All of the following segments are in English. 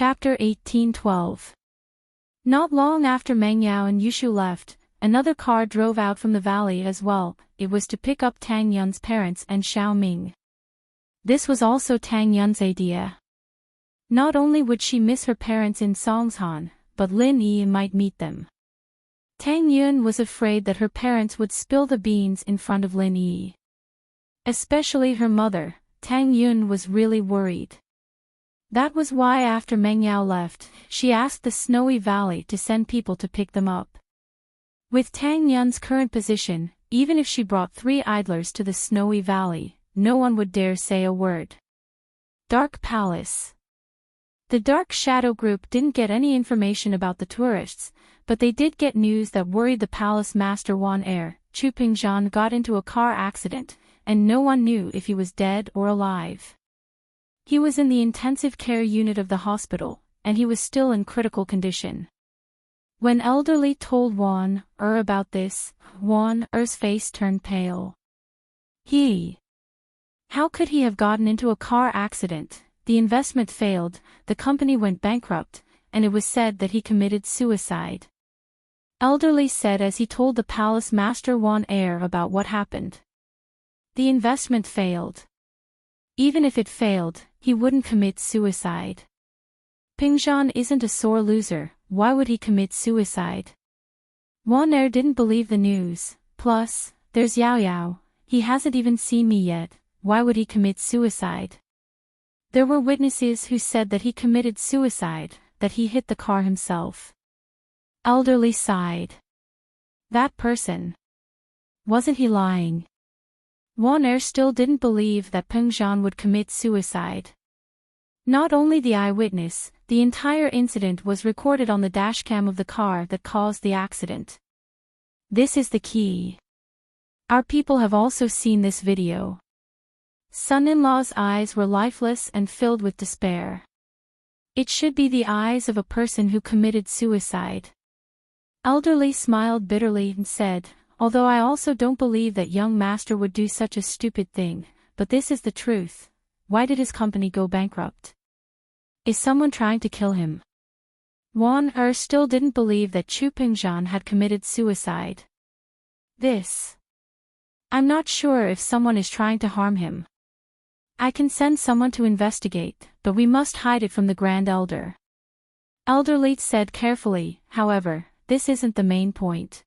Chapter 1812. Not long after Meng Yao and Yushu left, another car drove out from the valley as well. It was to pick up Tang Yun's parents and Xiao Ming. This was also Tang Yun's idea. Not only would she miss her parents in Songshan, but Lin Yi might meet them. Tang Yun was afraid that her parents would spill the beans in front of Lin Yi. Especially her mother, Tang Yun was really worried. That was why after Meng Yao left, she asked the Snowy Valley to send people to pick them up. With Tang Yun's current position, even if she brought 3 idlers to the Snowy Valley, no one would dare say a word. Dark Palace. The Dark Shadow Group didn't get any information about the tourists, but they did get news that worried the palace master Wan Air. Chu Pingzhan got into a car accident, and no one knew if he was dead or alive. He was in the intensive care unit of the hospital, and he was still in critical condition. When Elderly told Wan Er about this, Wan Er's face turned pale. How could he have gotten into a car accident? The investment failed, the company went bankrupt, and it was said that he committed suicide. Elderly said as he told the palace master Wan Er about what happened. The investment failed. Even if it failed, he wouldn't commit suicide. Pingzhan isn't a sore loser, why would he commit suicide? Wan Er didn't believe the news, plus, there's Yao Yao, he hasn't even seen me yet, why would he commit suicide? There were witnesses who said that he committed suicide, that he hit the car himself. Elderly sighed. That person. Wasn't he lying? Wan Er still didn't believe that Pingzhan would commit suicide. Not only the eyewitness, the entire incident was recorded on the dashcam of the car that caused the accident. This is the key. Our people have also seen this video. Son-in-law's eyes were lifeless and filled with despair. It should be the eyes of a person who committed suicide. Elderly smiled bitterly and said, although I also don't believe that young master would do such a stupid thing, but this is the truth. Why did his company go bankrupt? Is someone trying to kill him? Wan Er still didn't believe that Chu Pingzhan had committed suicide. I'm not sure if someone is trying to harm him. I can send someone to investigate, but we must hide it from the Grand Elder. Elderly said carefully, however, this isn't the main point.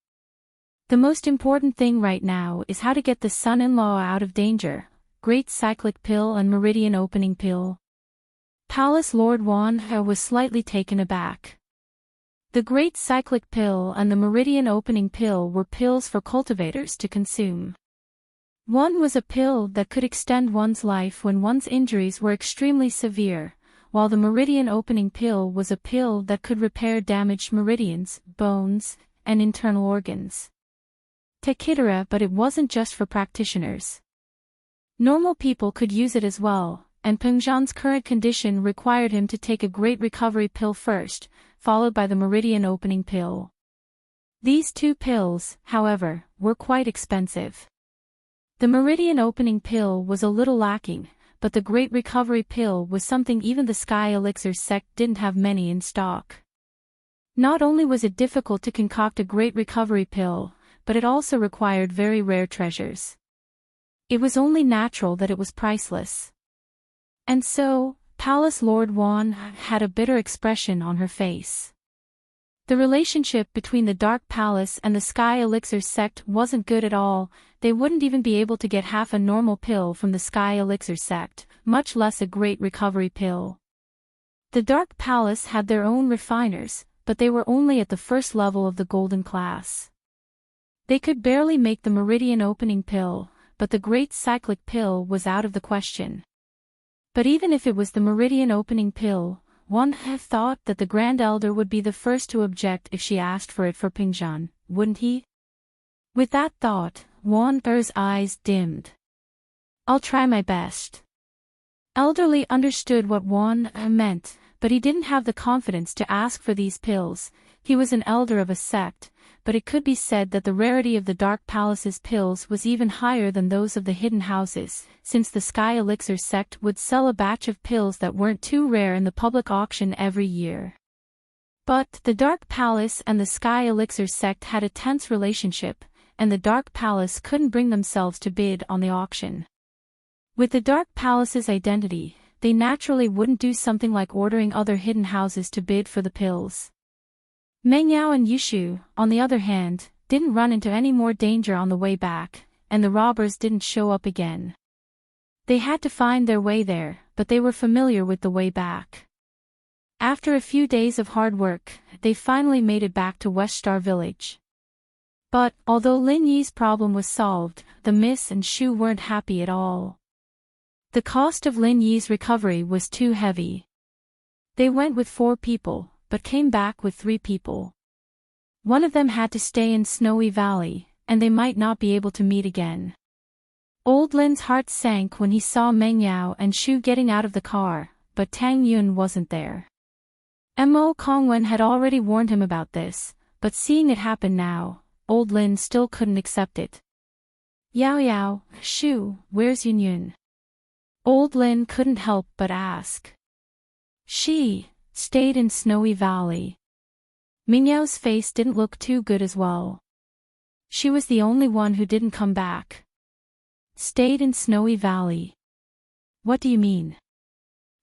The most important thing right now is how to get the son-in-law out of danger. Great Cyclic Pill and Meridian Opening Pill. Palace Lord Wan Er was slightly taken aback. The Great Cyclic Pill and the Meridian Opening Pill were pills for cultivators to consume. One was a pill that could extend one's life when one's injuries were extremely severe, while the Meridian Opening Pill was a pill that could repair damaged meridians, bones, and internal organs. Tekitara, but it wasn't just for practitioners. Normal people could use it as well, and Pingzhan's current condition required him to take a Great Recovery Pill first, followed by the Meridian Opening Pill. These 2 pills, however, were quite expensive. The Meridian Opening Pill was a little lacking, but the Great Recovery Pill was something even the Sky Elixir sect didn't have many in stock. Not only was it difficult to concoct a Great Recovery Pill, but it also required very rare treasures. It was only natural that it was priceless. And so, Palace Lord Wan had a bitter expression on her face. The relationship between the Dark Palace and the Sky Elixir sect wasn't good at all. They wouldn't even be able to get half a normal pill from the Sky Elixir sect, much less a Great Recovery Pill. The Dark Palace had their own refiners, but they were only at the first level of the golden class. They could barely make the Meridian Opening Pill, but the Great Cyclic Pill was out of the question. But even if it was the Meridian Opening Pill, Wan Er thought that the Grand Elder would be the first to object if she asked for it for Pingzhan, wouldn't he? With that thought, Wan Er's eyes dimmed. I'll try my best. Elderly understood what Wan Er meant, but he didn't have the confidence to ask for these pills. He was an elder of a sect, but it could be said that the rarity of the Dark Palace's pills was even higher than those of the hidden houses, since the Sky Elixir sect would sell a batch of pills that weren't too rare in the public auction every year. But the Dark Palace and the Sky Elixir sect had a tense relationship, and the Dark Palace couldn't bring themselves to bid on the auction. With the Dark Palace's identity, they naturally wouldn't do something like ordering other hidden houses to bid for the pills. Meng Yao and Yushu, on the other hand, didn't run into any more danger on the way back, and the robbers didn't show up again. They had to find their way there, but they were familiar with the way back. After a few days of hard work, they finally made it back to West Star Village. But, although Lin Yi's problem was solved, the Miss and Shu weren't happy at all. The cost of Lin Yi's recovery was too heavy. They went with 4 people, but came back with 3 people. One of them had to stay in Snowy Valley, and they might not be able to meet again. Old Lin's heart sank when he saw Meng Yao and Shu getting out of the car, but Tang Yun wasn't there. Mo Kongwen had already warned him about this, but seeing it happen now, Old Lin still couldn't accept it. Yao Yao, Shu, where's Yun Yun? Old Lin couldn't help but ask. She stayed in Snowy Valley. Ming Yao's face didn't look too good as well. She was the only one who didn't come back. Stayed in Snowy Valley. What do you mean?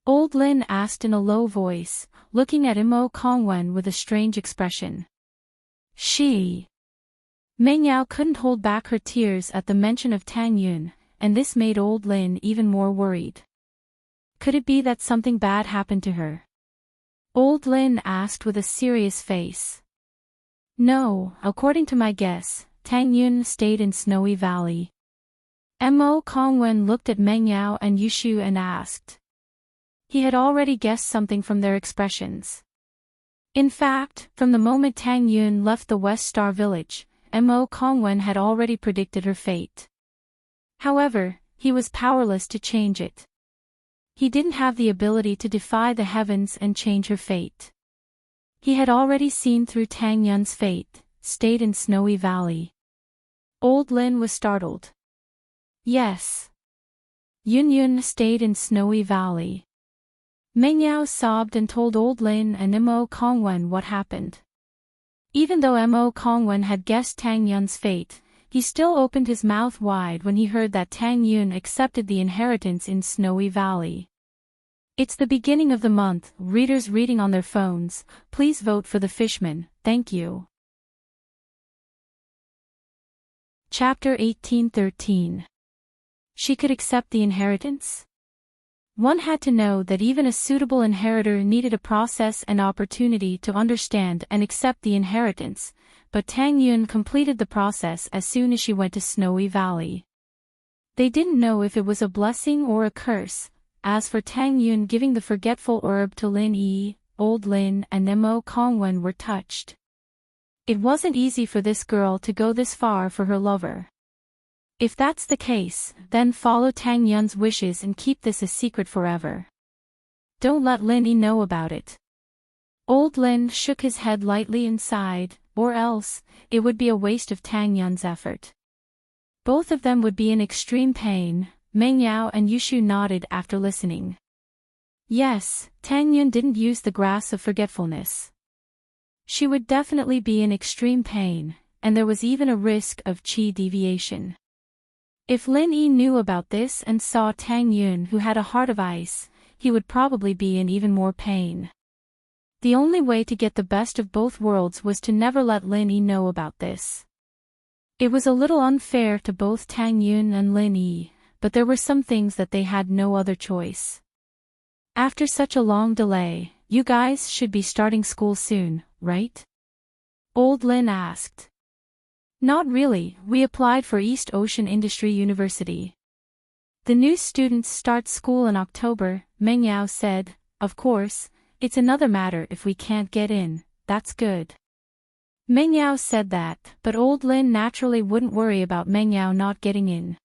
Old Lin asked in a low voice, looking at Mo Kongwen with a strange expression. She. Meng Yao couldn't hold back her tears at the mention of Tang Yun, and this made Old Lin even more worried. Could it be that something bad happened to her? Old Lin asked with a serious face. No, according to my guess, Tang Yun stayed in Snowy Valley. Mo Kongwen looked at Meng Yao and Yushu and asked. He had already guessed something from their expressions. In fact, from the moment Tang Yun left the West Star Village, Mo Kongwen had already predicted her fate. However, he was powerless to change it. He didn't have the ability to defy the heavens and change her fate. He had already seen through Tang Yun's fate, stayed in Snowy Valley. Old Lin was startled. Yes. Yun Yun stayed in Snowy Valley. Meng Yao sobbed and told Old Lin and Mo Kongwen what happened. Even though Mo Kongwen had guessed Tang Yun's fate, he still opened his mouth wide when he heard that Tang Yun accepted the inheritance in Snowy Valley. It's the beginning of the month, readers reading on their phones, please vote for the Fishman, thank you. Chapter 1813. She could accept the inheritance? One had to know that even a suitable inheritor needed a process and opportunity to understand and accept the inheritance, but Tang Yun completed the process as soon as she went to Snowy Valley. They didn't know if it was a blessing or a curse. As for Tang Yun giving the forgetful herb to Lin Yi, Old Lin and Mo Kongwen were touched. It wasn't easy for this girl to go this far for her lover. If that's the case, then follow Tang Yun's wishes and keep this a secret forever. Don't let Lin Yi know about it. Old Lin shook his head lightly and sighed, or else, it would be a waste of Tang Yun's effort. Both of them would be in extreme pain. Meng Yao and Yushu nodded after listening. Yes, Tang Yun didn't use the grass of forgetfulness. She would definitely be in extreme pain, and there was even a risk of qi deviation. If Lin Yi knew about this and saw Tang Yun who had a heart of ice, he would probably be in even more pain. The only way to get the best of both worlds was to never let Lin Yi know about this. It was a little unfair to both Tang Yun and Lin Yi, but there were some things that they had no other choice. After such a long delay, you guys should be starting school soon, right? Old Lin asked. Not really, we applied for East Ocean Industry University. The new students start school in October, Meng Yao said. Of course, it's another matter if we can't get in, that's good. Meng Yao said that, but Old Lin naturally wouldn't worry about Meng Yao not getting in.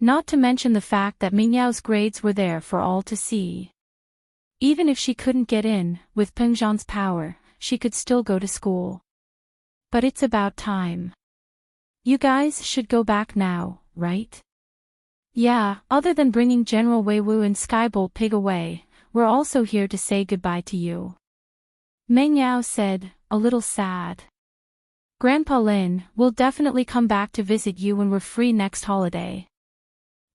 Not to mention the fact that Meng Yao's grades were there for all to see. Even if she couldn't get in, with Peng Zhan's power, she could still go to school. But it's about time. You guys should go back now, right? Yeah, other than bringing General Wei Wu and Skybolt Pig away, we're also here to say goodbye to you. Meng Yao said, a little sad. Grandpa Lin, we'll definitely come back to visit you when we're free next holiday.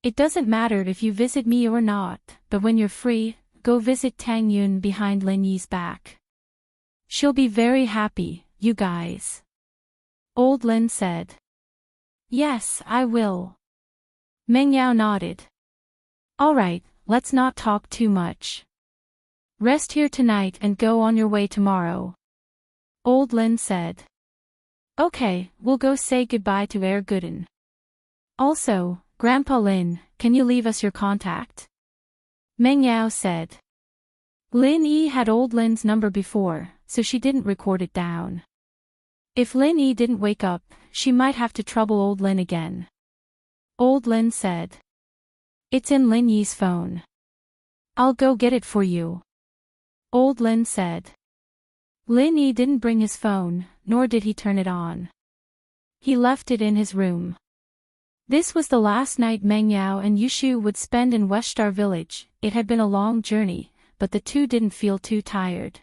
It doesn't matter if you visit me or not, but when you're free, go visit Tang Yun behind Lin Yi's back. She'll be very happy, you guys. Old Lin said. Yes, I will. Meng Yao nodded. Alright, let's not talk too much. Rest here tonight and go on your way tomorrow. Old Lin said. Okay, we'll go say goodbye to Air Gooden. Also, Grandpa Lin, can you leave us your contact? Meng Yao said. Lin Yi had Old Lin's number before, so she didn't record it down. If Lin Yi didn't wake up, she might have to trouble Old Lin again. Old Lin said. It's in Lin Yi's phone. I'll go get it for you. Old Lin said. Lin Yi didn't bring his phone, nor did he turn it on. He left it in his room. This was the last night Meng Yao and Yushu would spend in West Star Village. It had been a long journey, but the two didn't feel too tired.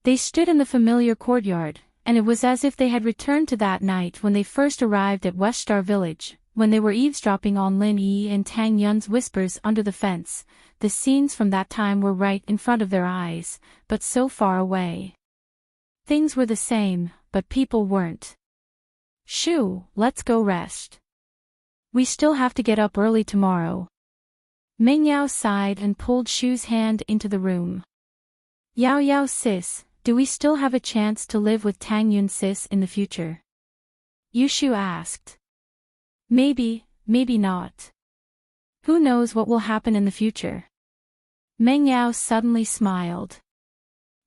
They stood in the familiar courtyard, and it was as if they had returned to that night when they first arrived at West Star Village, when they were eavesdropping on Lin Yi and Tang Yun's whispers under the fence. The scenes from that time were right in front of their eyes, but so far away. Things were the same, but people weren't. Shoo, let's go rest. We still have to get up early tomorrow. Meng Yao sighed and pulled Shu's hand into the room. Yao Yao sis, do we still have a chance to live with Tang Yun sis in the future? Yushu asked. Maybe, maybe not. Who knows what will happen in the future? Meng Yao suddenly smiled.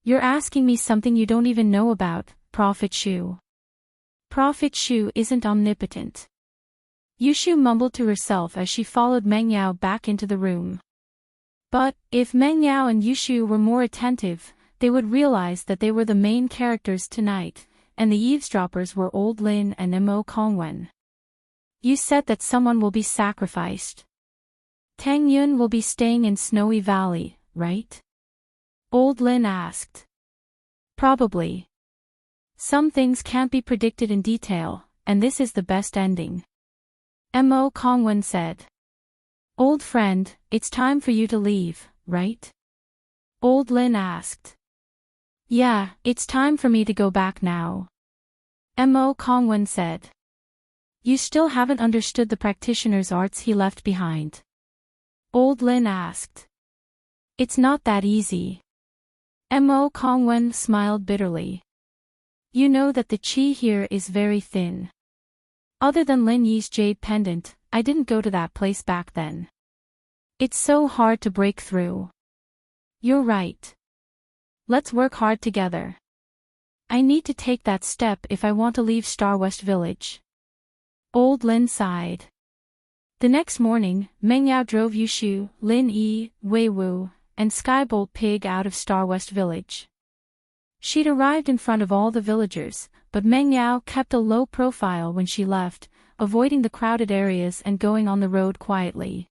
You're asking me something you don't even know about, Prophet Shu. Prophet Shu isn't omnipotent. Yushu mumbled to herself as she followed Meng Yao back into the room. But, if Meng Yao and Yushu were more attentive, they would realize that they were the main characters tonight, and the eavesdroppers were Old Lin and Mo Kongwen. You said that someone will be sacrificed. Tang Yun will be staying in Snowy Valley, right? Old Lin asked. Probably. Some things can't be predicted in detail, and this is the best ending. Mo Kongwen said. Old friend, it's time for you to leave, right? Old Lin asked. Yeah, it's time for me to go back now. Mo Kongwen said. You still haven't understood the practitioner's arts he left behind. Old Lin asked. It's not that easy. Mo Kongwen smiled bitterly. You know that the qi here is very thin. Other than Lin Yi's jade pendant, I didn't go to that place back then. It's so hard to break through. You're right. Let's work hard together. I need to take that step if I want to leave Star West Village. Old Lin sighed. The next morning, Meng Yao drove Yushu, Lin Yi, Wei Wu, and Skybolt Pig out of Star West Village. She'd arrived in front of all the villagers, but Meng Yao kept a low profile when she left, avoiding the crowded areas and going on the road quietly.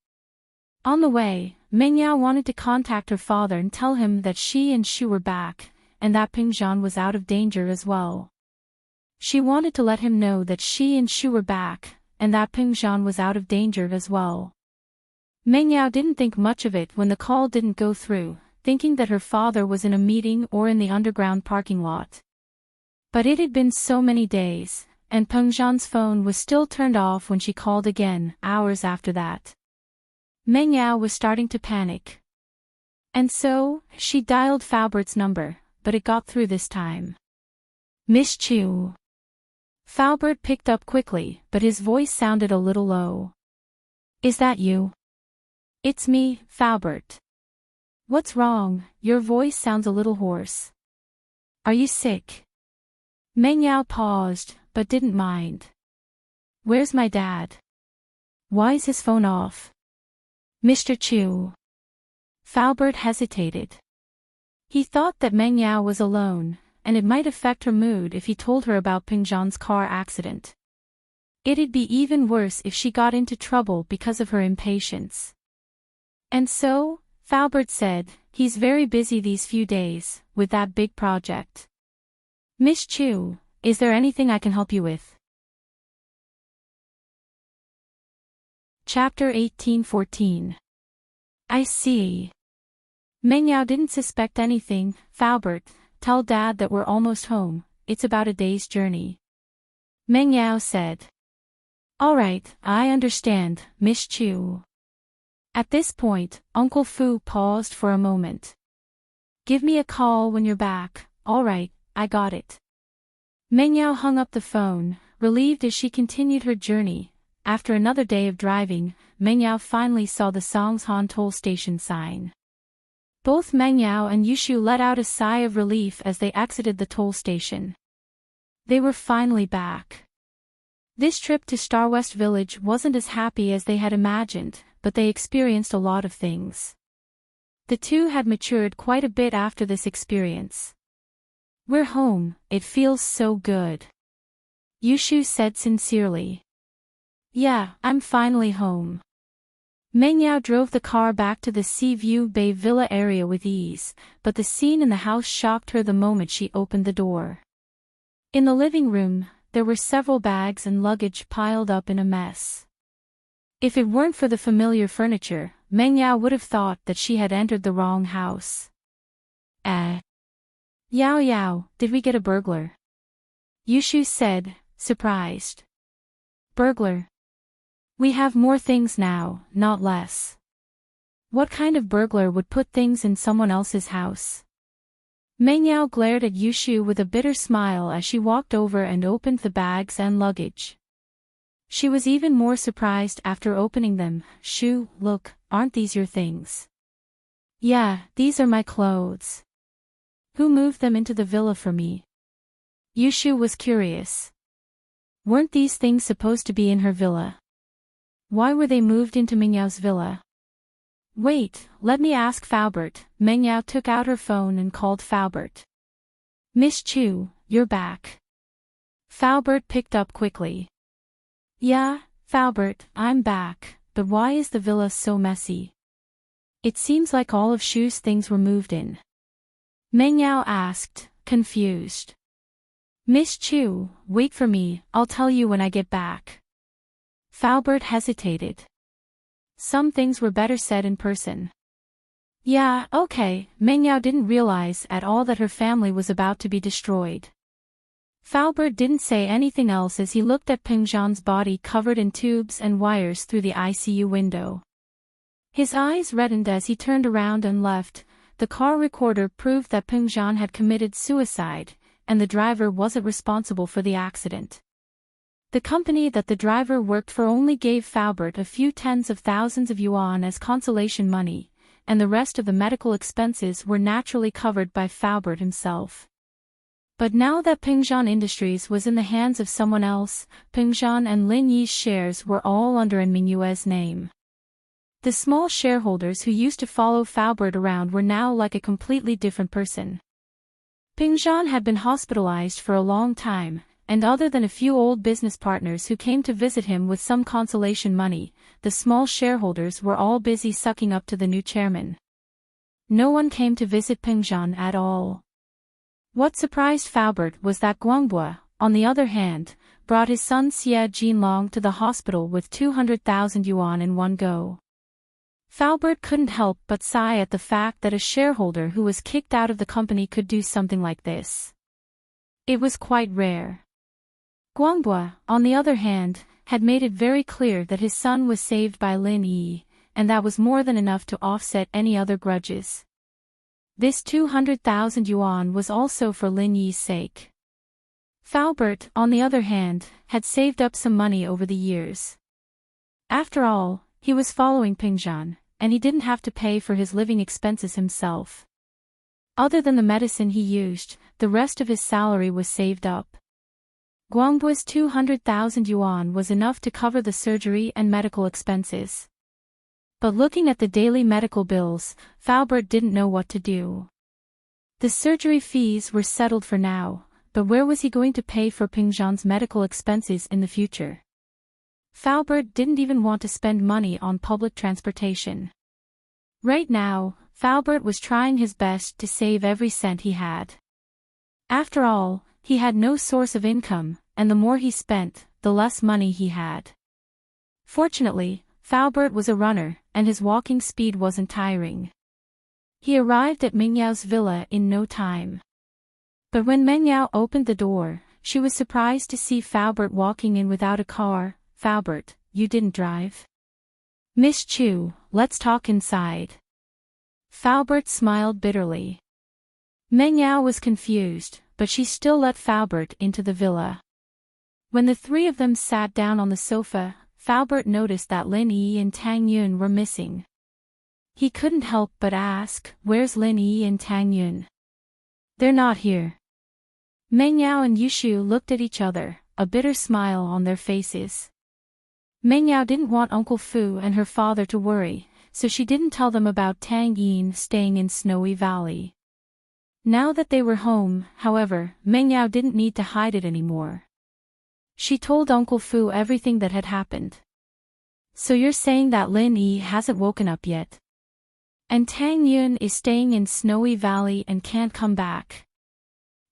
On the way, Meng Yao wanted to contact her father and tell him that she and Shu were back, and that Peng Zhan was out of danger as well. She wanted to let him know that she and Shu were back, and that Peng Zhan was out of danger as well. Meng Yao didn't think much of it when the call didn't go through, thinking that her father was in a meeting or in the underground parking lot. But it had been so many days, and Peng Zhan's phone was still turned off when she called again, hours after that. Meng Yao was starting to panic. And so, she dialed Faubert's number, but it got through this time. Miss Chu. Faubert picked up quickly, but his voice sounded a little low. Is that you? It's me, Faubert. What's wrong? Your voice sounds a little hoarse. Are you sick? Meng Yao paused, but didn't mind. Where's my dad? Why is his phone off? Mr. Chu. Faubert hesitated. He thought that Meng Yao was alone, and it might affect her mood if he told her about Ping Zhan's car accident. It'd be even worse if she got into trouble because of her impatience. And so, Faubert said, he's very busy these few days, with that big project. Miss Chu, is there anything I can help you with? Chapter 1814. I see. Meng Yao didn't suspect anything. Faubert, tell Dad that we're almost home, it's about a day's journey. Meng Yao said. All right, I understand, Miss Chu. At this point, Uncle Fu paused for a moment. Give me a call when you're back. All right, I got it. Meng Yao hung up the phone, relieved as she continued her journey. After another day of driving, Meng Yao finally saw the Songshan toll station sign. Both Meng Yao and Yushu let out a sigh of relief as they exited the toll station. They were finally back. This trip to Star West Village wasn't as happy as they had imagined, but they experienced a lot of things. The two had matured quite a bit after this experience. We're home, it feels so good. Yushu said sincerely. Yeah, I'm finally home. Meng Yao drove the car back to the Sea View Bay Villa area with ease, but the scene in the house shocked her the moment she opened the door. In the living room, there were several bags and luggage piled up in a mess. If it weren't for the familiar furniture, Meng Yao would have thought that she had entered the wrong house. Yao Yao, did we get a burglar? Yushu said, surprised. Burglar? We have more things now, not less. What kind of burglar would put things in someone else's house? Meng Yao glared at Yushu with a bitter smile as she walked over and opened the bags and luggage. She was even more surprised after opening them. Shu, look, aren't these your things? Yeah, these are my clothes. Who moved them into the villa for me? Yushu was curious. Weren't these things supposed to be in her villa? Why were they moved into Meng Yao's villa? Wait, let me ask Faubert. Meng Yao took out her phone and called Faubert. Miss Chu, you're back. Faubert picked up quickly. Yeah, Faubert, I'm back, but why is the villa so messy? It seems like all of Shu's things were moved in. Meng Yao asked, confused. Miss Chu, wait for me, I'll tell you when I get back. Faubert hesitated. Some things were better said in person. Yeah, okay. Meng Yao didn't realize at all that her family was about to be destroyed. Faubert didn't say anything else as he looked at Ping Zhan's body covered in tubes and wires through the ICU window. His eyes reddened as he turned around and left. The car recorder proved that Ping Zhan had committed suicide, and the driver wasn't responsible for the accident. The company that the driver worked for only gave Faubert a few tens of thousands of yuan as consolation money, and the rest of the medical expenses were naturally covered by Faubert himself. But now that Ping Zhan Industries was in the hands of someone else, Ping Zhan and Lin Yi's shares were all under Ming Yue's name. The small shareholders who used to follow Faubert around were now like a completely different person. Ping Zhan had been hospitalized for a long time, and other than a few old business partners who came to visit him with some consolation money, the small shareholders were all busy sucking up to the new chairman. No one came to visit Ping Zhan at all. What surprised Faubert was that Guangbua, on the other hand, brought his son Xie Jinlong to the hospital with 200,000 yuan in one go. Faubert couldn't help but sigh at the fact that a shareholder who was kicked out of the company could do something like this. It was quite rare. Guangbua, on the other hand, had made it very clear that his son was saved by Lin Yi, and that was more than enough to offset any other grudges. This 200,000 yuan was also for Lin Yi's sake. Faubert, on the other hand, had saved up some money over the years. After all, he was following Ping Zhan, and he didn't have to pay for his living expenses himself. Other than the medicine he used, the rest of his salary was saved up. Guangbua's 200,000 yuan was enough to cover the surgery and medical expenses. But looking at the daily medical bills, Faubert didn't know what to do. The surgery fees were settled for now, but where was he going to pay for Pingzhan's medical expenses in the future? Faubert didn't even want to spend money on public transportation. Right now, Faubert was trying his best to save every cent he had. After all, he had no source of income, and the more he spent, the less money he had. Fortunately, Faubert was a runner, and his walking speed wasn't tiring. He arrived at Mengyao's villa in no time. But when Mengyao opened the door, she was surprised to see Faubert walking in without a car. "Faubert, you didn't drive?" "Miss Chu, let's talk inside." Faubert smiled bitterly. Mengyao was confused, but she still let Faubert into the villa. When the three of them sat down on the sofa, Faubert noticed that Lin Yi and Tang Yun were missing. He couldn't help but ask, "Where's Lin Yi and Tang Yun?" "They're not here." Mengyao and Yushu looked at each other, a bitter smile on their faces. Mengyao didn't want Uncle Fu and her father to worry, so she didn't tell them about Tang Yin staying in Snowy Valley. Now that they were home, however, Mengyao didn't need to hide it anymore. She told Uncle Fu everything that had happened. "So you're saying that Lin Yi hasn't woken up yet? And Tang Yun is staying in Snowy Valley and can't come back?"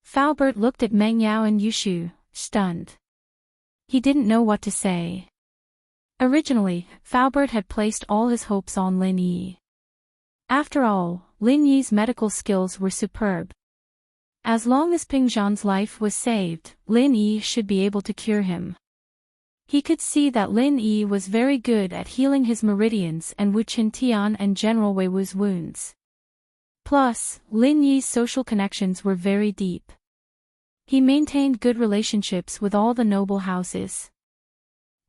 Faubert looked at Mengyao and Yushu, stunned. He didn't know what to say. Originally, Faubert had placed all his hopes on Lin Yi. After all, Lin Yi's medical skills were superb. As long as Pingzhan's life was saved, Lin Yi should be able to cure him. He could see that Lin Yi was very good at healing his meridians and Wu Qintian and General Wei Wu's wounds. Plus, Lin Yi's social connections were very deep. He maintained good relationships with all the noble houses.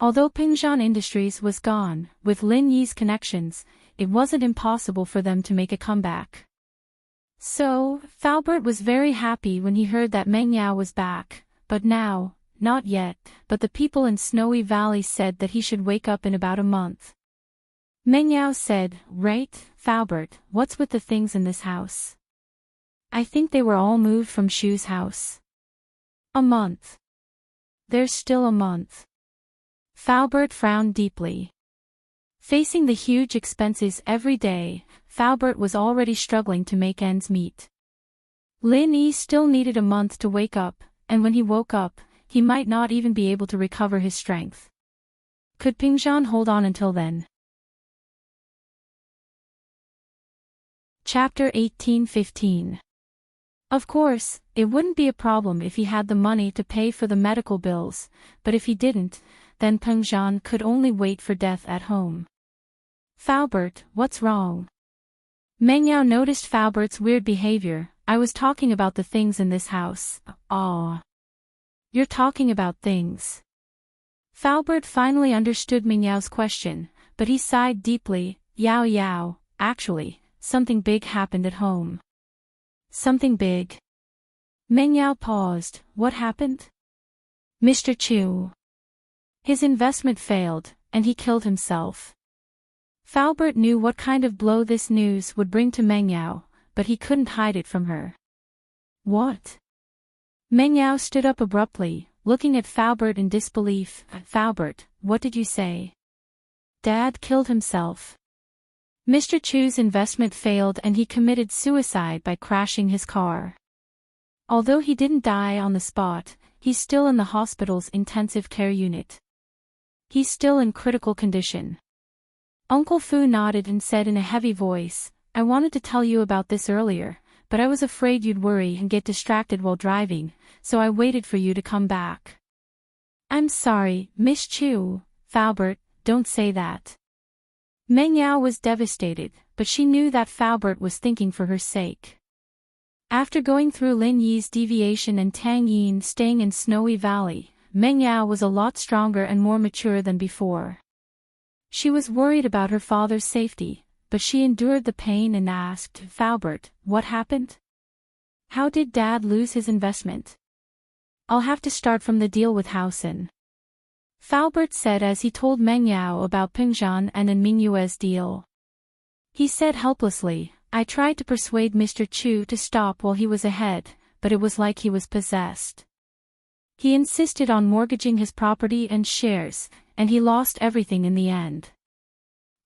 Although Pingzhan Industries was gone, with Lin Yi's connections, it wasn't impossible for them to make a comeback. So, Faubert was very happy when he heard that Mengyao was back, but now, not yet, but the people in Snowy Valley said that he should wake up in about a month. Mengyao said, "Right, Faubert, what's with the things in this house?" "I think they were all moved from Shu's house." "A month. There's still a month." Faubert frowned deeply. Facing the huge expenses every day, Faubert was already struggling to make ends meet. Lin Yi still needed a month to wake up, and when he woke up, he might not even be able to recover his strength. Could Pingzhan hold on until then? Chapter 18:15. Of course, it wouldn't be a problem if he had the money to pay for the medical bills, but if he didn't, then Pingzhan could only wait for death at home. "Faubert, what's wrong?" Mengyao noticed Faubert's weird behavior. "I was talking about the things in this house." "Aw. You're talking about things." Faubert finally understood Mengyao's question, but he sighed deeply. "Yao Yao, actually, something big happened at home." "Something big?" Mengyao paused. "What happened?" "Mr. Chu. His investment failed, and he killed himself." Faubert knew what kind of blow this news would bring to Mengyao, but he couldn't hide it from her. "What?" Mengyao stood up abruptly, looking at Faubert in disbelief. "Faubert, what did you say?" "Dad killed himself. Mr. Chu's investment failed and he committed suicide by crashing his car. Although he didn't die on the spot, he's still in the hospital's intensive care unit. He's still in critical condition." Uncle Fu nodded and said in a heavy voice, "I wanted to tell you about this earlier, but I was afraid you'd worry and get distracted while driving, so I waited for you to come back." "I'm sorry, Miss Chu." "Faubert, don't say that." Mengyao was devastated, but she knew that Faubert was thinking for her sake. After going through Lin Yi's deviation and Tang Yin staying in Snowy Valley, Mengyao was a lot stronger and more mature than before. She was worried about her father's safety, but she endured the pain and asked, "Faubert, what happened? How did Dad lose his investment?" "I'll have to start from the deal with Housen," Faubert said as he told Mengyao about Pingzhan and An Mingyue's deal. He said helplessly. I tried to persuade Mr. Chu to stop while he was ahead, but it was like he was possessed. He insisted on mortgaging his property and shares, and he lost everything in the end.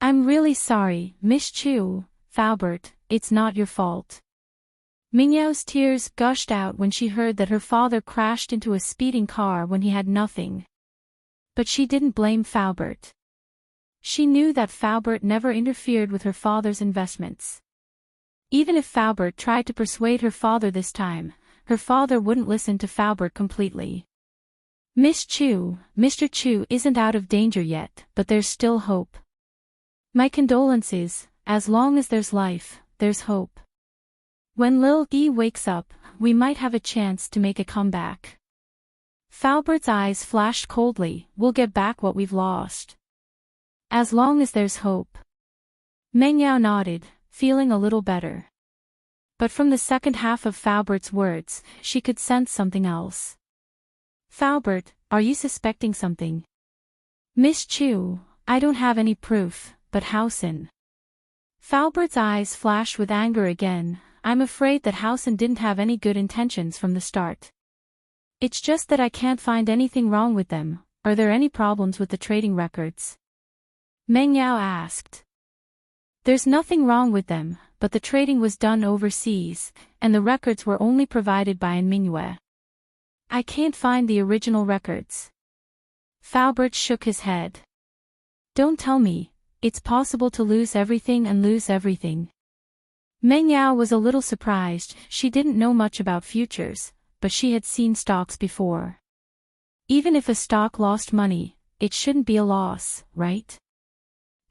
I'm really sorry, Miss Chu, Faubert, it's not your fault. Mingyao's tears gushed out when she heard that her father crashed into a speeding car when he had nothing. But she didn't blame Faubert. She knew that Faubert never interfered with her father's investments. Even if Faubert tried to persuade her father this time, her father wouldn't listen to Faubert completely. Miss Chu, Mr. Chu isn't out of danger yet, but there's still hope. My condolences, as long as there's life, there's hope. When Lil Yi wakes up, we might have a chance to make a comeback. Faubert's eyes flashed coldly. We'll get back what we've lost. As long as there's hope. Meng Yao nodded, feeling a little better. But from the second half of Faubert's words, she could sense something else. Faubert, are you suspecting something? Miss Chu, I don't have any proof, but Housen. Faubert's eyes flashed with anger again. I'm afraid that Housen didn't have any good intentions from the start. It's just that I can't find anything wrong with them. Are there any problems with the trading records? Meng Yao asked. There's nothing wrong with them, but the trading was done overseas, and the records were only provided by an Mingyue. I can't find the original records. Faubert shook his head. Don't tell me, it's possible to lose everything and lose everything. Meng Yao was a little surprised. She didn't know much about futures, but she had seen stocks before. Even if a stock lost money, it shouldn't be a loss, right?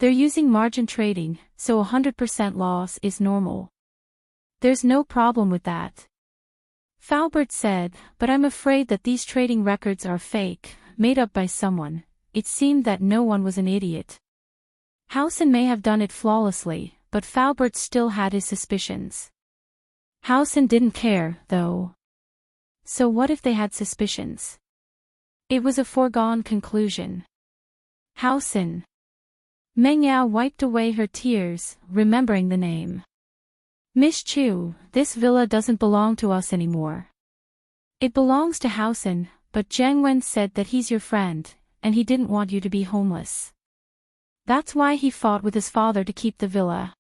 They're using margin trading, so 100% loss is normal. There's no problem with that. Faubert said, but I'm afraid that these trading records are fake, made up by someone. It seemed that no one was an idiot. Housen may have done it flawlessly, but Faubert still had his suspicions. Housen didn't care, though. So what if they had suspicions? It was a foregone conclusion. Housen. Meng Yao wiped away her tears, remembering the name. Miss Chu, this villa doesn't belong to us anymore. It belongs to Housen, but Zhang Wen said that he's your friend, and he didn't want you to be homeless. That's why he fought with his father to keep the villa.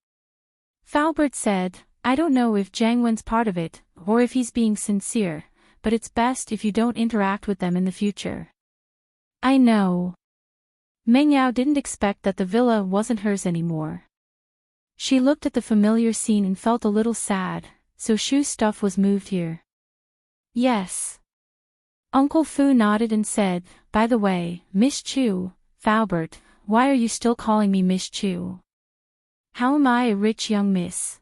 Faubert said, I don't know if Zhang Wen's part of it, or if he's being sincere, but it's best if you don't interact with them in the future. I know. Meng Yao didn't expect that the villa wasn't hers anymore. She looked at the familiar scene and felt a little sad, so Shu's stuff was moved here. Yes. Uncle Fu nodded and said, by the way, Miss Chu, Faubert, why are you still calling me Miss Chu? How am I a rich young miss?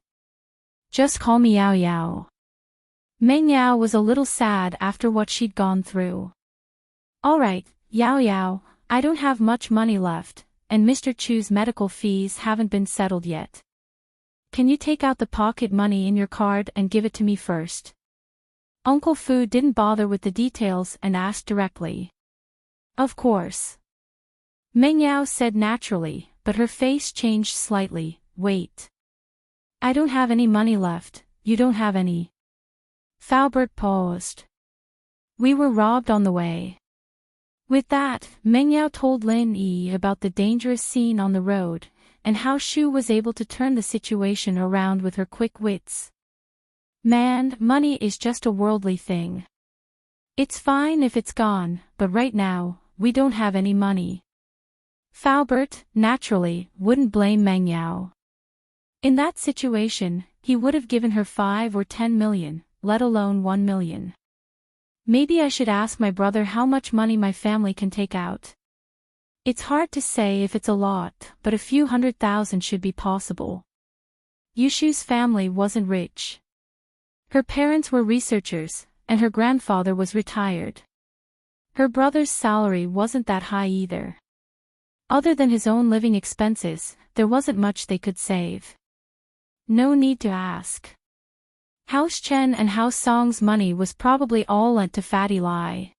Just call me Yao Yao. Meng Yao was a little sad after what she'd gone through. Alright, Yao Yao, I don't have much money left, and Mr. Chu's medical fees haven't been settled yet. Can you take out the pocket money in your card and give it to me first? Uncle Fu didn't bother with the details and asked directly. Of course. Meng Yao said naturally, but her face changed slightly. Wait. I don't have any money left, you don't have any. Faubert paused. We were robbed on the way. With that, Meng Yao told Lin Yi about the dangerous scene on the road, and how Shu was able to turn the situation around with her quick wits. Man, money is just a worldly thing. It's fine if it's gone, but right now, we don't have any money. Faubert, naturally, wouldn't blame Meng Yao. In that situation, he would have given her 5 or 10 million, let alone 1 million. Maybe I should ask my brother how much money my family can take out. It's hard to say if it's a lot, but a few 100,000 should be possible. Yushu's family wasn't rich. Her parents were researchers, and her grandfather was retired. Her brother's salary wasn't that high either. Other than his own living expenses, there wasn't much they could save. No need to ask. House Chen and House Song's money was probably all lent to Fatty Lai.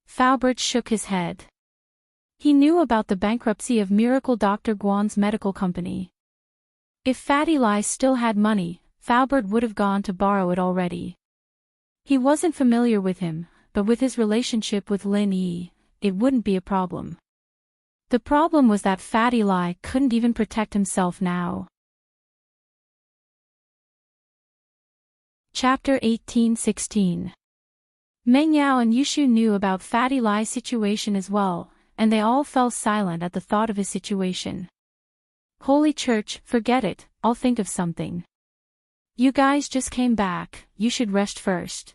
Faubert shook his head. He knew about the bankruptcy of Miracle Dr. Guan's medical company. If Fatty Lie still had money, Faubert would have gone to borrow it already. He wasn't familiar with him, but with his relationship with Lin Yi, it wouldn't be a problem. The problem was that Fatty Lie couldn't even protect himself now. Chapter 18:16. Meng Yao and Yushu knew about Fatty Lie's situation as well, and they all fell silent at the thought of his situation. Holy Church, forget it, I'll think of something. You guys just came back, you should rest first.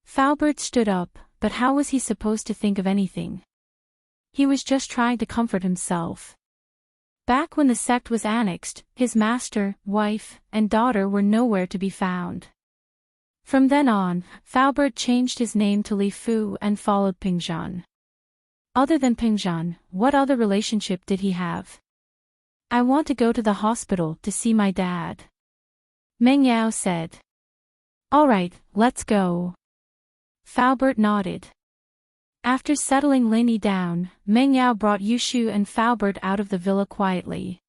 Faubert stood up, but how was he supposed to think of anything? He was just trying to comfort himself. Back when the sect was annexed, his master, wife, and daughter were nowhere to be found. From then on, Faubert changed his name to Li Fu and followed Pingzhan. Other than Pingzhan, what other relationship did he have? I want to go to the hospital to see my dad. Meng Yao said. Alright, let's go. Faubert nodded. After settling Lin Yi down, Meng Yao brought Yushu and Faubert out of the villa quietly.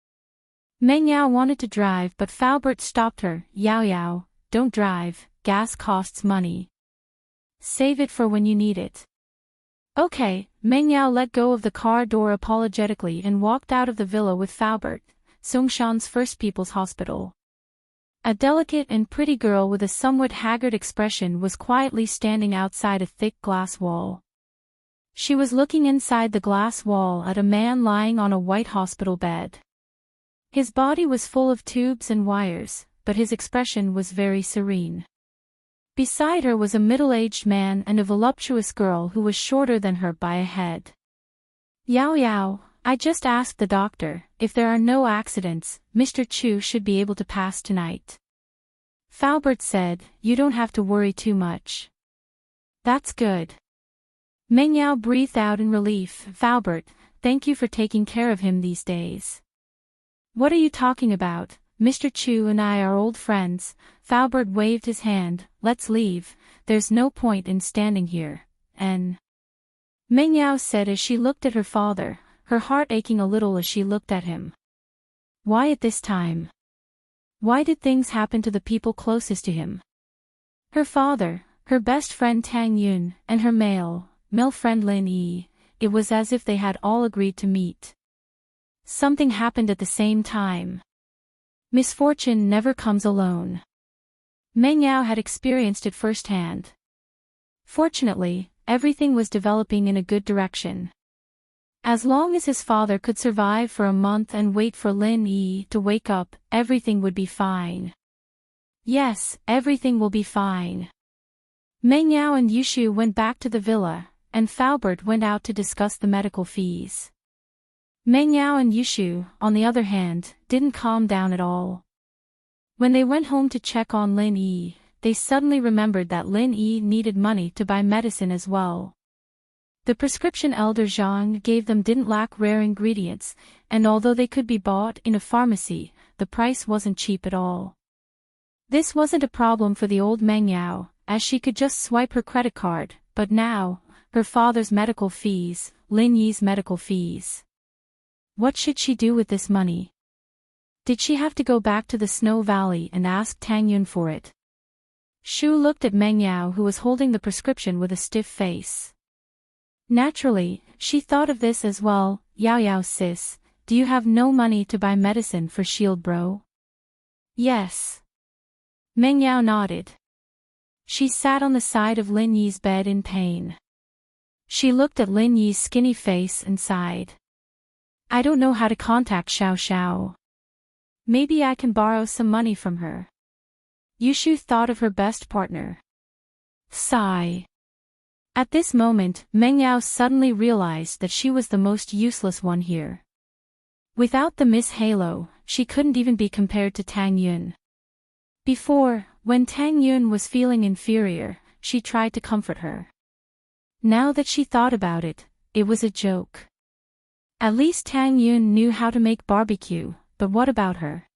Meng Yao wanted to drive but Faubert stopped her. Yao Yao, don't drive, gas costs money. Save it for when you need it. Okay, Meng Yao let go of the car door apologetically and walked out of the villa with Faubert, Songshan's First People's Hospital. A delicate and pretty girl with a somewhat haggard expression was quietly standing outside a thick glass wall. She was looking inside the glass wall at a man lying on a white hospital bed. His body was full of tubes and wires, but his expression was very serene. Beside her was a middle-aged man and a voluptuous girl who was shorter than her by a head. Yao Yao, I just asked the doctor, if there are no accidents, Mr. Chu should be able to pass tonight. Faubert said, you don't have to worry too much. That's good. Meng Yao breathed out in relief. Faubert, thank you for taking care of him these days. What are you talking about? Mr. Chu and I are old friends. Faubert waved his hand. Let's leave, there's no point in standing here, Meng Yao said as she looked at her father, her heart aching a little as she looked at him. Why at this time? Why did things happen to the people closest to him? Her father, her best friend Tang Yun, and her male friend Lin Yi, it was as if they had all agreed to meet. Something happened at the same time. Misfortune never comes alone. Meng Yao had experienced it firsthand. Fortunately, everything was developing in a good direction. As long as his father could survive for a month and wait for Lin Yi to wake up, everything would be fine. Yes, everything will be fine. Meng Yao and Yushu went back to the villa, and Faubert went out to discuss the medical fees. Meng Yao and Yushu, on the other hand, didn't calm down at all. When they went home to check on Lin Yi, they suddenly remembered that Lin Yi needed money to buy medicine as well. The prescription Elder Zhang gave them didn't lack rare ingredients, and although they could be bought in a pharmacy, the price wasn't cheap at all. This wasn't a problem for the old Meng Yao, as she could just swipe her credit card, but now, her father's medical fees, Lin Yi's medical fees. What should she do with this money? Did she have to go back to the Snow Valley and ask Tang Yun for it? Shu looked at Meng Yao who was holding the prescription with a stiff face. Naturally, she thought of this as well. Yao Yao sis, do you have no money to buy medicine for Shield Bro? Yes. Meng Yao nodded. She sat on the side of Lin Yi's bed in pain. She looked at Lin Yi's skinny face and sighed. I don't know how to contact Xiao Xiao. Maybe I can borrow some money from her. Yushu thought of her best partner. Sigh. At this moment, Meng Yao suddenly realized that she was the most useless one here. Without the Miss Halo, she couldn't even be compared to Tang Yun. Before, when Tang Yun was feeling inferior, she tried to comfort her. Now that she thought about it, it was a joke. At least Tang Yun knew how to make barbecue, but what about her?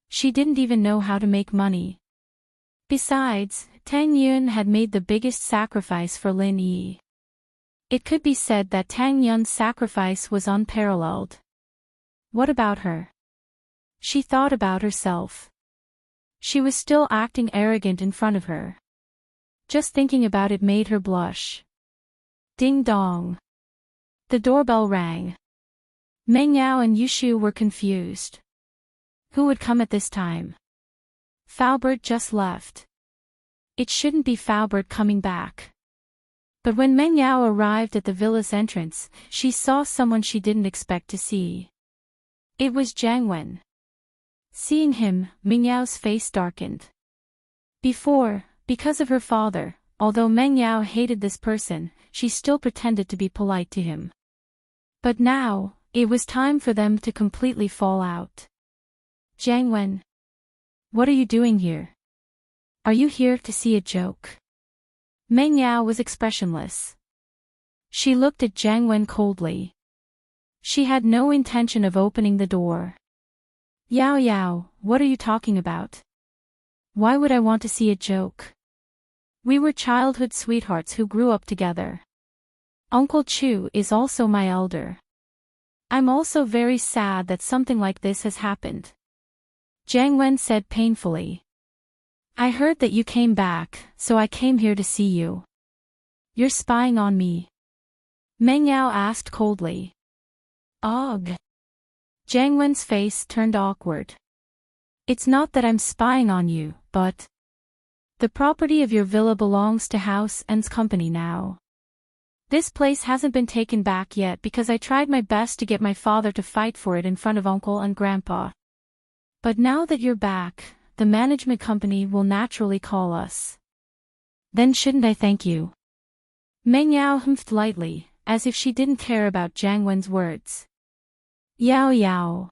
She didn't even know how to make money. Besides, Tang Yun had made the biggest sacrifice for Lin Yi. It could be said that Tang Yun's sacrifice was unparalleled. What about her? She thought about herself. She was still acting arrogant in front of her. Just thinking about it made her blush. Ding dong. The doorbell rang. Meng Yao and Yushu were confused. Who would come at this time? Faubert just left. It shouldn't be Faubert coming back. But when Meng Yao arrived at the villa's entrance, she saw someone she didn't expect to see. It was Jiang Wen. Seeing him, Meng Yao's face darkened. Before, because of her father, although Meng Yao hated this person, she still pretended to be polite to him. But now, it was time for them to completely fall out. Jiang Wen. What are you doing here? Are you here to see a joke? Meng Yao was expressionless. She looked at Jiang Wen coldly. She had no intention of opening the door. Yao Yao, what are you talking about? Why would I want to see a joke? We were childhood sweethearts who grew up together. Uncle Chu is also my elder. I'm also very sad that something like this has happened. Jiang Wen said painfully. I heard that you came back, so I came here to see you. You're spying on me? Meng Yao asked coldly. Ugh. Jiang Wen's face turned awkward. It's not that I'm spying on you, but the property of your villa belongs to House N's company now. This place hasn't been taken back yet because I tried my best to get my father to fight for it in front of Uncle and Grandpa. But now that you're back, the management company will naturally call us. Then shouldn't I thank you? Meng Yao humphed lightly, as if she didn't care about Jiang Wen's words. Yao Yao.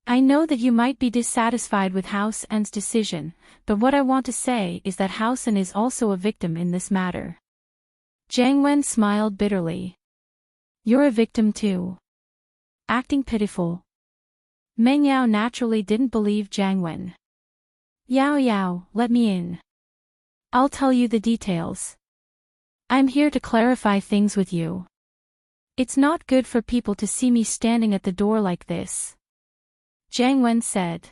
I know that you might be dissatisfied with House N's decision, but what I want to say is that House N is also a victim in this matter. Jiang Wen smiled bitterly. You're a victim too. Acting pitiful. Meng Yao naturally didn't believe Jiang Wen. Yao Yao, let me in. I'll tell you the details. I'm here to clarify things with you. It's not good for people to see me standing at the door like this. Jiang Wen said.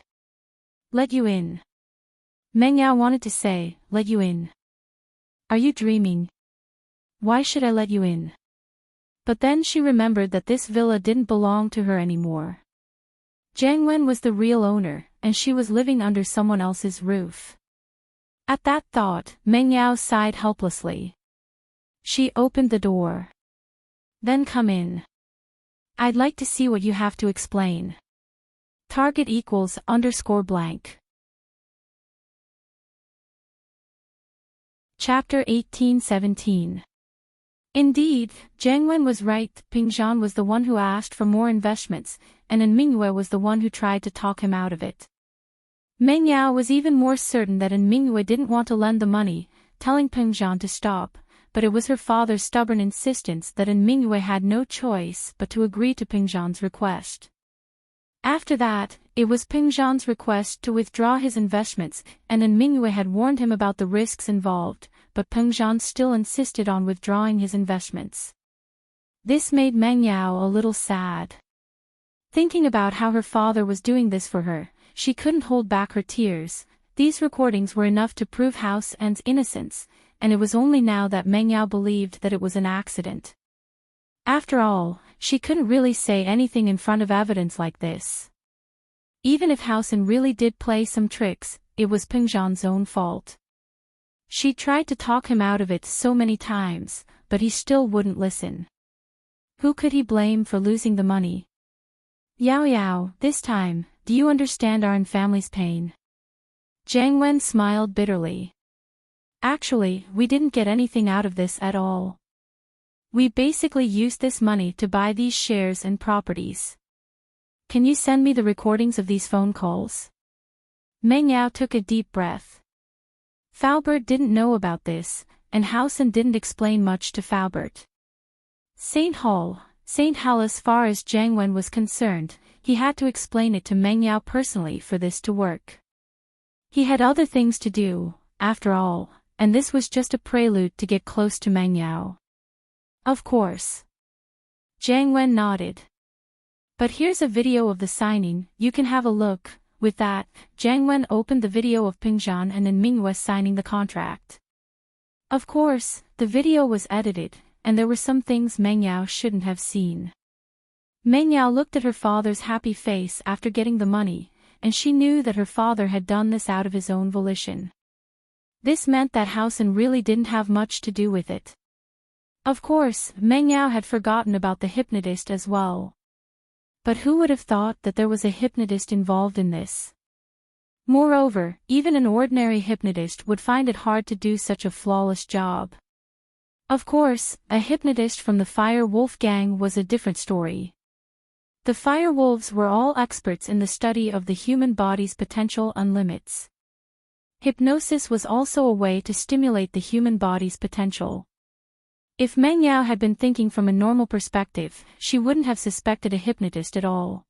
Let you in. Meng Yao wanted to say, let you in. Are you dreaming? Why should I let you in? But then she remembered that this villa didn't belong to her anymore. Jiang Wen was the real owner, and she was living under someone else's roof. At that thought, Meng Yao sighed helplessly. She opened the door. Then come in. I'd like to see what you have to explain. Target =_blank. Chapter 18-17. Indeed, Jiang Wen was right. Ping Zhan was the one who asked for more investments, and Mingwei was the one who tried to talk him out of it. Meng Yao was even more certain that Mingwei didn't want to lend the money, telling Ping Zhan to stop, but it was her father's stubborn insistence that Mingwei had no choice but to agree to Ping Zhan's request. After that, it was Ping Zhan's request to withdraw his investments, and Mingwei had warned him about the risks involved, but Ping Zhan still insisted on withdrawing his investments. This made Meng Yao a little sad. Thinking about how her father was doing this for her, she couldn't hold back her tears. These recordings were enough to prove House N's innocence, and it was only now that Meng Yao believed that it was an accident. After all, she couldn't really say anything in front of evidence like this. Even if House N really did play some tricks, it was Ping Zhan's own fault. She tried to talk him out of it so many times, but he still wouldn't listen. Who could he blame for losing the money? Yao Yao, this time, do you understand our family's pain? Jiang Wen smiled bitterly. Actually, we didn't get anything out of this at all. We basically used this money to buy these shares and properties. Can you send me the recordings of these phone calls? Meng Yao took a deep breath. Faubert didn't know about this, and House N didn't explain much to Faubert. St. Hall, as far as Jiang Wen was concerned, he had to explain it to Meng Yao personally for this to work. He had other things to do, after all, and this was just a prelude to get close to Meng Yao. Of course. Jiang Wen nodded. But here's a video of the signing, you can have a look. With that, Jiang Wen opened the video of Pingzhan and Mingwei signing the contract. Of course, the video was edited, and there were some things Meng Yao shouldn't have seen. Meng Yao looked at her father's happy face after getting the money, and she knew that her father had done this out of his own volition. This meant that Housen really didn't have much to do with it. Of course, Meng Yao had forgotten about the hypnotist as well. But who would have thought that there was a hypnotist involved in this? Moreover, even an ordinary hypnotist would find it hard to do such a flawless job. Of course, a hypnotist from the Fire Wolf gang was a different story. The Fire Wolves were all experts in the study of the human body's potential and limits. Hypnosis was also a way to stimulate the human body's potential. If Meng Yao had been thinking from a normal perspective, she wouldn't have suspected a hypnotist at all.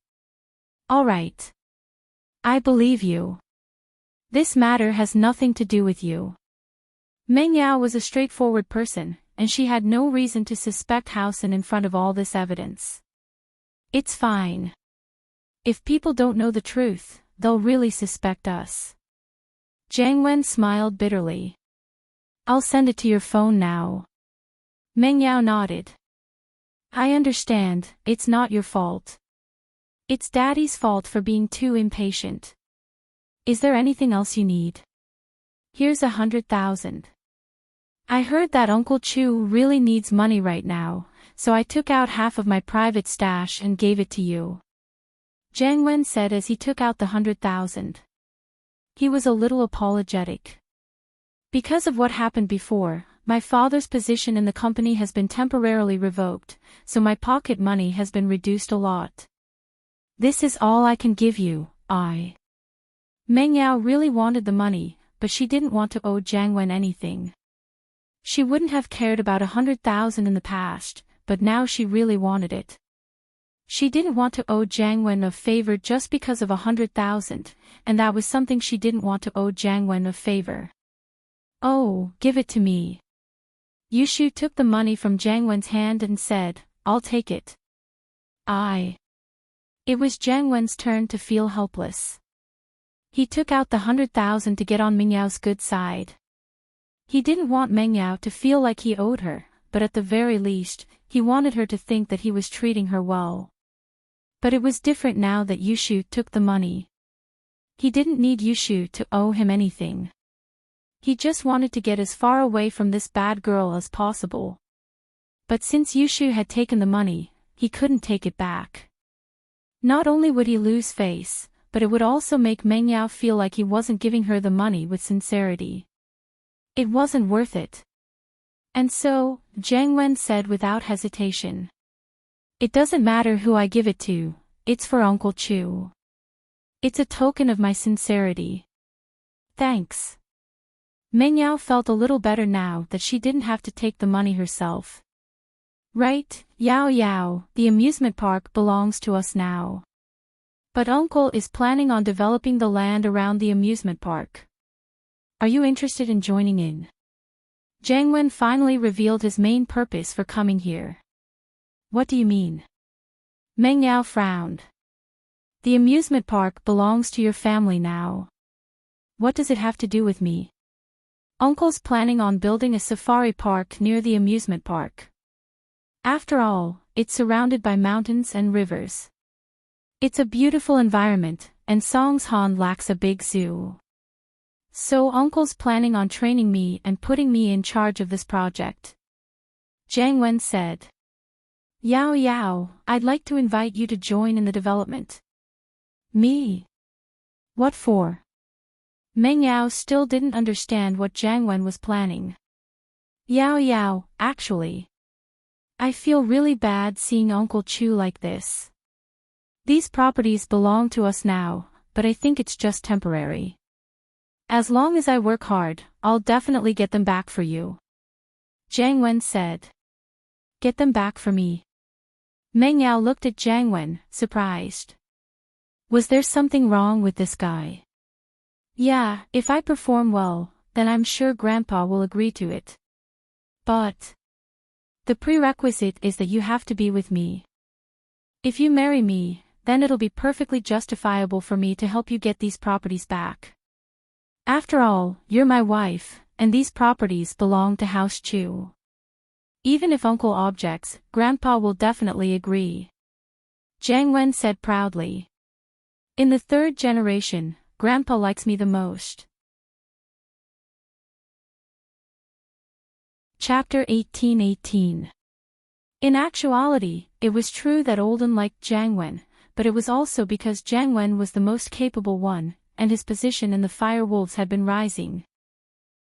All right. I believe you. This matter has nothing to do with you. Meng Yao was a straightforward person, and she had no reason to suspect Housen in front of all this evidence. It's fine. If people don't know the truth, they'll really suspect us. Jiang Wen smiled bitterly. I'll send it to your phone now. Meng Yao nodded. I understand, it's not your fault. It's Daddy's fault for being too impatient. Is there anything else you need? Here's 100,000. I heard that Uncle Chu really needs money right now, so I took out half of my private stash and gave it to you. Jiang Wen said as he took out the 100,000. He was a little apologetic. Because of what happened before, my father's position in the company has been temporarily revoked, so my pocket money has been reduced a lot. This is all I can give you, Meng Yao really wanted the money, but she didn't want to owe Jiang Wen anything. She wouldn't have cared about 100,000 in the past, but now she really wanted it. She didn't want to owe Jiang Wen a favor just because of 100,000, and that was something she didn't want to owe Jiang Wen a favor. Oh, give it to me. Yushu took the money from Jiang Wen's hand and said, I'll take it. It was Jiang Wen's turn to feel helpless. He took out the 100,000 to get on Meng Yao's good side. He didn't want Meng Yao to feel like he owed her, but at the very least, he wanted her to think that he was treating her well. But it was different now that Yushu took the money. He didn't need Yushu to owe him anything. He just wanted to get as far away from this bad girl as possible. But since Yushu had taken the money, he couldn't take it back. Not only would he lose face, but it would also make Meng Yao feel like he wasn't giving her the money with sincerity. It wasn't worth it. And so, Jiang Wen said without hesitation. It doesn't matter who I give it to, it's for Uncle Chu. It's a token of my sincerity. Thanks. Meng Yao felt a little better now that she didn't have to take the money herself. Right, Yao Yao, the amusement park belongs to us now. But Uncle is planning on developing the land around the amusement park. Are you interested in joining in? Jiang Wen finally revealed his main purpose for coming here. What do you mean? Meng Yao frowned. The amusement park belongs to your family now. What does it have to do with me? Uncle's planning on building a safari park near the amusement park. After all, it's surrounded by mountains and rivers. It's a beautiful environment, and Songshan lacks a big zoo. So Uncle's planning on training me and putting me in charge of this project. Jiang Wen said. Yao Yao, I'd like to invite you to join in the development. Me? What for? Meng Yao still didn't understand what Jiang Wen was planning. Yao Yao, actually. I feel really bad seeing Uncle Chu like this. These properties belong to us now, but I think it's just temporary. As long as I work hard, I'll definitely get them back for you. Jiang Wen said. Get them back for me. Meng Yao looked at Jiang Wen, surprised. Was there something wrong with this guy? Yeah, if I perform well, then I'm sure Grandpa will agree to it. But the prerequisite is that you have to be with me. If you marry me, then it'll be perfectly justifiable for me to help you get these properties back. After all, you're my wife, and these properties belong to House Chu. Even if Uncle objects, Grandpa will definitely agree. Jiang Wen said proudly. In the third generation, Grandpa likes me the most. Chapter 18:18. In actuality, it was true that Olden liked Jiang Wen, but it was also because Jiang Wen was the most capable one, and his position in the Fire Wolves had been rising.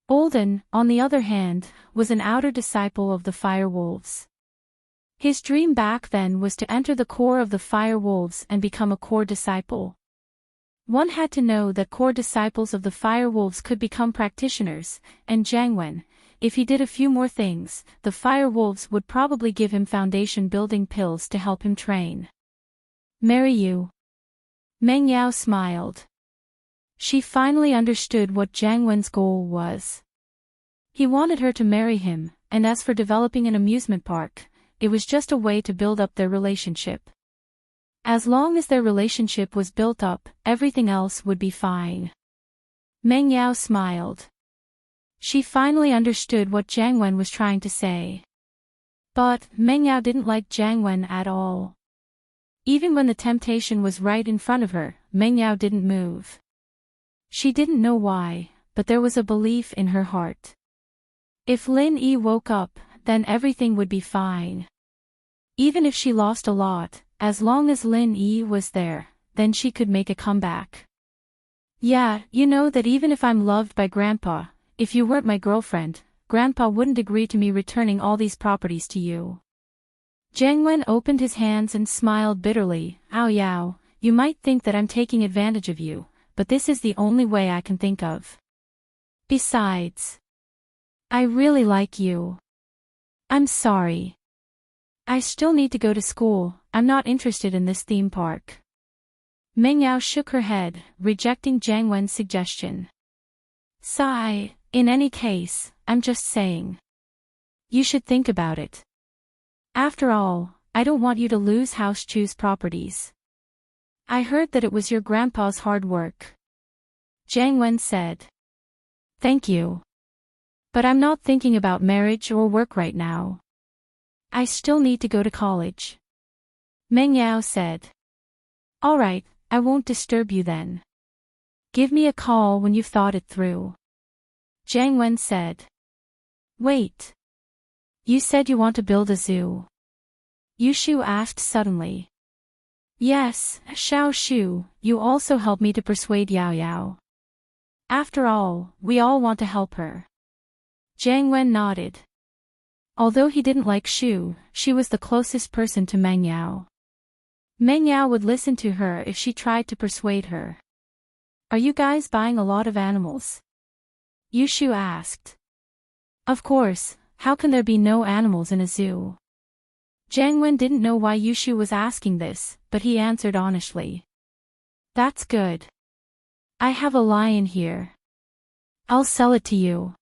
Olden, on the other hand, was an outer disciple of the Fire Wolves. His dream back then was to enter the core of the Fire Wolves and become a core disciple. One had to know that core disciples of the Fire Wolves could become practitioners, and Jiang Wen, if he did a few more things, the Fire Wolves would probably give him foundation building pills to help him train. Marry you? Meng Yao smiled. She finally understood what Jiang Wen's goal was. He wanted her to marry him, and as for developing an amusement park, it was just a way to build up their relationship. As long as their relationship was built up, everything else would be fine. Meng Yao smiled. She finally understood what Jiang Wen was trying to say. But Meng Yao didn't like Jiang Wen at all. Even when the temptation was right in front of her, Meng Yao didn't move. She didn't know why, but there was a belief in her heart. If Lin Yi woke up, then everything would be fine. Even if she lost a lot, as long as Lin Yi was there, then she could make a comeback. Yeah, you know that even if I'm loved by Grandpa, if you weren't my girlfriend, Grandpa wouldn't agree to me returning all these properties to you. Jiang Wen opened his hands and smiled bitterly. Ao Yao, you might think that I'm taking advantage of you, but this is the only way I can think of. Besides, I really like you. I'm sorry. I still need to go to school, I'm not interested in this theme park. Meng Yao shook her head, rejecting Jiang Wen's suggestion. Sigh, in any case, I'm just saying. You should think about it. After all, I don't want you to lose House Chu's properties. I heard that it was your grandpa's hard work. Jiang Wen said. Thank you. But I'm not thinking about marriage or work right now. I still need to go to college. Meng Yao said. All right, I won't disturb you then. Give me a call when you've thought it through. Jiang Wen said. Wait. You said you want to build a zoo. Yushu asked suddenly. Yes, Xiao Shu, you also helped me to persuade Yao Yao. After all, we all want to help her. Jiang Wen nodded. Although he didn't like Shu, she was the closest person to Meng Yao. Meng Yao would listen to her if she tried to persuade her. Are you guys buying a lot of animals? Yushu asked. Of course, how can there be no animals in a zoo? Jiang Wen didn't know why Yushu was asking this, but he answered honestly. That's good. I have a lion here. I'll sell it to you.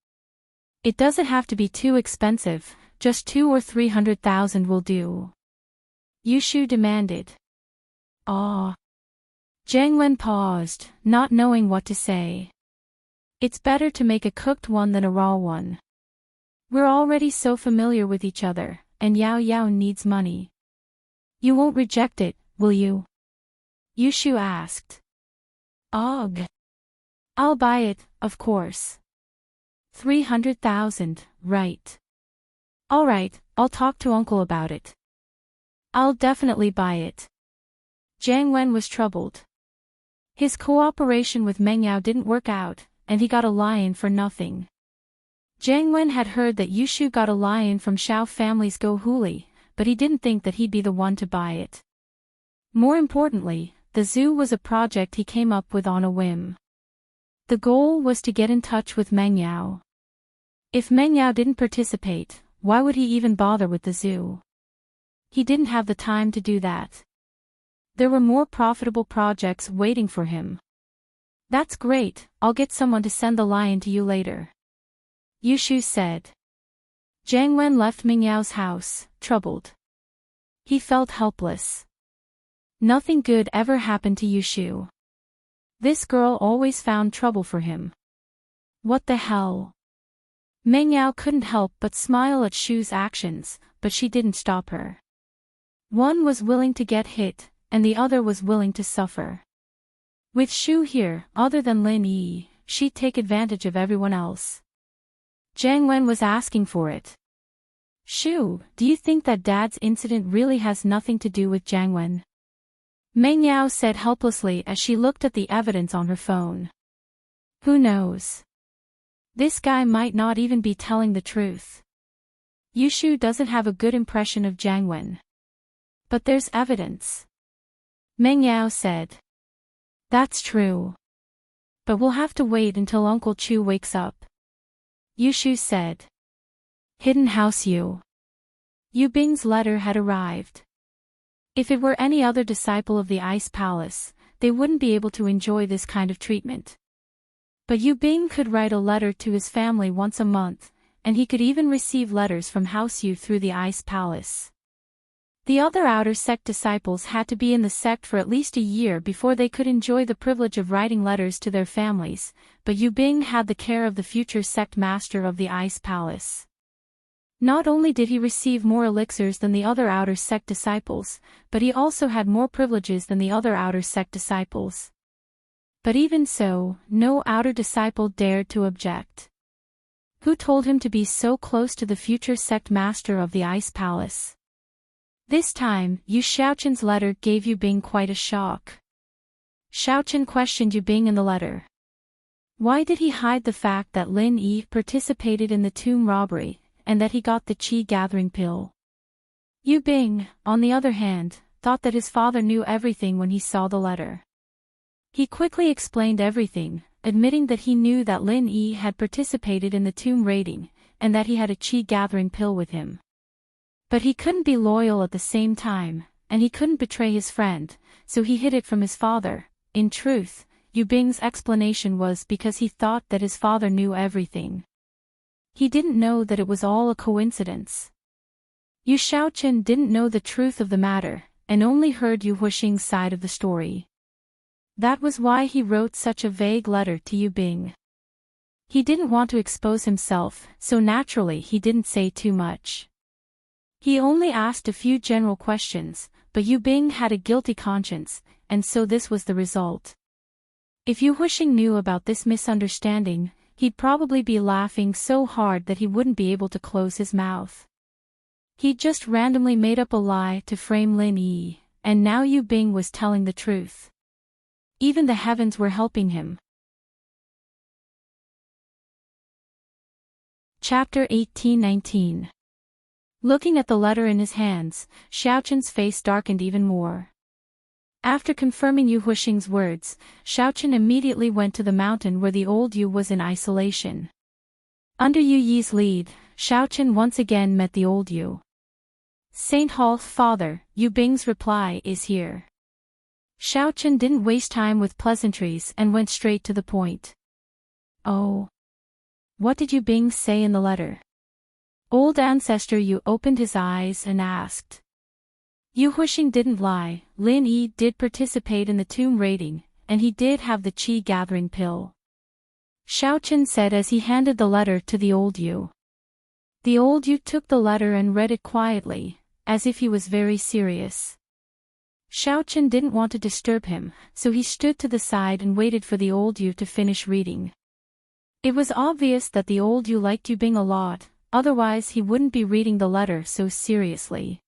It doesn't have to be too expensive, just 200,000 or 300,000 will do. Yushu demanded. Ah. Jiang Wen paused, not knowing what to say. It's better to make a cooked one than a raw one. We're already so familiar with each other, and Yao Yao needs money. You won't reject it, will you? Yushu asked. Ugh. I'll buy it, of course. 300,000, right. All right, I'll talk to Uncle about it. I'll definitely buy it. Jiang Wen was troubled. His cooperation with Meng Yao didn't work out, and he got a lion for nothing. Jiang Wen had heard that Yushu got a lion from Xiao family's Go Huli, but he didn't think that he'd be the one to buy it. More importantly, the zoo was a project he came up with on a whim. The goal was to get in touch with Meng Yao. If Meng Yao didn't participate, why would he even bother with the zoo? He didn't have the time to do that. There were more profitable projects waiting for him. That's great, I'll get someone to send the lion to you later. Yushu said. Jiang Wen left Meng Yao's house, troubled. He felt helpless. Nothing good ever happened to Yushu. This girl always found trouble for him. What the hell? Meng Yao couldn't help but smile at Shu's actions, but she didn't stop her. One was willing to get hit, and the other was willing to suffer. With Shu here, other than Lin Yi, she'd take advantage of everyone else. Jiang Wen was asking for it. Shu, do you think that Dad's incident really has nothing to do with Jiang Wen? Meng Yao said helplessly as she looked at the evidence on her phone. Who knows? This guy might not even be telling the truth. Yushu doesn't have a good impression of Jiang Wen. But there's evidence. Meng Yao said. That's true. But we'll have to wait until Uncle Chu wakes up. Yushu said. Hidden House Yu. Yu Bing's letter had arrived. If it were any other disciple of the Ice Palace, they wouldn't be able to enjoy this kind of treatment. But Yu Bing could write a letter to his family once a month, and he could even receive letters from House Yu through the Ice Palace. The other outer sect disciples had to be in the sect for at least a year before they could enjoy the privilege of writing letters to their families, but Yu Bing had the care of the future sect master of the Ice Palace. Not only did he receive more elixirs than the other outer sect disciples, but he also had more privileges than the other outer sect disciples. But even so, no outer disciple dared to object. Who told him to be so close to the future sect master of the Ice Palace? This time, Yu Xiaoqin's letter gave Yu Bing quite a shock. Xiaoqin questioned Yu Bing in the letter. Why did he hide the fact that Lin Yi participated in the tomb robbery, and that he got the qi gathering pill? Yu Bing, on the other hand, thought that his father knew everything when he saw the letter. He quickly explained everything, admitting that he knew that Lin Yi had participated in the tomb raiding, and that he had a qi gathering pill with him. But he couldn't be loyal at the same time, and he couldn't betray his friend, so he hid it from his father. In truth, Yu Bing's explanation was because he thought that his father knew everything. He didn't know that it was all a coincidence. Yu Xiaoqin didn't know the truth of the matter, and only heard Yu Huixing's side of the story. That was why he wrote such a vague letter to Yu Bing. He didn't want to expose himself, so naturally he didn't say too much. He only asked a few general questions, but Yu Bing had a guilty conscience, and so this was the result. If Yu Huixing knew about this misunderstanding, he'd probably be laughing so hard that he wouldn't be able to close his mouth. He'd just randomly made up a lie to frame Lin Yi, and now Yu Bing was telling the truth. Even the heavens were helping him. Chapter 18-19. Looking at the letter in his hands, Xiaoqin's face darkened even more. After confirming Yu Huixing's words, Xiaoqin immediately went to the mountain where the old Yu was in isolation. Under Yu Yi's lead, Xiaoqin once again met the old Yu. Saint Hall, father, Yu Bing's reply is here. Xiaoqin didn't waste time with pleasantries and went straight to the point. Oh. What did Yu Bing say in the letter? Old ancestor Yu opened his eyes and asked. Yu Huixing didn't lie, Lin Yi did participate in the tomb raiding, and he did have the qi gathering pill. Xiaoqin said as he handed the letter to the old Yu. The old Yu took the letter and read it quietly, as if he was very serious. Xiaoqin didn't want to disturb him, so he stood to the side and waited for the old Yu to finish reading. It was obvious that the old Yu liked Yu Bing a lot, otherwise he wouldn't be reading the letter so seriously.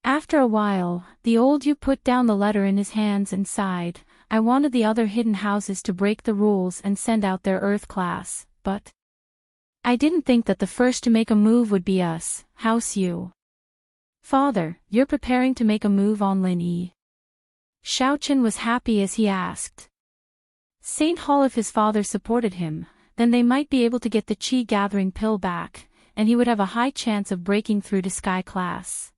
After a while, the old Yu put down the letter in his hands and sighed. I wanted the other hidden houses to break the rules and send out their Earth class, but I didn't think that the first to make a move would be us, House Yu. Father, you're preparing to make a move on Lin Yi? Xiaoqin was happy as he asked. Saint Hall, if his father supported him, then they might be able to get the qi gathering pill back, and he would have a high chance of breaking through to Sky class.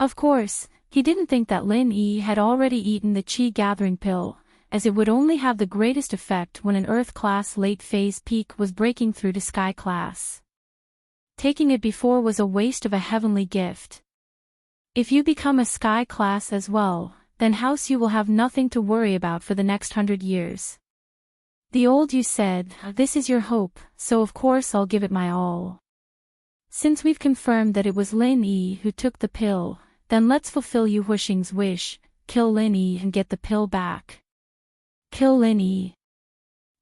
Of course, he didn't think that Lin Yi had already eaten the qi gathering pill, as it would only have the greatest effect when an Earth class late phase peak was breaking through to Sky class. Taking it before was a waste of a heavenly gift. If you become a Sky class as well, then House Yu will have nothing to worry about for the next 100 years. The old Yu said, this is your hope, so of course I'll give it my all. Since we've confirmed that it was Lin Yi who took the pill, then let's fulfill Yu Huixing's wish, kill Lin Yi and get the pill back. Kill Lin Yi.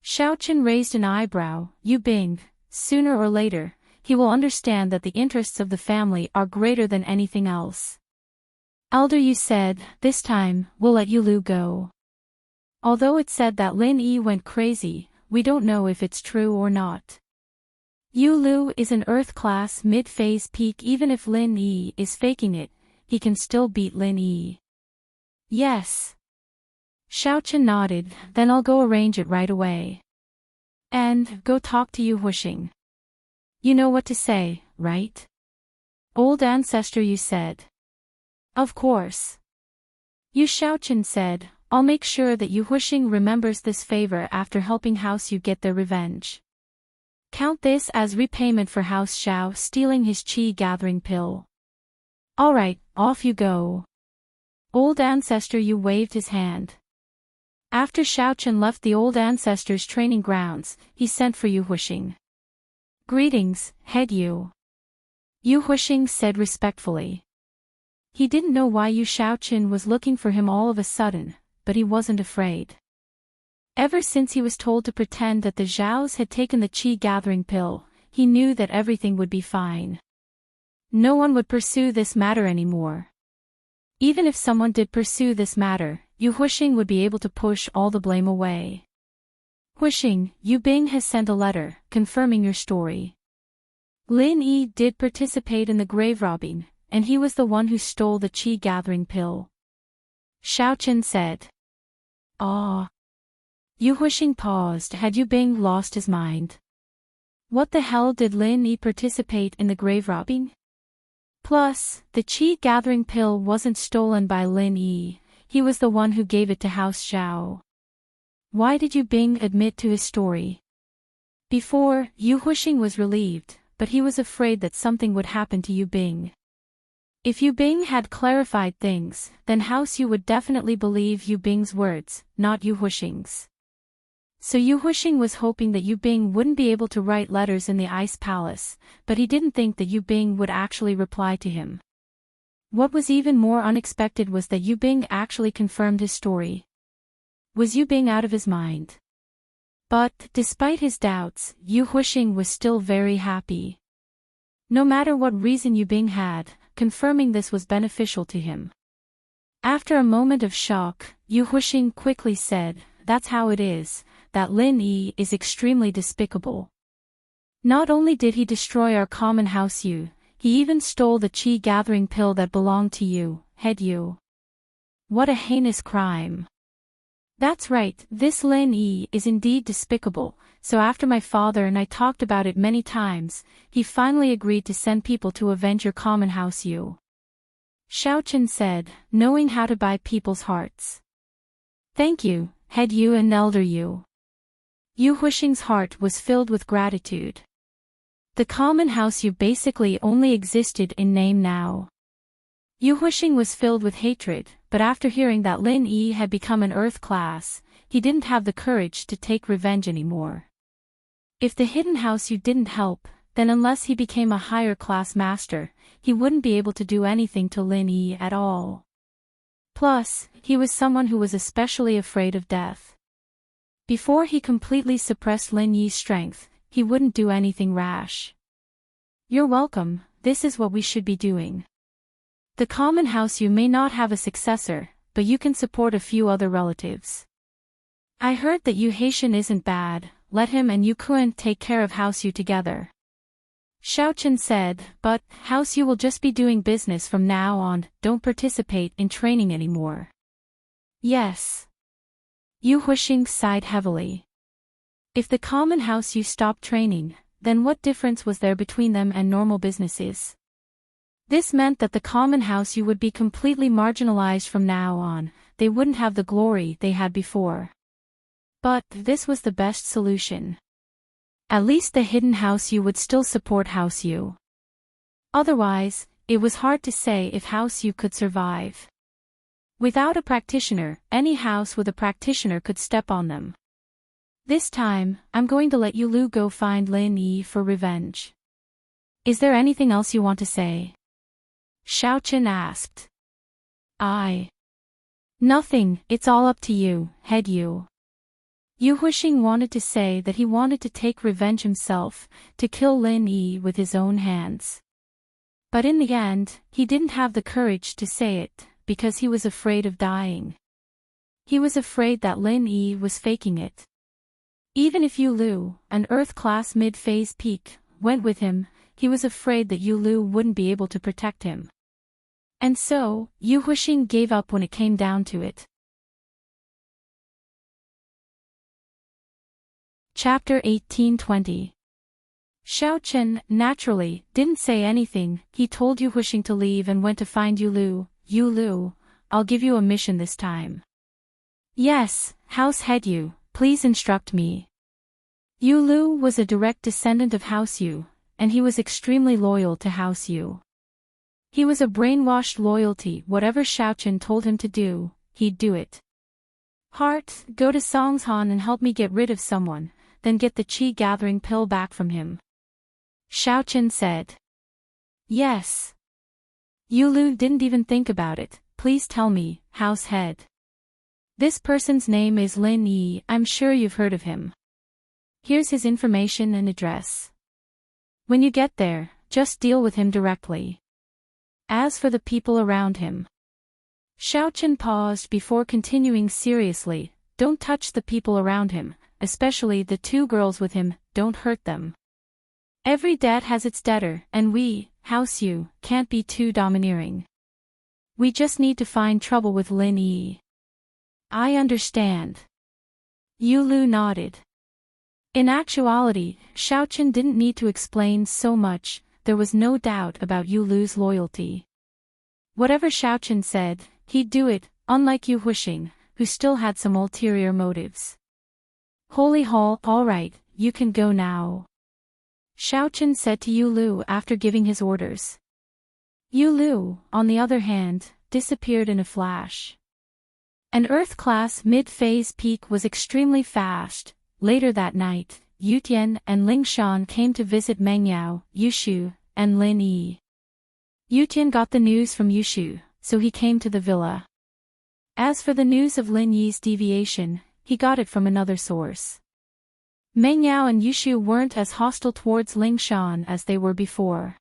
Xiaochen raised an eyebrow. Yu Bing, sooner or later, he will understand that the interests of the family are greater than anything else. Elder Yu said, this time, we'll let Yu Lu go. Although it's said that Lin Yi went crazy, we don't know if it's true or not. Yu Lu is an Earth-class mid-phase peak. Even if Lin Yi is faking it, he can still beat Lin Yi. Yes. Xiaochen nodded, then I'll go arrange it right away. And, go talk to Yu Huixing. You know what to say, right? Old ancestor Yu said. Of course. Yu Xiaochen said, I'll make sure that Yu Huixing remembers this favor after helping House Yu get their revenge. Count this as repayment for House Xiao stealing his qi gathering pill. Alright, off you go. Old ancestor Yu waved his hand. After Xiaochen left the old ancestor's training grounds, he sent for Yu Huixing. Greetings, head Yu. Yu Huixing said respectfully. He didn't know why Yu Xiaochen was looking for him all of a sudden, but he wasn't afraid. Ever since he was told to pretend that the Zhaos had taken the qi gathering pill, he knew that everything would be fine. No one would pursue this matter anymore. Even if someone did pursue this matter, Yu Huixing would be able to push all the blame away. Huixing, Yu Bing has sent a letter, confirming your story. Lin Yi did participate in the grave robbing, and he was the one who stole the qi gathering pill. Xiaochen said. Ah. Yu Huixing paused. Had Yu Bing lost his mind? What the hell did Lin Yi participate in the grave robbing? Plus, the qi gathering pill wasn't stolen by Lin Yi, he was the one who gave it to House Xiao. Why did Yu Bing admit to his story? Before, Yu Huixing was relieved, but he was afraid that something would happen to Yu Bing. If Yu Bing had clarified things, then House Yu would definitely believe Yu Bing's words, not Yu Huixing's. So Yu Huixing was hoping that Yu Bing wouldn't be able to write letters in the Ice Palace, but he didn't think that Yu Bing would actually reply to him. What was even more unexpected was that Yu Bing actually confirmed his story. Was Yu Bing out of his mind? But, despite his doubts, Yu Huixing was still very happy. No matter what reason Yu Bing had, confirming this was beneficial to him. After a moment of shock, Yu Huixing quickly said, that's how it is, that Lin Yi is extremely despicable. Not only did he destroy our common House Yu, he even stole the qi gathering pill that belonged to you, head Yu. What a heinous crime. That's right, this Lin Yi is indeed despicable, so after my father and I talked about it many times, he finally agreed to send people to avenge your common House Yu. Xiaochen said, knowing how to buy people's hearts. Thank you, head Yu and elder Yu. Yu Huixing's heart was filled with gratitude. The common House Yu basically only existed in name now. Yu Huixing was filled with hatred, but after hearing that Lin Yi had become an Earth class, he didn't have the courage to take revenge anymore. If the hidden House Yu didn't help, then unless he became a higher class master, he wouldn't be able to do anything to Lin Yi at all. Plus, he was someone who was especially afraid of death. Before he completely suppressed Lin Yi's strength, he wouldn't do anything rash. You're welcome, this is what we should be doing. The common House Yu may not have a successor, but you can support a few other relatives. I heard that Yu Haitian isn't bad, let him and Yu Kun take care of House Yu together. Xiaochen said, but, House Yu will just be doing business from now on, don't participate in training anymore. Yes. Yu Huixing sighed heavily. If the common House Yu stopped training, then what difference was there between them and normal businesses? This meant that the common House Yu would be completely marginalized from now on, they wouldn't have the glory they had before. But, this was the best solution. At least the hidden House Yu would still support House Yu. Otherwise, it was hard to say if House Yu could survive. Without a practitioner, any house with a practitioner could step on them. This time, I'm going to let Yulu go find Lin Yi for revenge. Is there anything else you want to say? Xiaochen asked. Nothing, it's all up to you, head Yu. Yu Huixing wanted to say that he wanted to take revenge himself, to kill Lin Yi with his own hands. But in the end, he didn't have the courage to say it, because he was afraid of dying. He was afraid that Lin Yi was faking it. Even if Yu Lu, an Earth-class mid-phase peak, went with him, he was afraid that Yu Lu wouldn't be able to protect him. And so, Yu Huixing gave up when it came down to it. Chapter 1820. Xiaochen, naturally, didn't say anything. He told Yu Huixing to leave and went to find Yu Lu. Yu Lu, I'll give you a mission this time. Yes, House Head Yu, please instruct me. Yu Lu was a direct descendant of House Yu, and he was extremely loyal to House Yu. He was a brainwashed loyalty. Whatever Xiaochen told him to do, he'd do it. Heart, go to Songshan and help me get rid of someone, then get the qi-gathering pill back from him. Xiaochen said. Yes. Yu Lu didn't even think about it. Please tell me, House Head. This person's name is Lin Yi. I'm sure you've heard of him. Here's his information and address. When you get there, just deal with him directly. As for the people around him. Xiaochen paused before continuing seriously. Don't touch the people around him, especially the two girls with him, don't hurt them. Every debt has its debtor, and we, House Yu, can't be too domineering. We just need to find trouble with Lin Yi. I understand. Yu Lu nodded. In actuality, Xiaochen didn't need to explain so much. There was no doubt about Yu Lu's loyalty. Whatever Xiaochen said, he'd do it, unlike Yu Huixing, who still had some ulterior motives. Holy Hall, alright, you can go now. Xiaochen said to Yu Lu after giving his orders. Yu Lu, on the other hand, disappeared in a flash. An Earth-class mid-phase peak was extremely fast. Later that night, Yu Tian and Ling Shan came to visit Meng Yao, Yu Shu, and Lin Yi. Yu Tian got the news from Yu Shu, so he came to the villa. As for the news of Lin Yi's deviation, he got it from another source. Meng Yao and Yu Shu weren't as hostile towards Ling Shan as they were before.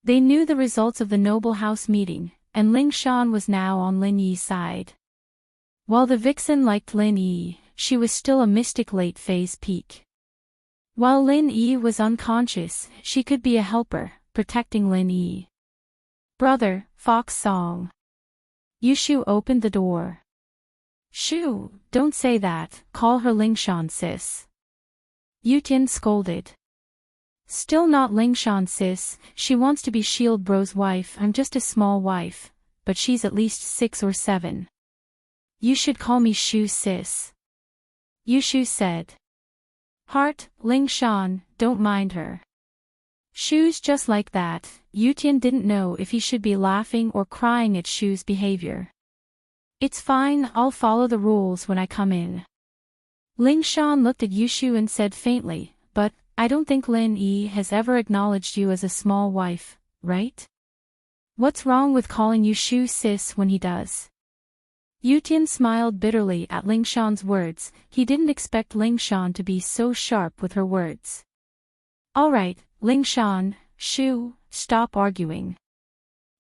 They knew the results of the Noble House meeting, and Ling Shan was now on Lin Yi's side. While the vixen liked Lin Yi, she was still a mystic late-phase peak. While Lin Yi was unconscious, she could be a helper, protecting Lin Yi. Brother, Fox Song. Yu Shu opened the door. Shu, don't say that, call her Lingshan sis. Yu Tian scolded. Still not Lingshan sis, she wants to be Shield Bro's wife. I'm just a small wife, but she's at least 6 or 7. You should call me Shu sis. Yu Shu said. Heart, Lingshan, don't mind her. Shu's just like that. Yu Tian didn't know if he should be laughing or crying at Shu's behavior. It's fine, I'll follow the rules when I come in. Lingshan looked at Yu Shu and said faintly, but, I don't think Lin Yi has ever acknowledged you as a small wife, right? What's wrong with calling you Shu sis when he does? Yu Tian smiled bitterly at Lingshan's words. He didn't expect Lingshan to be so sharp with her words. Alright, Lingshan, Shu, stop arguing.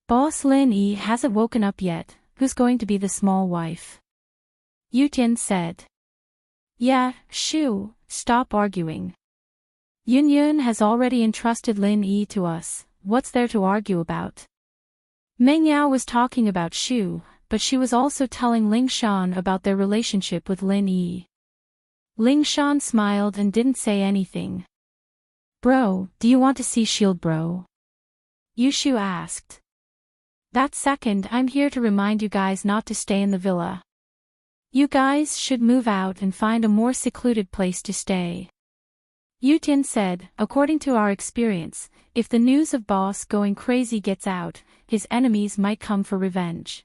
Boss Lin Yi hasn't woken up yet. Who's going to be the small wife? Yu Tian said. Yeah, Shu, stop arguing. Yun Yun has already entrusted Lin Yi to us. What's there to argue about? Meng Yao was talking about Shu, but she was also telling Lingshan about their relationship with Lin Yi. Lingshan smiled and didn't say anything. Bro, do you want to see Shield Bro? Yu Shu asked. That second, I'm here to remind you guys not to stay in the villa. You guys should move out and find a more secluded place to stay. Yu Tian said, according to our experience, if the news of Boss going crazy gets out, his enemies might come for revenge.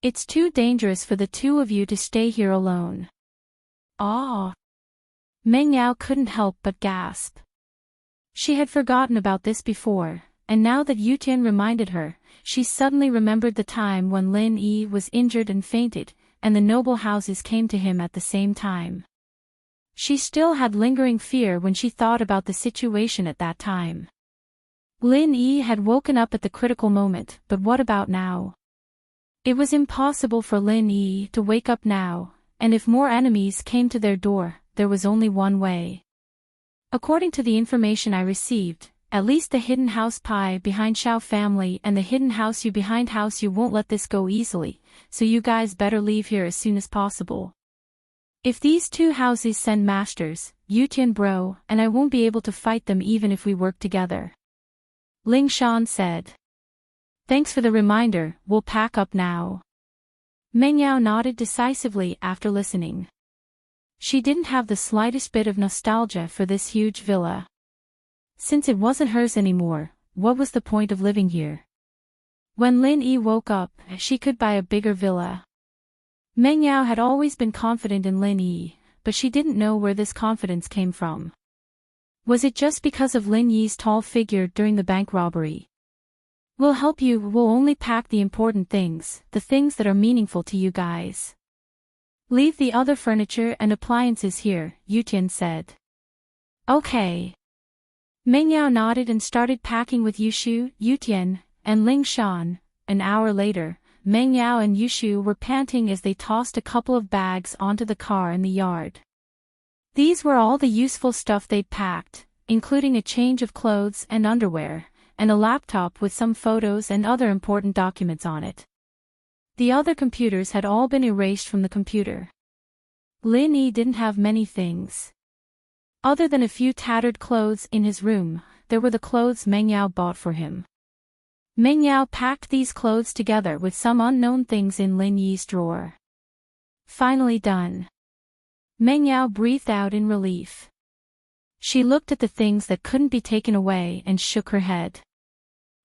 It's too dangerous for the two of you to stay here alone. Ah! Meng Yao couldn't help but gasp. She had forgotten about this before, and now that Yu Tian reminded her, she suddenly remembered the time when Lin Yi was injured and fainted, and the noble houses came to him at the same time. She still had lingering fear when she thought about the situation at that time. Lin Yi had woken up at the critical moment, but what about now? It was impossible for Lin Yi to wake up now, and if more enemies came to their door, there was only one way. According to the information I received, at least the hidden house Pai behind Xiao family and the hidden house Yu behind house Yu won't let this go easily, so you guys better leave here as soon as possible. If these two houses send masters, Yu Tian bro, and I won't be able to fight them even if we work together. Ling Shan said. Thanks for the reminder, we'll pack up now. Meng Yao nodded decisively after listening. She didn't have the slightest bit of nostalgia for this huge villa. Since it wasn't hers anymore, what was the point of living here? When Lin Yi woke up, she could buy a bigger villa. Meng Yao had always been confident in Lin Yi, but she didn't know where this confidence came from. Was it just because of Lin Yi's tall figure during the bank robbery? We'll help you, we'll only pack the important things, the things that are meaningful to you guys. Leave the other furniture and appliances here, Yu Tian said. Okay. Meng Yao nodded and started packing with Yushu, Yu Tian, and Ling Shan. An hour later, Meng Yao and Yushu were panting as they tossed a couple of bags onto the car in the yard. These were all the useful stuff they'd packed, including a change of clothes and underwear, and a laptop with some photos and other important documents on it. The other computers had all been erased from the computer. Lin Yi didn't have many things. Other than a few tattered clothes in his room, there were the clothes Meng Yao bought for him. Meng Yao packed these clothes together with some unknown things in Lin Yi's drawer. Finally done. Meng Yao breathed out in relief. She looked at the things that couldn't be taken away and shook her head.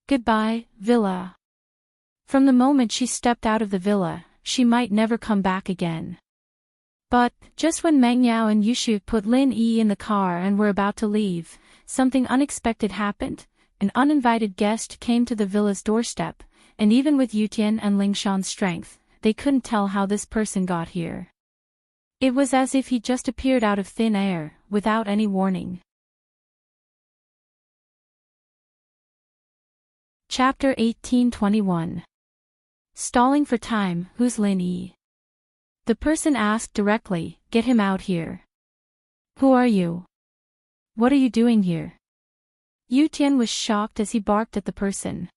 Goodbye, villa. From the moment she stepped out of the villa, she might never come back again. But, just when Meng Yao and Yushu put Lin Yi in the car and were about to leave, something unexpected happened. An uninvited guest came to the villa's doorstep, and even with Yu Tian and Ling Shan's strength, they couldn't tell how this person got here. It was as if he just appeared out of thin air, without any warning. Chapter 1821. Stalling for time, who's Lin Yi? The person asked directly, get him out here. Who are you? What are you doing here? Yu Tian was shocked as he barked at the person.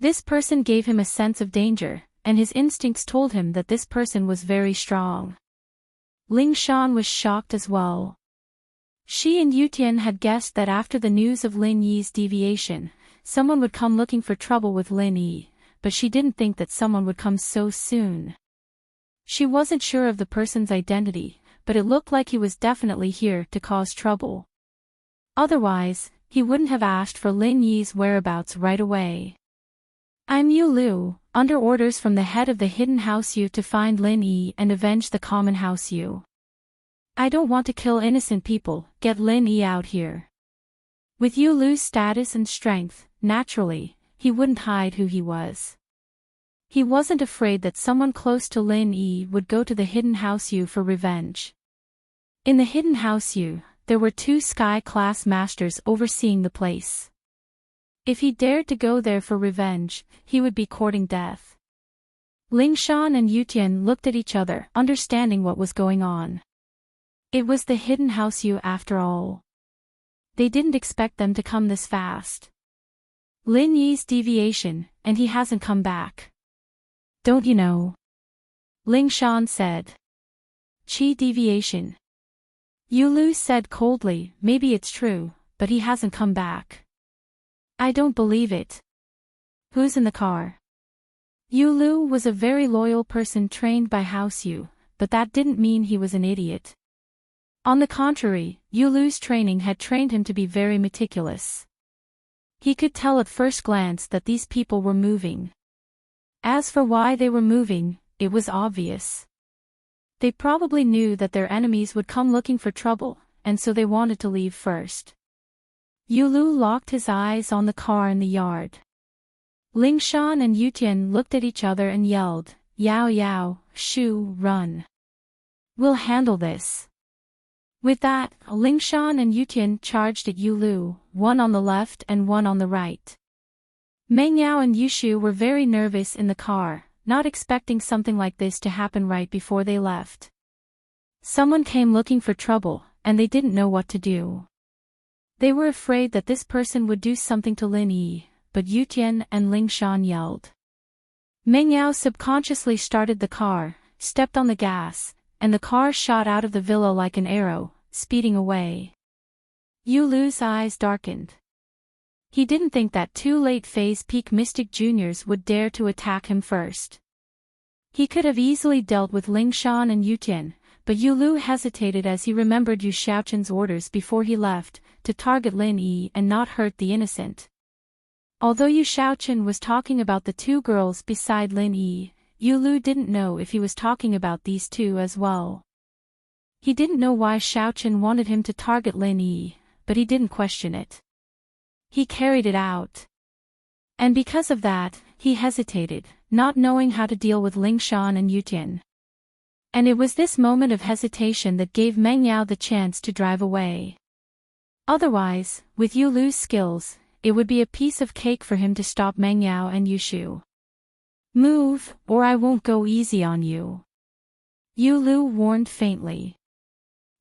This person gave him a sense of danger, and his instincts told him that this person was very strong. Ling Shan was shocked as well. She and Yu Tian had guessed that after the news of Lin Yi's deviation, someone would come looking for trouble with Lin Yi, but she didn't think that someone would come so soon. She wasn't sure of the person's identity, but it looked like he was definitely here to cause trouble. Otherwise, he wouldn't have asked for Lin Yi's whereabouts right away. I'm Yu Lu, under orders from the head of the Hidden House Yu to find Lin Yi and avenge the Common House Yu. I don't want to kill innocent people, get Lin Yi out here. With Yu Lu's status and strength, naturally, he wouldn't hide who he was. He wasn't afraid that someone close to Lin Yi would go to the Hidden House Yu for revenge. In the Hidden House Yu, there were 2 sky-class masters overseeing the place. If he dared to go there for revenge, he would be courting death. Ling Shan and Yu Tian looked at each other, understanding what was going on. It was the Hidden House Yu after all. They didn't expect them to come this fast. Lin Yi's deviation, and he hasn't come back. Don't you know? Ling Shan said. Qi deviation. Yu Lu said coldly, maybe it's true, but he hasn't come back. I don't believe it. Who's in the car? Yu Lu was a very loyal person trained by House Yu, but that didn't mean he was an idiot. On the contrary, Yu Lu's training had trained him to be very meticulous. He could tell at first glance that these people were moving. As for why they were moving, it was obvious. They probably knew that their enemies would come looking for trouble, and so they wanted to leave first. Yulu locked his eyes on the car in the yard. Lingshan and Yutian looked at each other and yelled, "Yao Yao, Shu, run. We'll handle this." With that, Lingshan and Yutian charged at Yulu, one on the left and one on the right. Mengyao and Yushu were very nervous in the car, not expecting something like this to happen right before they left. Someone came looking for trouble, and they didn't know what to do. They were afraid that this person would do something to Lin Yi, but Yutian and Lingshan yelled. Mengyao subconsciously started the car, stepped on the gas, and the car shot out of the villa like an arrow, speeding away. Yulu's eyes darkened. He didn't think that two late-phase peak mystic juniors would dare to attack him first. He could have easily dealt with Lingshan and Yutian, but Yulu hesitated as he remembered Yu Xiaochen's orders before he left, to target Lin Yi and not hurt the innocent. Although Yu Xiaochen was talking about the two girls beside Lin Yi, Yulu didn't know if he was talking about these two as well. He didn't know why Xiaochen wanted him to target Lin Yi, but he didn't question it. He carried it out. And because of that, he hesitated, not knowing how to deal with Lingshan and Yutian. And it was this moment of hesitation that gave Mengyao the chance to drive away. Otherwise, with Yulu's skills, it would be a piece of cake for him to stop Mengyao and Yushu. "Move, or I won't go easy on you," Yulu warned faintly.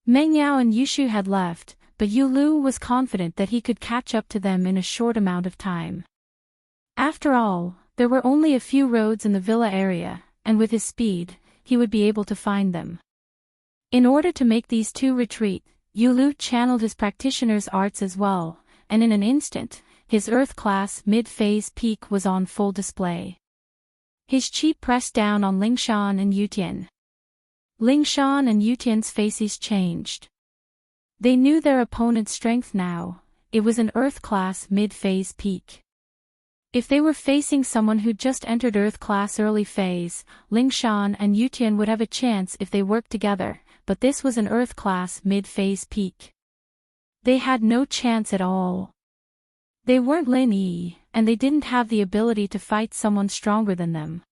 Mengyao and Yushu had left, but Yulu was confident that he could catch up to them in a short amount of time. After all, there were only a few roads in the villa area, and with his speed, he would be able to find them. In order to make these two retreat, Yulu channeled his practitioner's arts as well, and in an instant, his Earth-class mid-phase peak was on full display. His chi pressed down on Lingshan and Yutian. Lingshan and Yutian's faces changed. They knew their opponent's strength now. It was an Earth-class mid-phase peak. If they were facing someone who just entered Earth-class early phase, Lingshan and Yutian would have a chance if they worked together, but this was an Earth-class mid-phase peak. They had no chance at all. They weren't Lin Yi, and they didn't have the ability to fight someone stronger than them.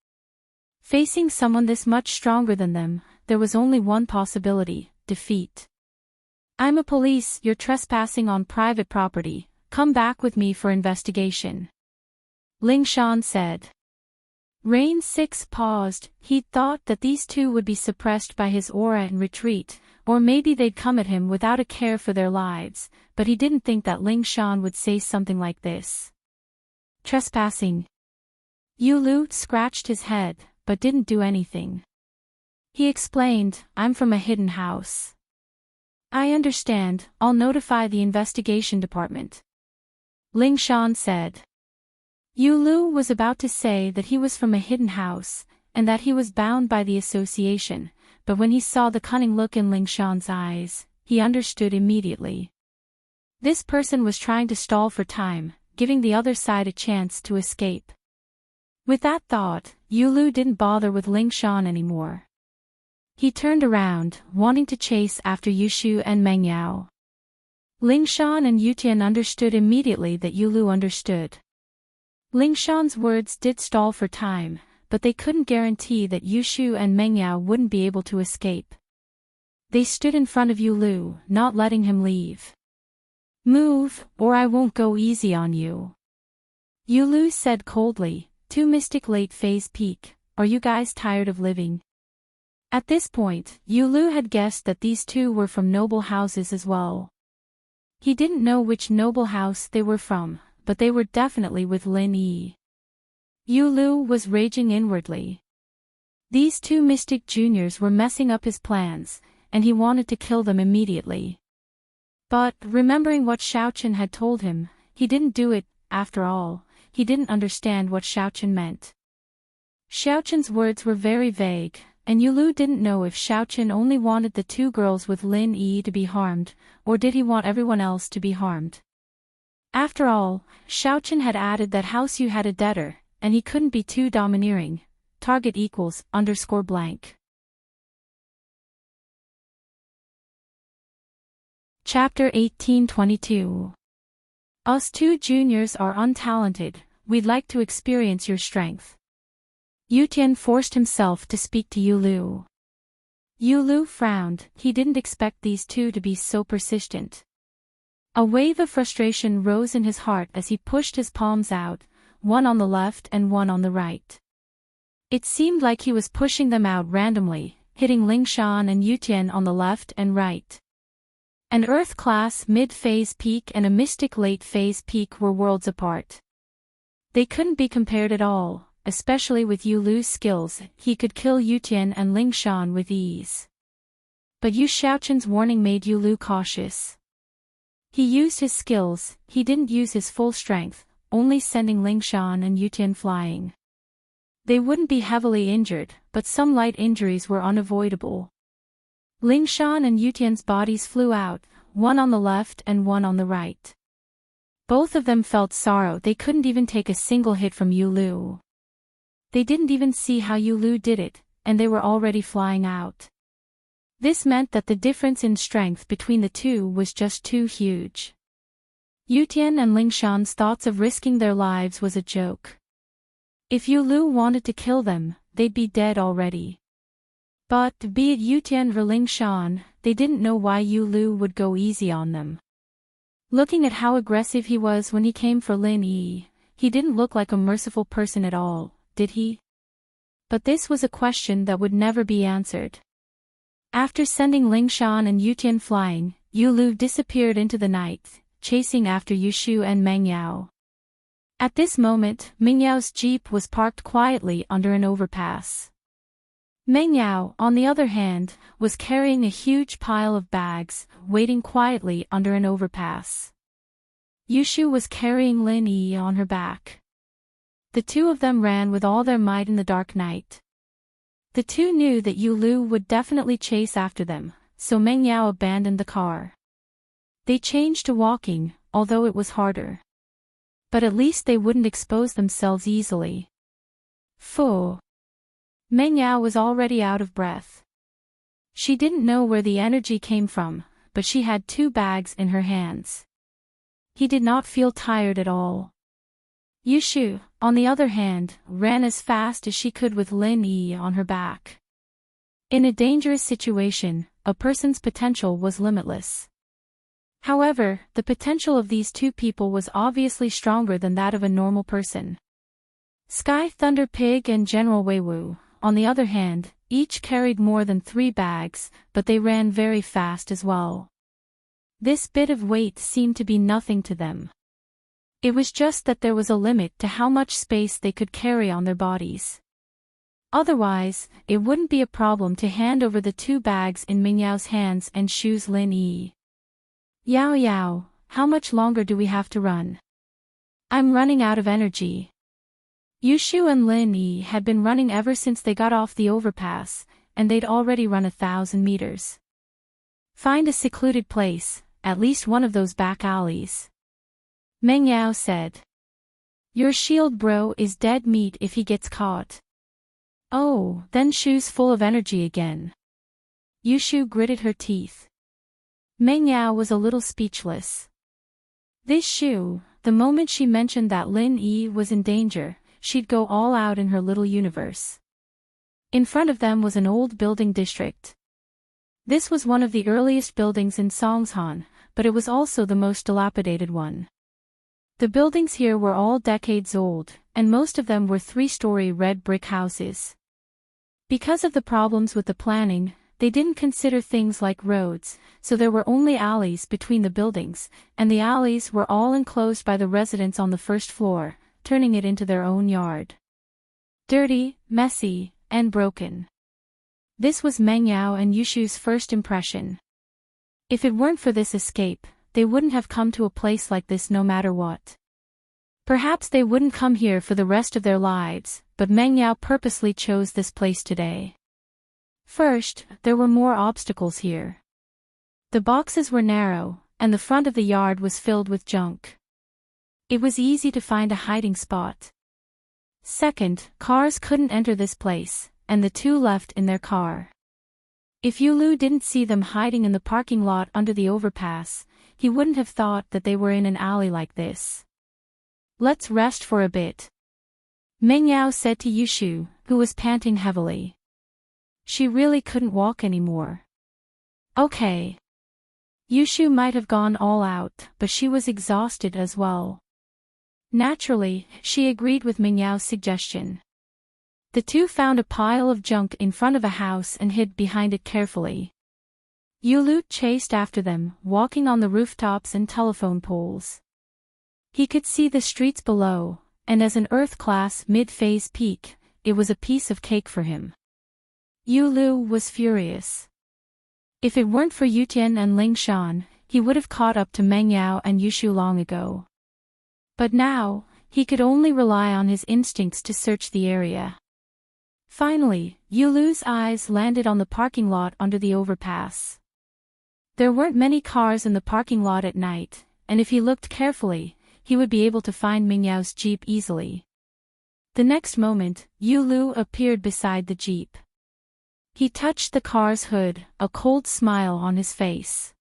Facing someone this much stronger than them, there was only one possibility: defeat. "I'm a police, you're trespassing on private property, come back with me for investigation," Lingshan said. Rain 6 paused. He'd thought that these two would be suppressed by his aura and retreat, or maybe they'd come at him without a care for their lives, but he didn't think that Lingshan would say something like this. "Trespassing." Yulu scratched his head, but didn't do anything. He explained, "I'm from a hidden house." "I understand, I'll notify the investigation department," Lingshan said. Yulu was about to say that he was from a hidden house, and that he was bound by the association, but when he saw the cunning look in Lingshan's eyes, he understood immediately. This person was trying to stall for time, giving the other side a chance to escape. With that thought, Yulu didn't bother with Lingshan anymore. He turned around, wanting to chase after Yushu and Mengyao. Lingshan and Yutian understood immediately that Yulu understood. Lingshan's words did stall for time, but they couldn't guarantee that Yushu and Mengyao wouldn't be able to escape. They stood in front of Yulu, not letting him leave. "Move, or I won't go easy on you," Yulu said coldly. "Two mystic late phase peak, are you guys tired of living?" At this point, Yulu had guessed that these two were from noble houses as well. He didn't know which noble house they were from, but they were definitely with Lin Yi. Yulu was raging inwardly. These two mystic juniors were messing up his plans, and he wanted to kill them immediately. But, remembering what Xiaochen had told him, he didn't do it. After all, he didn't understand what Xiaochen meant. Xiaochen's words were very vague, and Yulu didn't know if Xiaochen only wanted the two girls with Lin Yi to be harmed, or did he want everyone else to be harmed. After all, Xiaochen had added that House Yu had a debtor, and he couldn't be too domineering. Target equals _blank. Chapter 1822. Us two juniors are untalented, we'd like to experience your strength. Yutian forced himself to speak to Yulu. Yulu frowned, he didn't expect these two to be so persistent. A wave of frustration rose in his heart as he pushed his palms out, one on the left and one on the right. It seemed like he was pushing them out randomly, hitting Lingshan and Yutian on the left and right. An Earth-class mid-phase peak and a mystic late-phase peak were worlds apart. They couldn't be compared at all, especially with Yulu's skills. He could kill Yutian and Lingshan with ease. But Yu Xiaoqin's warning made Yulu cautious. He used his skills, he didn't use his full strength, only sending Lingshan and Yutian flying. They wouldn't be heavily injured, but some light injuries were unavoidable. Lingshan and Yutian's bodies flew out, one on the left and one on the right. Both of them felt sorrow. They couldn't even take a single hit from Yulu. They didn't even see how Yulu did it, and they were already flying out. This meant that the difference in strength between the two was just too huge. Yutian and Lingshan's thoughts of risking their lives was a joke. If Yulu wanted to kill them, they'd be dead already. But, be it Yutian or Lingshan, they didn't know why Yulu would go easy on them. Looking at how aggressive he was when he came for Lin Yi, he didn't look like a merciful person at all, did he? But this was a question that would never be answered. After sending Lingshan and Yutian flying, Yulu disappeared into the night, chasing after Yushu and Mengyao. At this moment, Mengyao's jeep was parked quietly under an overpass. Mengyao, on the other hand, was carrying a huge pile of bags, waiting quietly under an overpass. Yushu was carrying Lin Yi on her back. The two of them ran with all their might in the dark night. The two knew that Yulu would definitely chase after them, so Mengyao abandoned the car. They changed to walking, although it was harder. But at least they wouldn't expose themselves easily. Phew. Mengyao was already out of breath. She didn't know where the energy came from, but she had 2 bags in her hands. He did not feel tired at all. Yushu, on the other hand, ran as fast as she could with Lin Yi on her back. In a dangerous situation, a person's potential was limitless. However, the potential of these 2 people was obviously stronger than that of a normal person. Sky Thunder Pig and General Weiwu, on the other hand, each carried more than 3 bags, but they ran very fast as well. This bit of weight seemed to be nothing to them. It was just that there was a limit to how much space they could carry on their bodies. Otherwise, it wouldn't be a problem to hand over the 2 bags in Mingyao's hands and choose Lin Yi. Yao Yao, how much longer do we have to run? I'm running out of energy. Yushu and Lin Yi had been running ever since they got off the overpass, and they'd already run 1,000 meters. Find a secluded place, at least one of those back alleys. Mengyao said. Your shield bro is dead meat if he gets caught. Oh, then Shu's full of energy again. Yushu gritted her teeth. Mengyao was a little speechless. This Shu, the moment she mentioned that Lin Yi was in danger, she'd go all out in her little universe. In front of them was an old building district. This was one of the earliest buildings in Songshan, but it was also the most dilapidated one. The buildings here were all decades old, and most of them were 3-story red brick houses. Because of the problems with the planning, they didn't consider things like roads, so there were only alleys between the buildings, and the alleys were all enclosed by the residents on the first floor, turning it into their own yard. Dirty, messy, and broken. This was Mengyao and Yushu's first impression. If it weren't for this escape, they wouldn't have come to a place like this no matter what. Perhaps they wouldn't come here for the rest of their lives, but Mengyao purposely chose this place today. First, there were more obstacles here. The boxes were narrow, and the front of the yard was filled with junk. It was easy to find a hiding spot. Second, cars couldn't enter this place, and the two left in their car. If Yulu didn't see them hiding in the parking lot under the overpass, he wouldn't have thought that they were in an alley like this. Let's rest for a bit, Mengyao said to Yushu, who was panting heavily. She really couldn't walk anymore. Okay. Yushu might have gone all out, but she was exhausted as well. Naturally, she agreed with Mingyao's suggestion. The two found a pile of junk in front of a house and hid behind it carefully. Yulu chased after them, walking on the rooftops and telephone poles. He could see the streets below, and as an Earth-class mid-phase peak, it was a piece of cake for him. Yulu was furious. If it weren't for Yutian and Ling Shan, he would have caught up to Mengyao and Yushu long ago. But now, he could only rely on his instincts to search the area. Finally, Yulu's eyes landed on the parking lot under the overpass. There weren't many cars in the parking lot at night, and if he looked carefully, he would be able to find Mingyao's jeep easily. The next moment, Yulu appeared beside the jeep. He touched the car's hood, a cold smile on his face.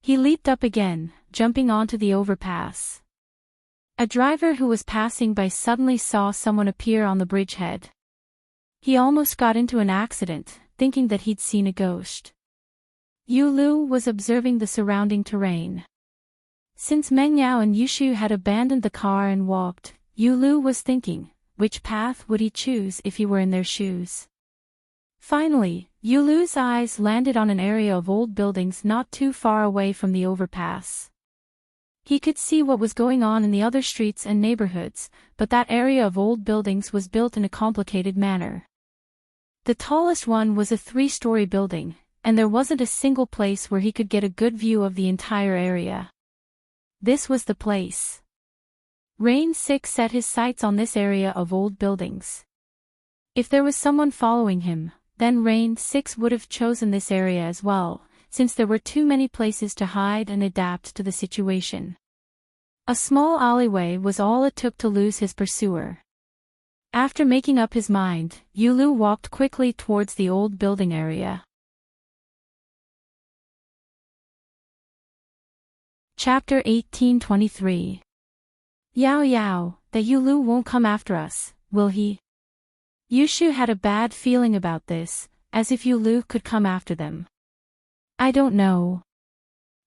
He leaped up again, jumping onto the overpass. A driver who was passing by suddenly saw someone appear on the bridgehead. He almost got into an accident, thinking that he'd seen a ghost. Yulu was observing the surrounding terrain. Since Mengyao and Yushu had abandoned the car and walked, Yulu was thinking, which path would he choose if he were in their shoes? Finally, Yulu's eyes landed on an area of old buildings not too far away from the overpass. He could see what was going on in the other streets and neighborhoods, but that area of old buildings was built in a complicated manner. The tallest one was a 3-story building, and there wasn't a single place where he could get a good view of the entire area. This was the place. Rain 6 set his sights on this area of old buildings. If there was someone following him, then Rain 6 would have chosen this area as well, since there were too many places to hide and adapt to the situation. A small alleyway was all it took to lose his pursuer. After making up his mind, Yulu walked quickly towards the old building area. Chapter 1823. Yao Yao, that Yulu won't come after us, will he? Yushu had a bad feeling about this, as if Yulu could come after them. I don't know.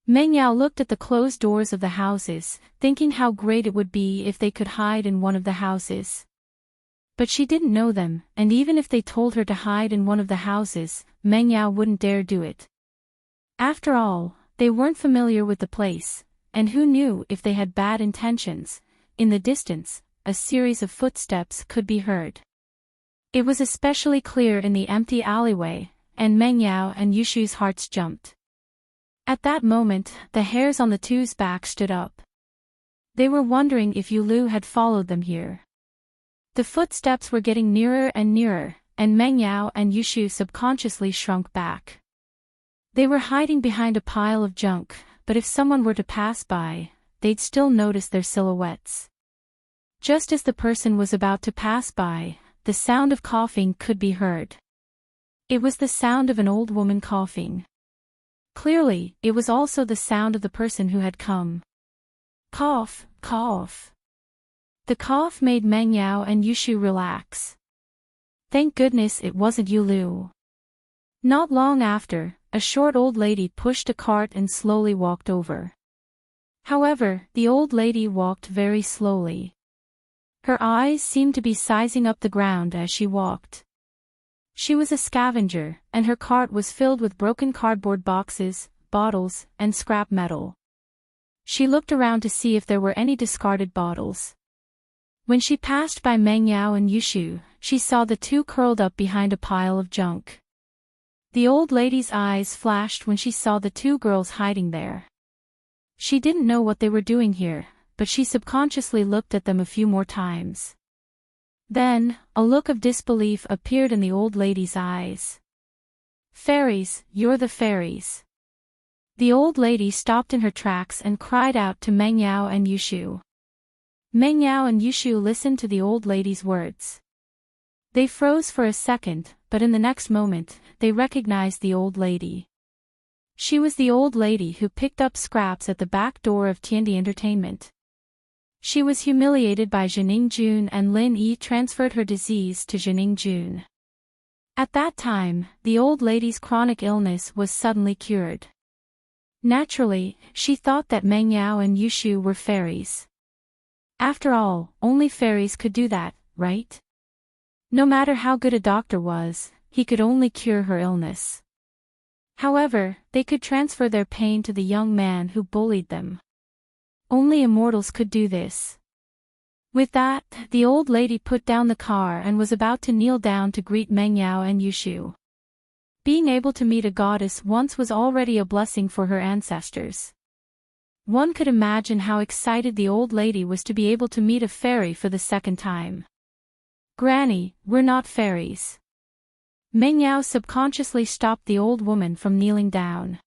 Mengyao looked at the closed doors of the houses, thinking how great it would be if they could hide in one of the houses. But she didn't know them, and even if they told her to hide in one of the houses, Mengyao wouldn't dare do it. After all, they weren't familiar with the place, and who knew if they had bad intentions. In the distance, a series of footsteps could be heard. It was especially clear in the empty alleyway, and Mengyao and Yushu's hearts jumped. At that moment, the hairs on the two's backs stood up. They were wondering if Yulu had followed them here. The footsteps were getting nearer and nearer, and Mengyao and Yushu subconsciously shrunk back. They were hiding behind a pile of junk, but if someone were to pass by, they'd still notice their silhouettes. Just as the person was about to pass by, the sound of coughing could be heard. It was the sound of an old woman coughing. Clearly, it was also the sound of the person who had come. Cough, cough. The cough made Mengyao and Yushu relax. Thank goodness it wasn't Yulu. Not long after, a short old lady pushed a cart and slowly walked over. However, the old lady walked very slowly. Her eyes seemed to be sizing up the ground as she walked. She was a scavenger, and her cart was filled with broken cardboard boxes, bottles, and scrap metal. She looked around to see if there were any discarded bottles. When she passed by Mengyao and Yushu, she saw the two curled up behind a pile of junk. The old lady's eyes flashed when she saw the two girls hiding there. She didn't know what they were doing here, but she subconsciously looked at them a few more times. Then, a look of disbelief appeared in the old lady's eyes. Fairies, you're the fairies. The old lady stopped in her tracks and cried out to Mengyao and Yushu. Meng Yao and Yushu listened to the old lady's words. They froze for a second, but in the next moment, they recognized the old lady. She was the old lady who picked up scraps at the back door of Tiandi Entertainment. She was humiliated by Jining Jun, and Lin Yi transferred her disease to Jining Jun. At that time, the old lady's chronic illness was suddenly cured. Naturally, she thought that Meng Yao and Yushu were fairies. After all, only fairies could do that, right? No matter how good a doctor was, he could only cure her illness. However, they could transfer their pain to the young man who bullied them. Only immortals could do this. With that, the old lady put down the car and was about to kneel down to greet Meng Yao and Yushu. Being able to meet a goddess once was already a blessing for her ancestors. One could imagine how excited the old lady was to be able to meet a fairy for the second time. "Granny, we're not fairies." Meng Yao subconsciously stopped the old woman from kneeling down.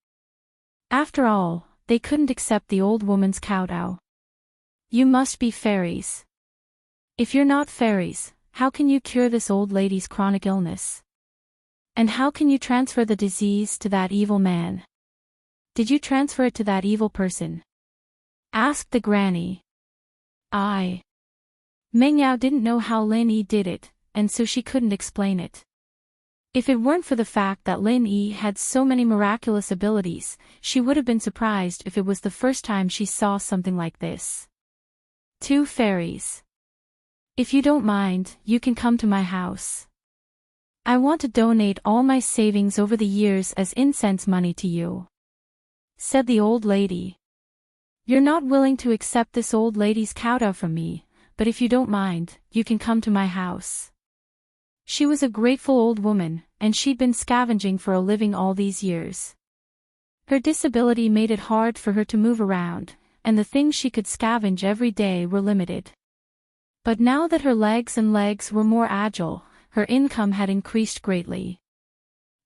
After all, they couldn't accept the old woman's kowtow. "You must be fairies. If you're not fairies, how can you cure this old lady's chronic illness? And how can you transfer the disease to that evil man? Did you transfer it to that evil person?" asked the granny. Meng Yao didn't know how Lin Yi did it, and so she couldn't explain it. If it weren't for the fact that Lin Yi had so many miraculous abilities, she would have been surprised if it was the first time she saw something like this. "Two fairies. If you don't mind, you can come to my house. I want to donate all my savings over the years as incense money to you," said the old lady. "You're not willing to accept this old lady's kowtow from me, but if you don't mind, you can come to my house." She was a grateful old woman, and she'd been scavenging for a living all these years. Her disability made it hard for her to move around, and the things she could scavenge every day were limited. But now that her legs were more agile, her income had increased greatly.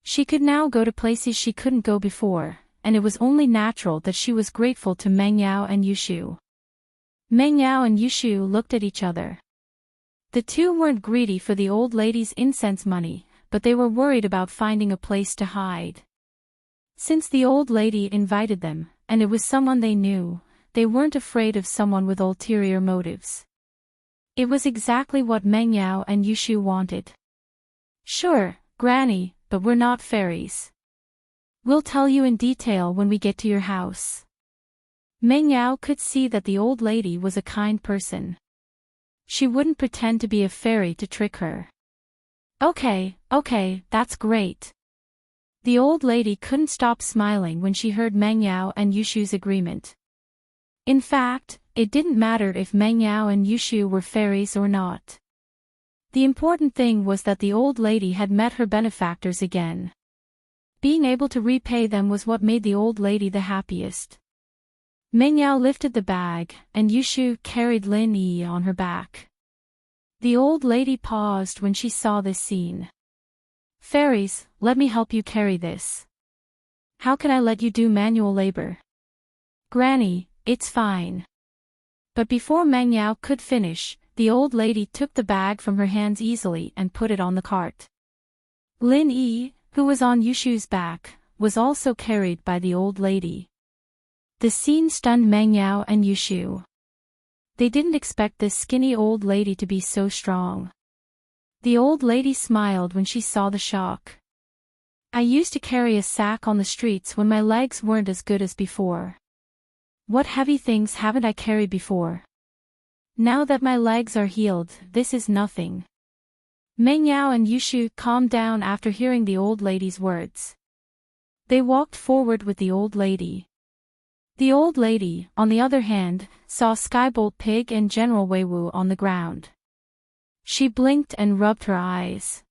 She could now go to places she couldn't go before, and it was only natural that she was grateful to Meng Yao and Yushu. Meng Yao and Yushu looked at each other. The two weren't greedy for the old lady's incense money, but they were worried about finding a place to hide. Since the old lady invited them, and it was someone they knew, they weren't afraid of someone with ulterior motives. It was exactly what Meng Yao and Yushu wanted. "Sure, Granny, but we're not fairies. We'll tell you in detail when we get to your house." Meng Yao could see that the old lady was a kind person. She wouldn't pretend to be a fairy to trick her. Okay, that's great." The old lady couldn't stop smiling when she heard Meng Yao and Yushu's agreement. In fact, it didn't matter if Meng Yao and Yushu were fairies or not. The important thing was that the old lady had met her benefactors again. Being able to repay them was what made the old lady the happiest. Meng Yao lifted the bag, and Yushu carried Lin Yi on her back. The old lady paused when she saw this scene. "Fairies, let me help you carry this." "How can I let you do manual labor?" "Granny, it's fine." But before Meng Yao could finish, the old lady took the bag from her hands easily and put it on the cart. Lin Yi, who was on Yushu's back, was also carried by the old lady. The scene stunned Meng Yao and Yushu. They didn't expect this skinny old lady to be so strong. The old lady smiled when she saw the shock. "I used to carry a sack on the streets when my legs weren't as good as before. What heavy things haven't I carried before? Now that my legs are healed, this is nothing." Meng Yao and Yushu calmed down after hearing the old lady's words. They walked forward with the old lady. The old lady, on the other hand, saw Skybolt Pig and General Weiwu on the ground. She blinked and rubbed her eyes.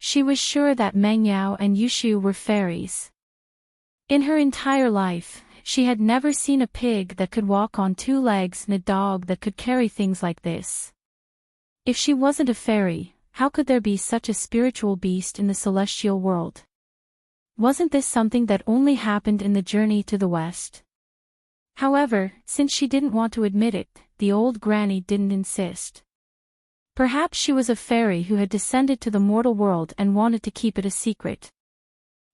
She was sure that Meng Yao and Yushu were fairies. In her entire life, she had never seen a pig that could walk on two legs and a dog that could carry things like this. If she wasn't a fairy, how could there be such a spiritual beast in the celestial world? Wasn't this something that only happened in the journey to the west? However, since she didn't want to admit it, the old granny didn't insist. Perhaps she was a fairy who had descended to the mortal world and wanted to keep it a secret.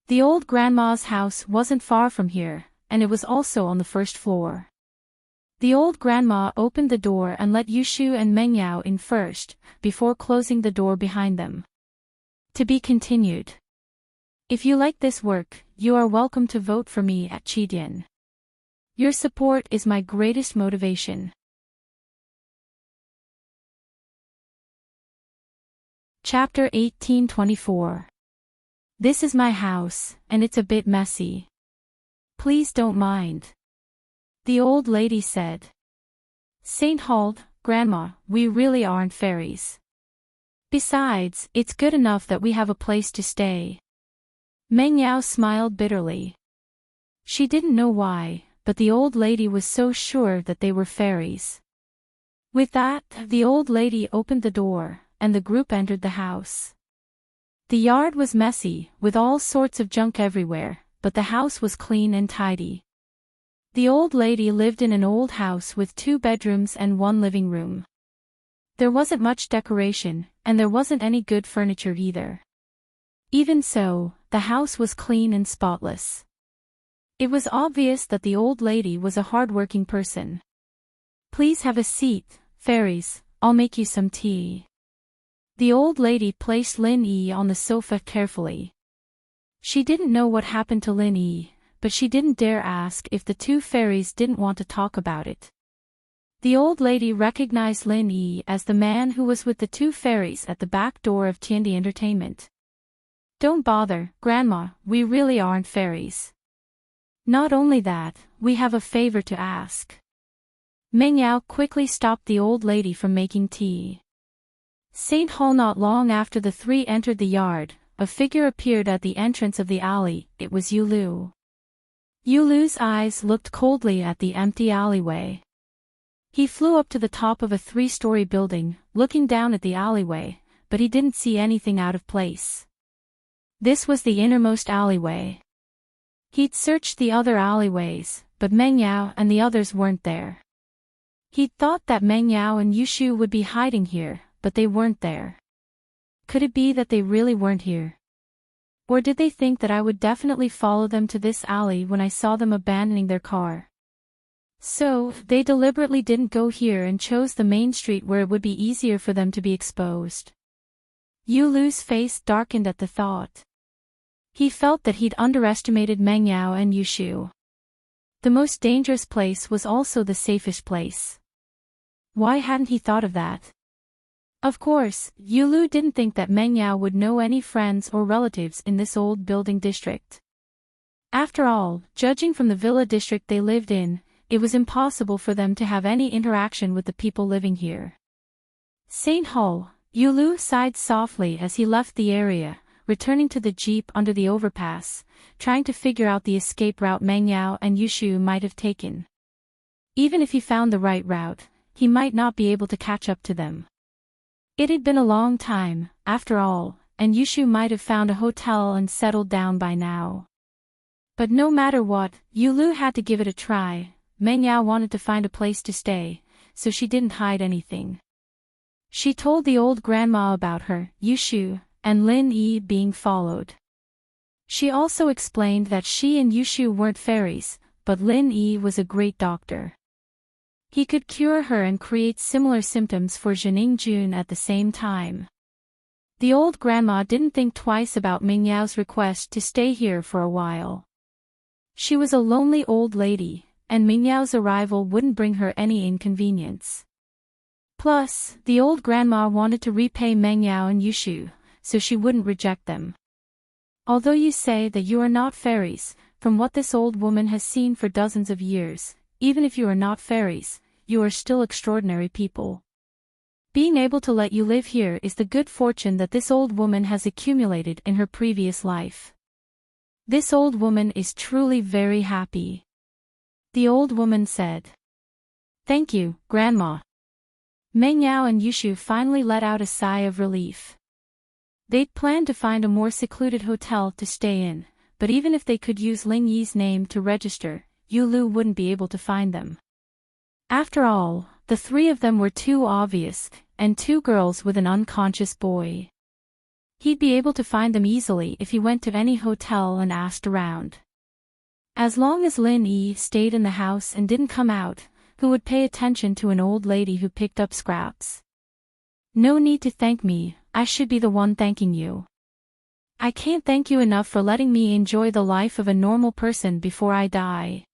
The old grandma's house wasn't far from here, and it was also on the first floor. The old grandma opened the door and let Yushu and Mengyao in first, before closing the door behind them. To be continued. If you like this work, you are welcome to vote for me at Chidian. Your support is my greatest motivation. Chapter 1824. This is my house, and it's a bit messy. Please don't mind. The old lady said. Saint Hald, Grandma, we really aren't fairies. Besides, it's good enough that we have a place to stay. Mengyao smiled bitterly. She didn't know why, but the old lady was so sure that they were fairies. With that, the old lady opened the door, and the group entered the house. The yard was messy, with all sorts of junk everywhere, but the house was clean and tidy. The old lady lived in an old house with 2 bedrooms and 1 living room. There wasn't much decoration, and there wasn't any good furniture either. Even so, the house was clean and spotless. It was obvious that the old lady was a hard-working person. Please have a seat, fairies, I'll make you some tea. The old lady placed Lin Yi on the sofa carefully. She didn't know what happened to Lin Yi, but she didn't dare ask if the 2 fairies didn't want to talk about it. The old lady recognized Lin Yi as the man who was with the 2 fairies at the back door of Tiandi Entertainment. Don't bother, Grandma, we really aren't fairies. Not only that, we have a favor to ask. Mengyao quickly stopped the old lady from making tea. Saint Hall. Not long after the 3 entered the yard, a figure appeared at the entrance of the alley. It was Yulu. Yulu's eyes looked coldly at the empty alleyway. He flew up to the top of a 3-story building, looking down at the alleyway, but he didn't see anything out of place. This was the innermost alleyway. He'd searched the other alleyways, but Mengyao and the others weren't there. He'd thought that Mengyao and Yushu would be hiding here, but they weren't there. Could it be that they really weren't here? Or did they think that I would definitely follow them to this alley when I saw them abandoning their car? So, they deliberately didn't go here and chose the main street where it would be easier for them to be exposed. Yulu's face darkened at the thought. He felt that he'd underestimated Mengyao and Yushu. The most dangerous place was also the safest place. Why hadn't he thought of that? Of course, Yulu didn't think that Mengyao would know any friends or relatives in this old building district. After all, judging from the villa district they lived in, it was impossible for them to have any interaction with the people living here. Saint Hall, Yulu sighed softly as he left the area, returning to the jeep under the overpass, trying to figure out the escape route Mengyao and Yushu might have taken. Even if he found the right route, he might not be able to catch up to them. It had been a long time, after all, and Yushu might have found a hotel and settled down by now. But no matter what, Yulu had to give it a try. Mengyao wanted to find a place to stay, so she didn't hide anything. She told the old grandma about her, Yushu, and Lin Yi being followed. She also explained that she and Yushu weren't fairies, but Lin Yi was a great doctor. He could cure her and create similar symptoms for Jining Jun at the same time. The old grandma didn't think twice about Mingyao's request to stay here for a while. She was a lonely old lady, and Mingyao's arrival wouldn't bring her any inconvenience. Plus, the old grandma wanted to repay Mengyao and Yushu, so she wouldn't reject them. Although you say that you are not fairies, from what this old woman has seen for dozens of years, even if you are not fairies, you are still extraordinary people. Being able to let you live here is the good fortune that this old woman has accumulated in her previous life. This old woman is truly very happy. The old woman said. Thank you, Grandma. Mengyao and Yushu finally let out a sigh of relief. They'd planned to find a more secluded hotel to stay in, but even if they could use Ling Yi's name to register, Yulu wouldn't be able to find them. After all, the three of them were too obvious, and two girls with an unconscious boy. He'd be able to find them easily if he went to any hotel and asked around. As long as Lin Yi stayed in the house and didn't come out, who would pay attention to an old lady who picked up scraps? No need to thank me, I should be the one thanking you. I can't thank you enough for letting me enjoy the life of a normal person before I die.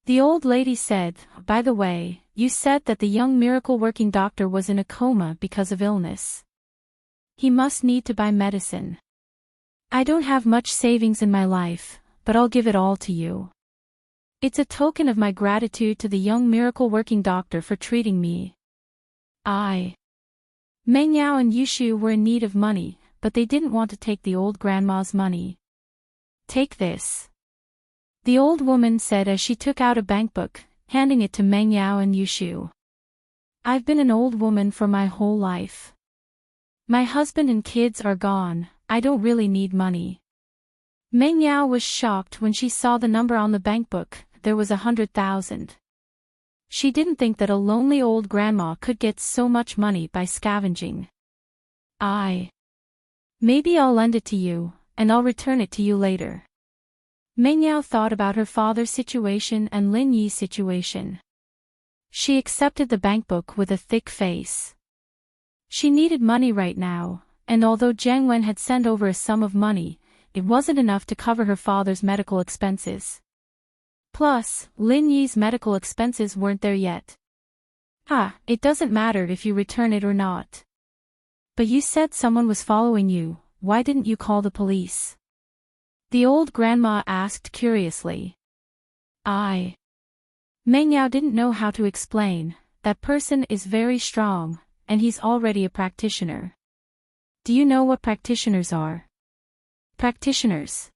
The old lady said, by the way, you said that the young miracle-working doctor was in a coma because of illness. He must need to buy medicine. I don't have much savings in my life, but I'll give it all to you. It's a token of my gratitude to the young miracle-working doctor for treating me. Meng Yao and Yushu were in need of money, but they didn't want to take the old grandma's money. Take this. The old woman said as she took out a bankbook, handing it to Meng Yao and Yushu. I've been an old woman for my whole life. My husband and kids are gone, I don't really need money. Meng Yao was shocked when she saw the number on the bankbook, there was 100,000. She didn't think that a lonely old grandma could get so much money by scavenging. Maybe I'll lend it to you, and I'll return it to you later. Meng Yao thought about her father's situation and Lin Yi's situation. She accepted the bankbook with a thick face. She needed money right now, and although Jiang Wen had sent over a sum of money, it wasn't enough to cover her father's medical expenses. Plus, Lin Yi's medical expenses weren't there yet. It doesn't matter if you return it or not. But you said someone was following you, why didn't you call the police? The old grandma asked curiously. Meng Yao didn't know how to explain, that person is very strong, and he's already a practitioner. Do you know what practitioners are? Practitioners.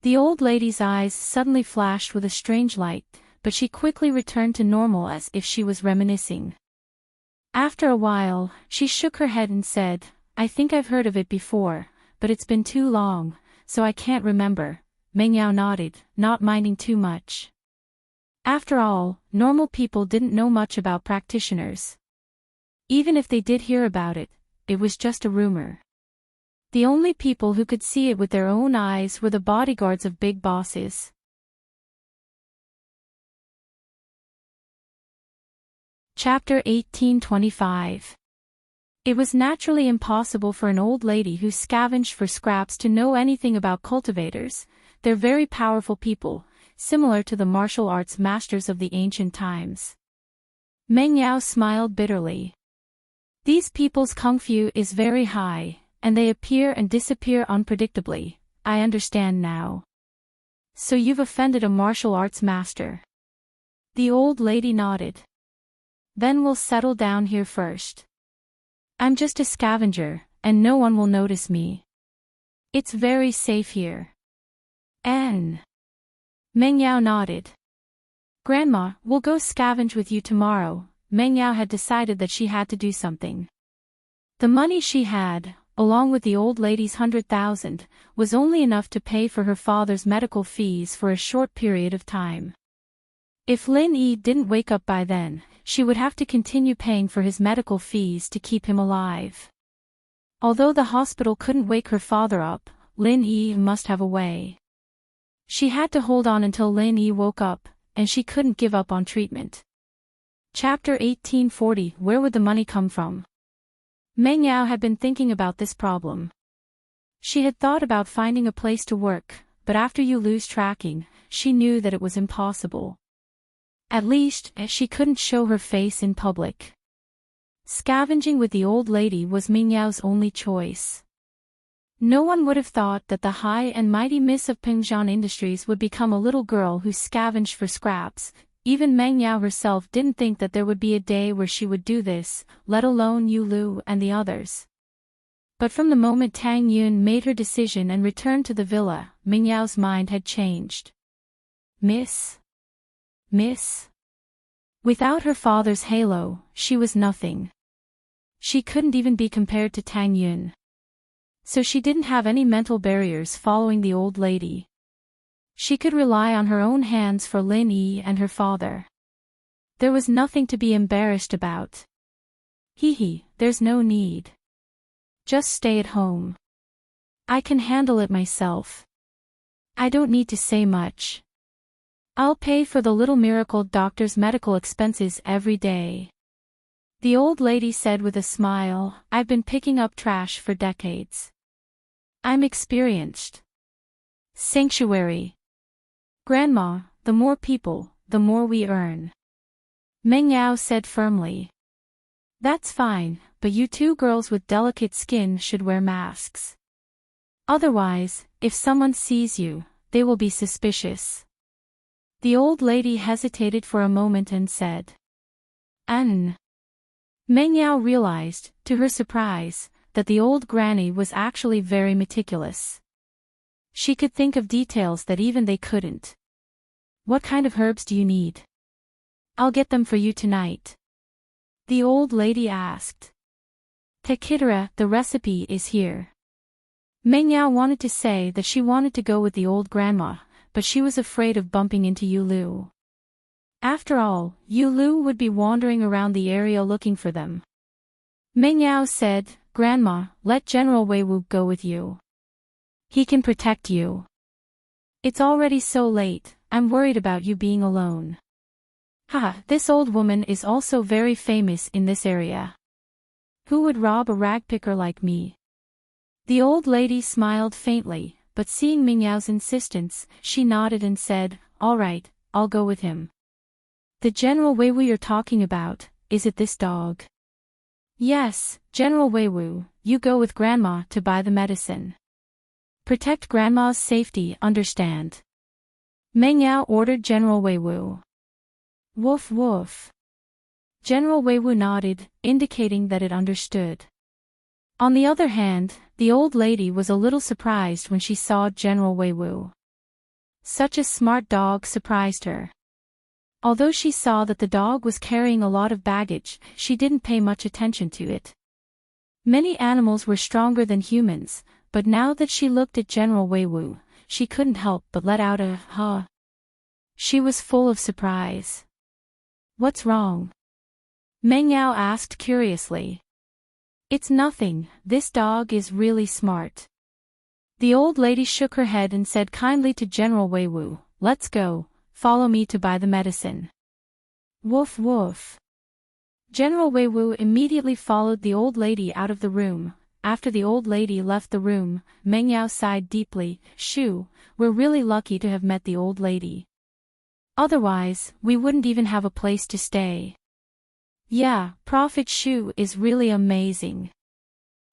The old lady's eyes suddenly flashed with a strange light, but she quickly returned to normal as if she was reminiscing. After a while, she shook her head and said, I think I've heard of it before, but it's been too long, so I can't remember. Meng Yao nodded, not minding too much. After all, normal people didn't know much about practitioners. Even if they did hear about it, it was just a rumor. The only people who could see it with their own eyes were the bodyguards of big bosses. Chapter 1825. It was naturally impossible for an old lady who scavenged for scraps to know anything about cultivators. They're very powerful people, similar to the martial arts masters of the ancient times. Meng Yao smiled bitterly. These people's kung fu is very high, and they appear and disappear unpredictably, I understand now. So you've offended a martial arts master. The old lady nodded. Then we'll settle down here first. I'm just a scavenger, and no one will notice me. It's very safe here. Meng Yao nodded. Grandma, we'll go scavenge with you tomorrow. Meng Yao had decided that she had to do something. The money she had, along with the old lady's 100,000, was only enough to pay for her father's medical fees for a short period of time. If Lin Yi didn't wake up by then, she would have to continue paying for his medical fees to keep him alive. Although the hospital couldn't wake her father up, Lin Yi must have a way. She had to hold on until Lin Yi woke up, and she couldn't give up on treatment. Chapter 1840. Where would the money come from? Meng Yao had been thinking about this problem. She had thought about finding a place to work, but after you lose tracking, she knew that it was impossible. At least, she couldn't show her face in public. Scavenging with the old lady was Meng Yao's only choice. No one would have thought that the high and mighty miss of Pengzhan Industries would become a little girl who scavenged for scraps. Even Meng Yao herself didn't think that there would be a day where she would do this, let alone Yu Lu and the others. But from the moment Tang Yun made her decision and returned to the villa, Meng Yao's mind had changed. Miss. Without her father's halo, she was nothing. She couldn't even be compared to Tang Yun. So she didn't have any mental barriers following the old lady. She could rely on her own hands for Lin Yi and her father. There was nothing to be embarrassed about. Hee, there's no need. Just stay at home. I can handle it myself. I don't need to say much. I'll pay for the little miracle doctor's medical expenses every day. The old lady said with a smile, I've been picking up trash for decades. I'm experienced. Sanctuary. Grandma, the more people, the more we earn. Meng Yao said firmly. That's fine, but you two girls with delicate skin should wear masks. Otherwise, if someone sees you, they will be suspicious. The old lady hesitated for a moment and said. Meng Yao realized, to her surprise, that the old granny was actually very meticulous. She could think of details that even they couldn't. What kind of herbs do you need? I'll get them for you tonight. The old lady asked. Tekitara, the recipe is here. Meng Yao wanted to say that she wanted to go with the old grandma, but she was afraid of bumping into Yulu. After all, Yulu would be wandering around the area looking for them. Meng Yao said, Grandma, let General Weiwu go with you. He can protect you. It's already so late, I'm worried about you being alone. This old woman is also very famous in this area. Who would rob a ragpicker like me? The old lady smiled faintly, but seeing Meng Yao's insistence, she nodded and said, All right, I'll go with him. The General Weiwu you're talking about, is it this dog? Yes, General Weiwu, you go with Grandma to buy the medicine. Protect Grandma's safety, understand? Meng Yao ordered General Weiwu. Woof woof. General Weiwu nodded, indicating that it understood. On the other hand, the old lady was a little surprised when she saw General Weiwu. Such a smart dog surprised her. Although she saw that the dog was carrying a lot of baggage, she didn't pay much attention to it. Many animals were stronger than humans, but now that she looked at General Weiwu, she couldn't help but let out a huh. She was full of surprise. What's wrong? Meng Yao asked curiously. It's nothing, this dog is really smart. The old lady shook her head and said kindly to General Weiwu, Let's go, follow me to buy the medicine. Woof woof. General Weiwu immediately followed the old lady out of the room. After the old lady left the room, Meng Yao sighed deeply, Shoo, we're really lucky to have met the old lady. Otherwise, we wouldn't even have a place to stay. Yeah, Prophet Shu is really amazing.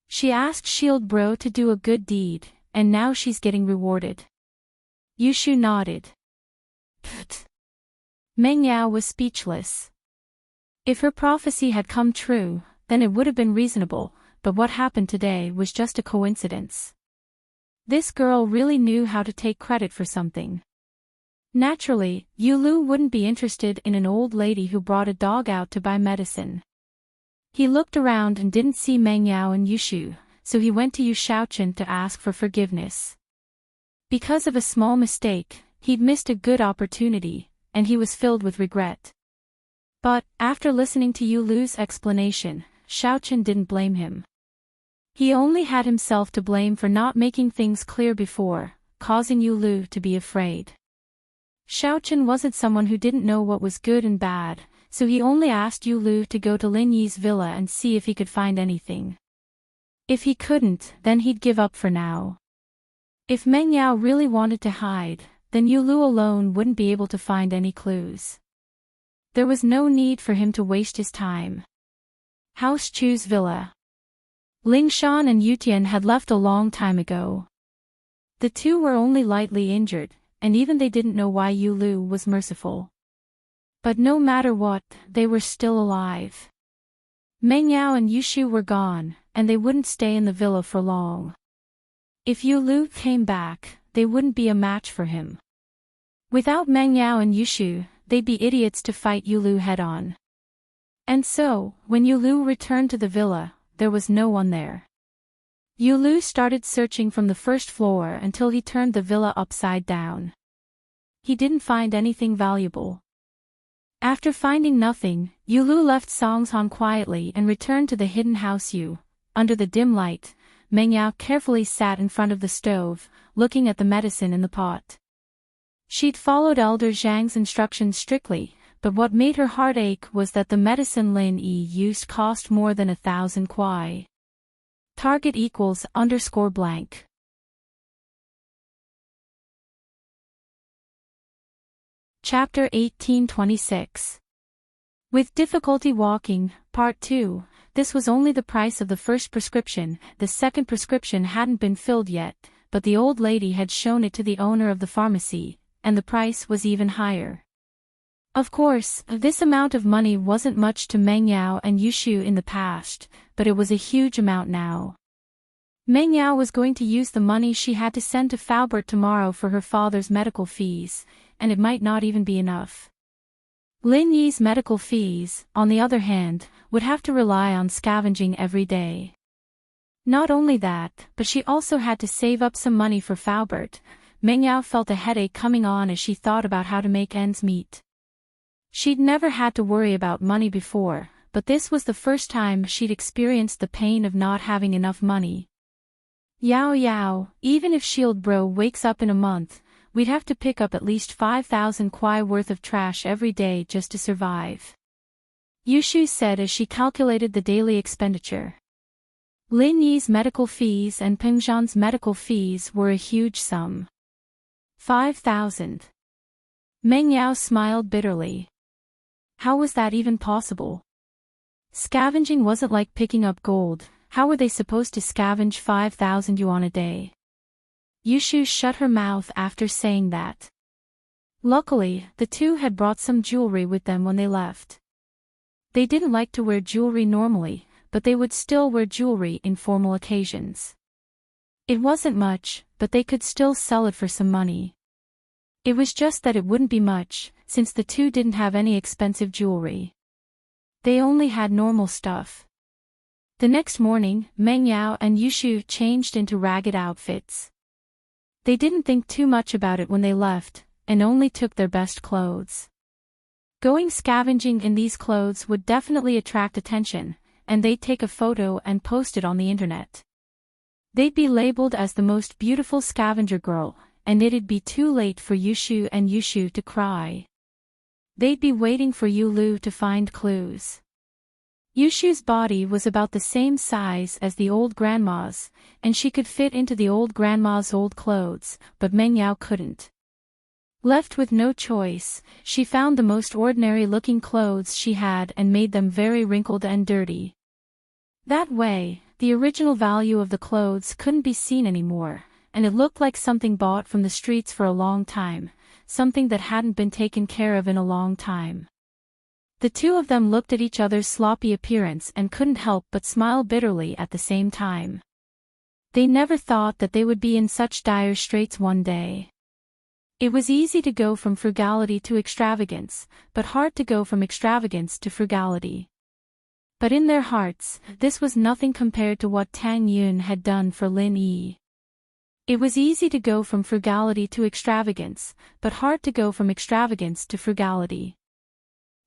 She asked Shield Bro to do a good deed, and now she's getting rewarded. Yushu nodded. Pfft. Meng Yao was speechless. If her prophecy had come true, then it would have been reasonable, but what happened today was just a coincidence. This girl really knew how to take credit for something. Naturally, Yulu wouldn't be interested in an old lady who brought a dog out to buy medicine. He looked around and didn't see Meng Yao and Yushu, so he went to Yu Shaochen to ask for forgiveness. Because of a small mistake, he'd missed a good opportunity, and he was filled with regret. But, after listening to Yulu's explanation, Shaochen didn't blame him. He only had himself to blame for not making things clear before, causing Yulu to be afraid. Shaochen wasn't someone who didn't know what was good and bad, so he only asked Yulu to go to Lin Yi's villa and see if he could find anything. If he couldn't, then he'd give up for now. If Meng Yao really wanted to hide, then Yulu alone wouldn't be able to find any clues. There was no need for him to waste his time. House Chu's villa. Lingshan and Yutian had left a long time ago. The two were only lightly injured, and even they didn't know why Yulu was merciful. But no matter what, they were still alive. Meng Yao and Yushu were gone, and they wouldn't stay in the villa for long. If Yulu came back, they wouldn't be a match for him. Without Meng Yao and Yushu, they'd be idiots to fight Yulu head-on. And so, when Yulu returned to the villa, there was no one there. Yulu started searching from the first floor until he turned the villa upside down. He didn't find anything valuable. After finding nothing, Yulu left Songhan quietly and returned to the hidden house. Under the dim light, Meng Yao carefully sat in front of the stove, looking at the medicine in the pot. She'd followed Elder Zhang's instructions strictly, but what made her heart ache was that the medicine Lin Yi used cost more than 1,000 kuai. Target equals _blank. Chapter 1826. With difficulty walking, Part 2. This was only the price of the first prescription. The second prescription hadn't been filled yet, but the old lady had shown it to the owner of the pharmacy, and the price was even higher. Of course, this amount of money wasn't much to Meng Yao and Yushu in the past, but it was a huge amount now. Meng Yao was going to use the money she had to send to Faubert tomorrow for her father's medical fees, and it might not even be enough. Lin Yi's medical fees, on the other hand, would have to rely on scavenging every day. Not only that, but she also had to save up some money for Faubert. Meng Yao felt a headache coming on as she thought about how to make ends meet. She'd never had to worry about money before, but this was the first time she'd experienced the pain of not having enough money. Yao, even if Shield Bro wakes up in a month, we'd have to pick up at least 5,000 kuai worth of trash every day just to survive. Yushu said as she calculated the daily expenditure. Lin Yi's medical fees and Peng Zhan's medical fees were a huge sum. 5,000. Meng Yao smiled bitterly. How was that even possible? Scavenging wasn't like picking up gold. How were they supposed to scavenge 5,000 yuan a day? Yushu shut her mouth after saying that. Luckily, the two had brought some jewelry with them when they left. They didn't like to wear jewelry normally, but they would still wear jewelry in formal occasions. It wasn't much, but they could still sell it for some money. It was just that it wouldn't be much, since the two didn't have any expensive jewelry. They only had normal stuff. The next morning, Meng Yao and Yushu changed into ragged outfits. They didn't think too much about it when they left, and only took their best clothes. Going scavenging in these clothes would definitely attract attention, and they'd take a photo and post it on the internet. They'd be labeled as the most beautiful scavenger girl, and it'd be too late for Yushu and Yushu to cry. They'd be waiting for Yulu to find clues. Yushu's body was about the same size as the old grandma's, and she could fit into the old grandma's old clothes, but Meng Yao couldn't. Left with no choice, she found the most ordinary-looking clothes she had and made them very wrinkled and dirty. That way, the original value of the clothes couldn't be seen anymore, and it looked like something bought from the streets for a long time, something that hadn't been taken care of in a long time. The two of them looked at each other's sloppy appearance and couldn't help but smile bitterly at the same time. They never thought that they would be in such dire straits one day. It was easy to go from frugality to extravagance, but hard to go from extravagance to frugality. But in their hearts, this was nothing compared to what Tang Yun had done for Lin Yi. It was easy to go from frugality to extravagance, but hard to go from extravagance to frugality.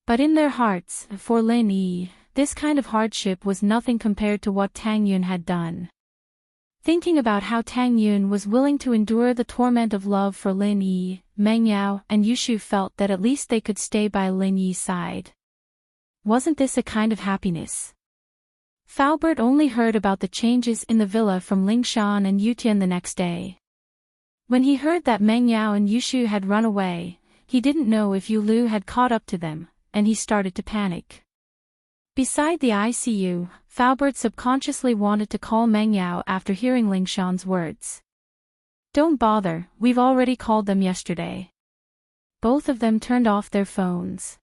But in their hearts, for Lin Yi, this kind of hardship was nothing compared to what Tang Yun had done. Thinking about how Tang Yun was willing to endure the torment of love for Lin Yi, Meng Yao and Yushu felt that at least they could stay by Lin Yi's side. Wasn't this a kind of happiness? Faubert only heard about the changes in the villa from Lingshan and Yutian the next day. When he heard that Meng Yao and Yushu had run away, he didn't know if Yulu had caught up to them, and he started to panic. Beside the ICU, Faubert subconsciously wanted to call Meng Yao after hearing Lingshan's words. "Don't bother, we've already called them yesterday." Both of them turned off their phones.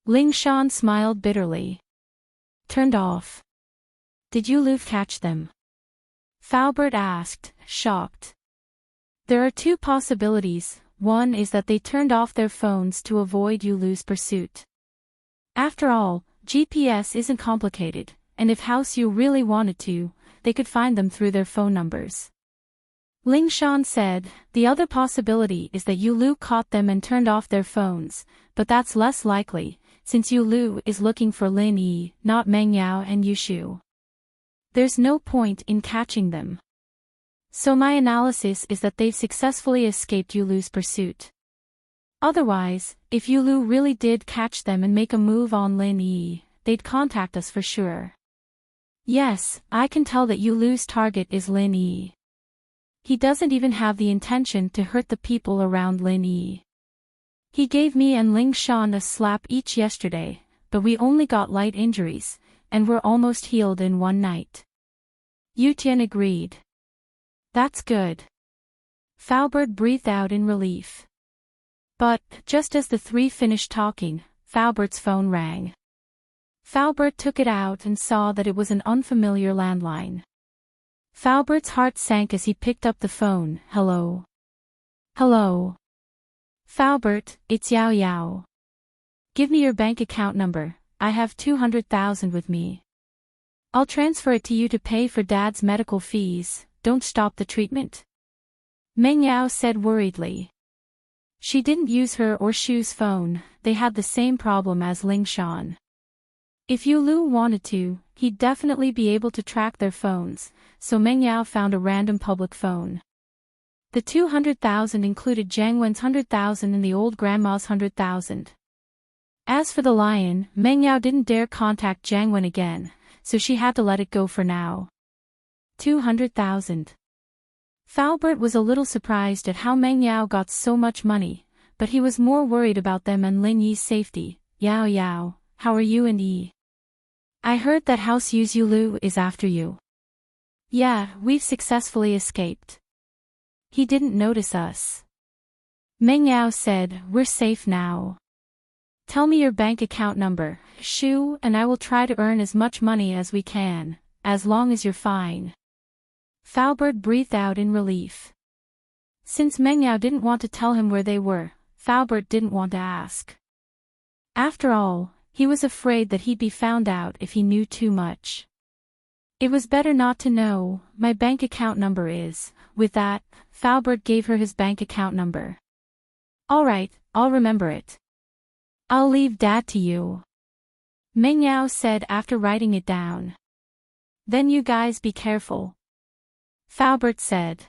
Lingshan smiled bitterly. "Turned off? Did Yulu catch them?" Faubert asked, shocked. "There are two possibilities. One is that they turned off their phones to avoid Yulu's pursuit. After all, GPS isn't complicated, and if House Yu really wanted to, they could find them through their phone numbers." Ling Shan said, the other possibility is that Yu Lu caught them and turned off their phones, but that's less likely, since Yu Lu is looking for Lin Yi, not Meng Yao and Yu Shu. There's no point in catching them. So my analysis is that they've successfully escaped Yu Lu's pursuit. Otherwise, if Yu Lu really did catch them and make a move on Lin Yi, they'd contact us for sure. Yes, I can tell that Yu Lu's target is Lin Yi. He doesn't even have the intention to hurt the people around Lin Yi. He gave me and Ling Shan a slap each yesterday, but we only got light injuries, and we're almost healed in one night. Yu Tian agreed. That's good. Faubert breathed out in relief. But, just as the three finished talking, Faubert's phone rang. Faubert took it out and saw that it was an unfamiliar landline. Faubert's heart sank as he picked up the phone. Hello. Hello. Faubert, it's Yao Yao. Give me your bank account number, I have 200,000 with me. I'll transfer it to you to pay for Dad's medical fees, don't stop the treatment. Meng Yao said worriedly. She didn't use her or Shu's phone, they had the same problem as Ling Shan. If Yu Lu wanted to, he'd definitely be able to track their phones, so Meng Yao found a random public phone. The 200,000 included Jiang Wen's 100,000 and the old grandma's 100,000. As for the lion, Meng Yao didn't dare contact Jiang Wen again, so she had to let it go for now. 200,000. Faubert was a little surprised at how Meng Yao got so much money, but he was more worried about them and Lin Yi's safety. Yao Yao, how are you and Yi? I heard that House Yu's Yu Lu is after you. Yeah, we've successfully escaped. He didn't notice us. Meng Yao said, we're safe now. Tell me your bank account number, Shu, and I will try to earn as much money as we can, as long as you're fine. Faubert breathed out in relief. Since Meng Yao didn't want to tell him where they were, Faubert didn't want to ask. After all, he was afraid that he'd be found out if he knew too much. It was better not to know. My bank account number is. With that, Faubert gave her his bank account number. All right, I'll remember it. I'll leave Dad to you. Meng Yao said after writing it down. Then you guys be careful. Faubert said.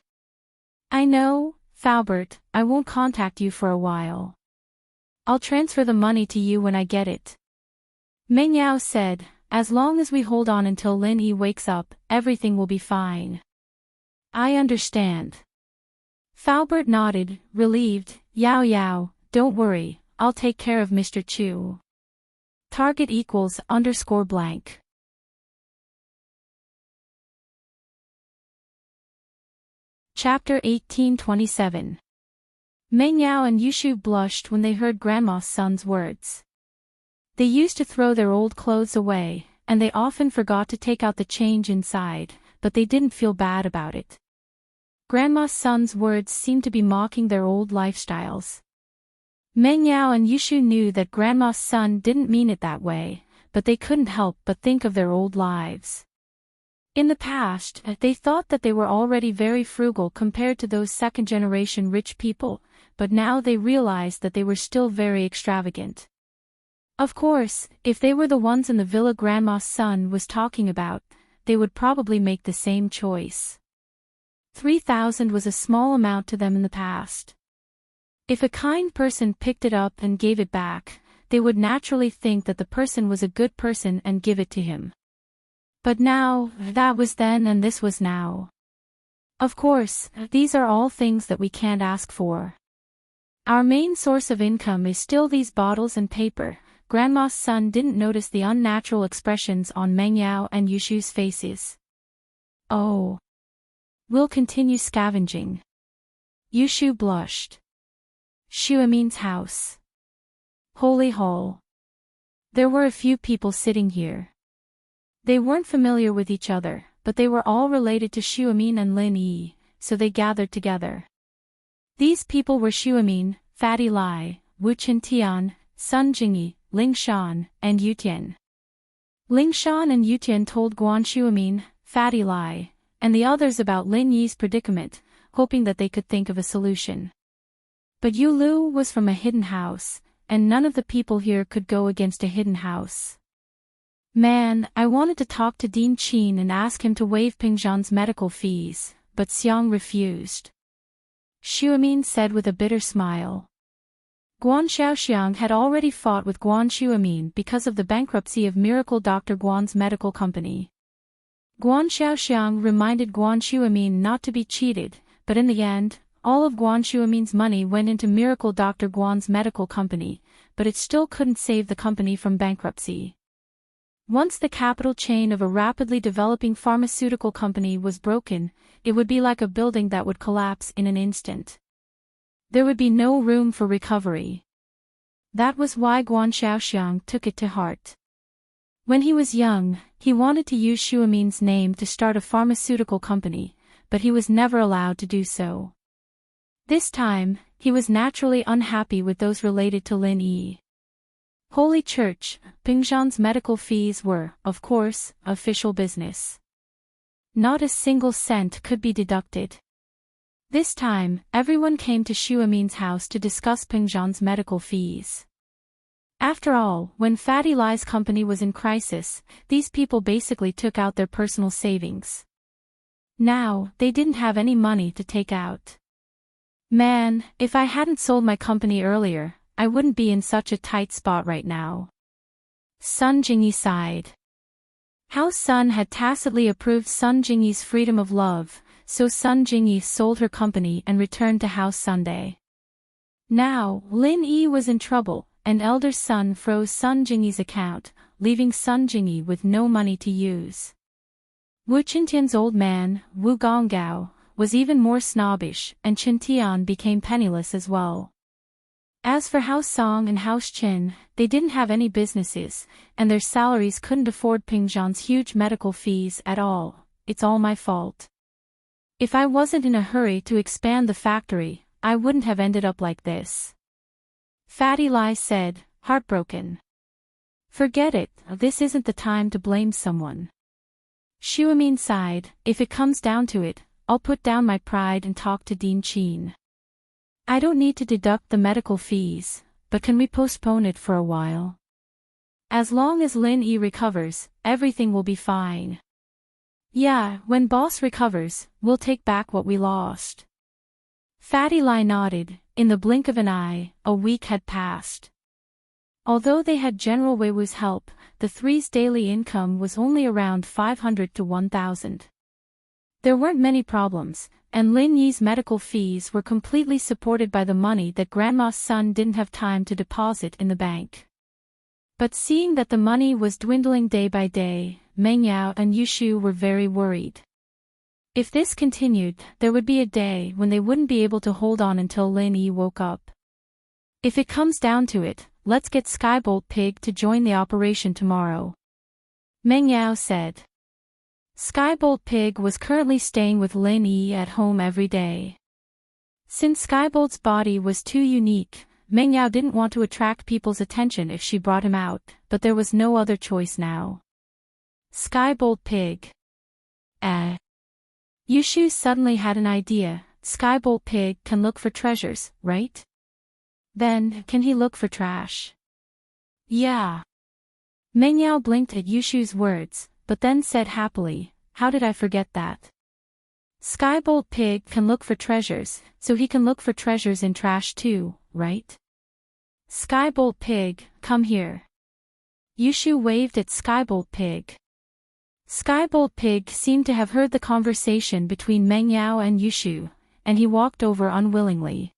I know, Faubert, I won't contact you for a while. I'll transfer the money to you when I get it. Meng Yao said, as long as we hold on until Lin Yi wakes up, everything will be fine. I understand. Faubert nodded, relieved. Yao Yao, don't worry, I'll take care of Mr. Chu. Target equals _blank. Chapter 1827. Meng Yao and Yushu blushed when they heard Grandma's son's words. They used to throw their old clothes away, and they often forgot to take out the change inside, but they didn't feel bad about it. Grandma's son's words seemed to be mocking their old lifestyles. Meng Yao and Yushu knew that Grandma's son didn't mean it that way, but they couldn't help but think of their old lives. In the past, they thought that they were already very frugal compared to those second-generation rich people, but now they realized that they were still very extravagant. Of course, if they were the ones in the villa Grandma's son was talking about, they would probably make the same choice. 3,000 was a small amount to them in the past. If a kind person picked it up and gave it back, they would naturally think that the person was a good person and give it to him. But now, that was then and this was now. Of course, these are all things that we can't ask for. Our main source of income is still these bottles and paper. Grandma's son didn't notice the unnatural expressions on Meng Yao and Yushu's faces. Oh. We'll continue scavenging. Yushu blushed. Shuamin's house. Holy Hall. There were a few people sitting here. They weren't familiar with each other, but they were all related to Shuamin and Lin Yi, so they gathered together. These people were Shuamin, Fatty Lai, Wu Qintian, Sun Jingyi, Ling Shan, and Yutian. Ling Shan and Yutian told Guan Shuamin, Fatty Lai, and the others about Lin Yi's predicament, hoping that they could think of a solution. But Yulu was from a hidden house, and none of the people here could go against a hidden house. Man, I wanted to talk to Dean Chin and ask him to waive Pingzhan's medical fees, but Xiang refused. Xuemin said with a bitter smile. Guan Xiaoxiang had already fought with Guan Xuemin because of the bankruptcy of Miracle Dr. Guan's medical company. Guan Xiaoxiang reminded Guan Xuemin not to be cheated, but in the end, all of Guan Xuemin's money went into Miracle Dr. Guan's medical company, but it still couldn't save the company from bankruptcy. Once the capital chain of a rapidly developing pharmaceutical company was broken, it would be like a building that would collapse in an instant. There would be no room for recovery. That was why Guan Xiaoxiang took it to heart. When he was young, he wanted to use Xuemin's name to start a pharmaceutical company, but he was never allowed to do so. This time, he was naturally unhappy with those related to Lin Yi. Holy Church, Pingzhan's medical fees were, of course, official business. Not a single cent could be deducted. This time, everyone came to Xuemin's house to discuss Pingzhan's medical fees. After all, when Fatty Lai's company was in crisis, these people basically took out their personal savings. Now, they didn't have any money to take out. Man, if I hadn't sold my company earlier, I wouldn't be in such a tight spot right now. Sun Jingyi sighed. How Sun had tacitly approved Sun Jingyi's freedom of love, so Sun Jingyi sold her company and returned to House Sunday. Now, Lin Yi was in trouble, and elder Sun froze Sun Jingyi's account, leaving Sun Jingyi with no money to use. Wu Qintian's old man, Wu Gonggao, was even more snobbish, and Qintian became penniless as well. As for House Song and House Qin, they didn't have any businesses, and their salaries couldn't afford Pingzhan's huge medical fees at all. It's all my fault. If I wasn't in a hurry to expand the factory, I wouldn't have ended up like this. Fatty Lai said, heartbroken. Forget it, this isn't the time to blame someone. Xuemin sighed, if it comes down to it, I'll put down my pride and talk to Dean Chin. I don't need to deduct the medical fees, but can we postpone it for a while? As long as Lin Yi recovers, everything will be fine. Yeah, when boss recovers, we'll take back what we lost. Fatty Lai nodded. In the blink of an eye, a week had passed. Although they had General Wei Wu's help, the three's daily income was only around 500 to 1,000. There weren't many problems, and Lin Yi's medical fees were completely supported by the money that Grandma's son didn't have time to deposit in the bank. But seeing that the money was dwindling day by day, Meng Yao and Yushu were very worried. If this continued, there would be a day when they wouldn't be able to hold on until Lin Yi woke up. If it comes down to it, let's get Skybolt Pig to join the operation tomorrow. Meng Yao said. Skybolt Pig was currently staying with Lin Yi at home every day. Since Skybolt's body was too unique, Meng Yao didn't want to attract people's attention if she brought him out, but there was no other choice now. Skybolt Pig. Yushu suddenly had an idea. Skybolt Pig can look for treasures, right? Then, can he look for trash? Yeah. Meng Yao blinked at Yushu's words, but then said happily, how did I forget that? Skybolt Pig can look for treasures, so he can look for treasures in trash too, right? Skybolt Pig, come here. Yushu waved at Skybolt Pig. Skybolt Pig seemed to have heard the conversation between Meng Yao and Yushu, and he walked over unwillingly.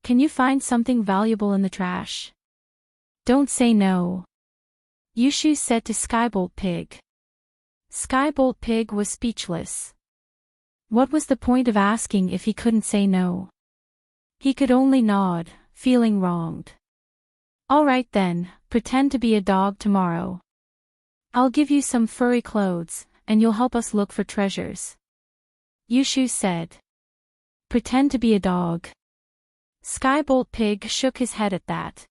Can you find something valuable in the trash? Don't say no. Yushu said to Skybolt Pig. Skybolt Pig was speechless. What was the point of asking if he couldn't say no? He could only nod, feeling wronged. All right then, pretend to be a dog tomorrow. I'll give you some furry clothes, and you'll help us look for treasures. Yushu said. Pretend to be a dog. Skybolt Pig shook his head at that.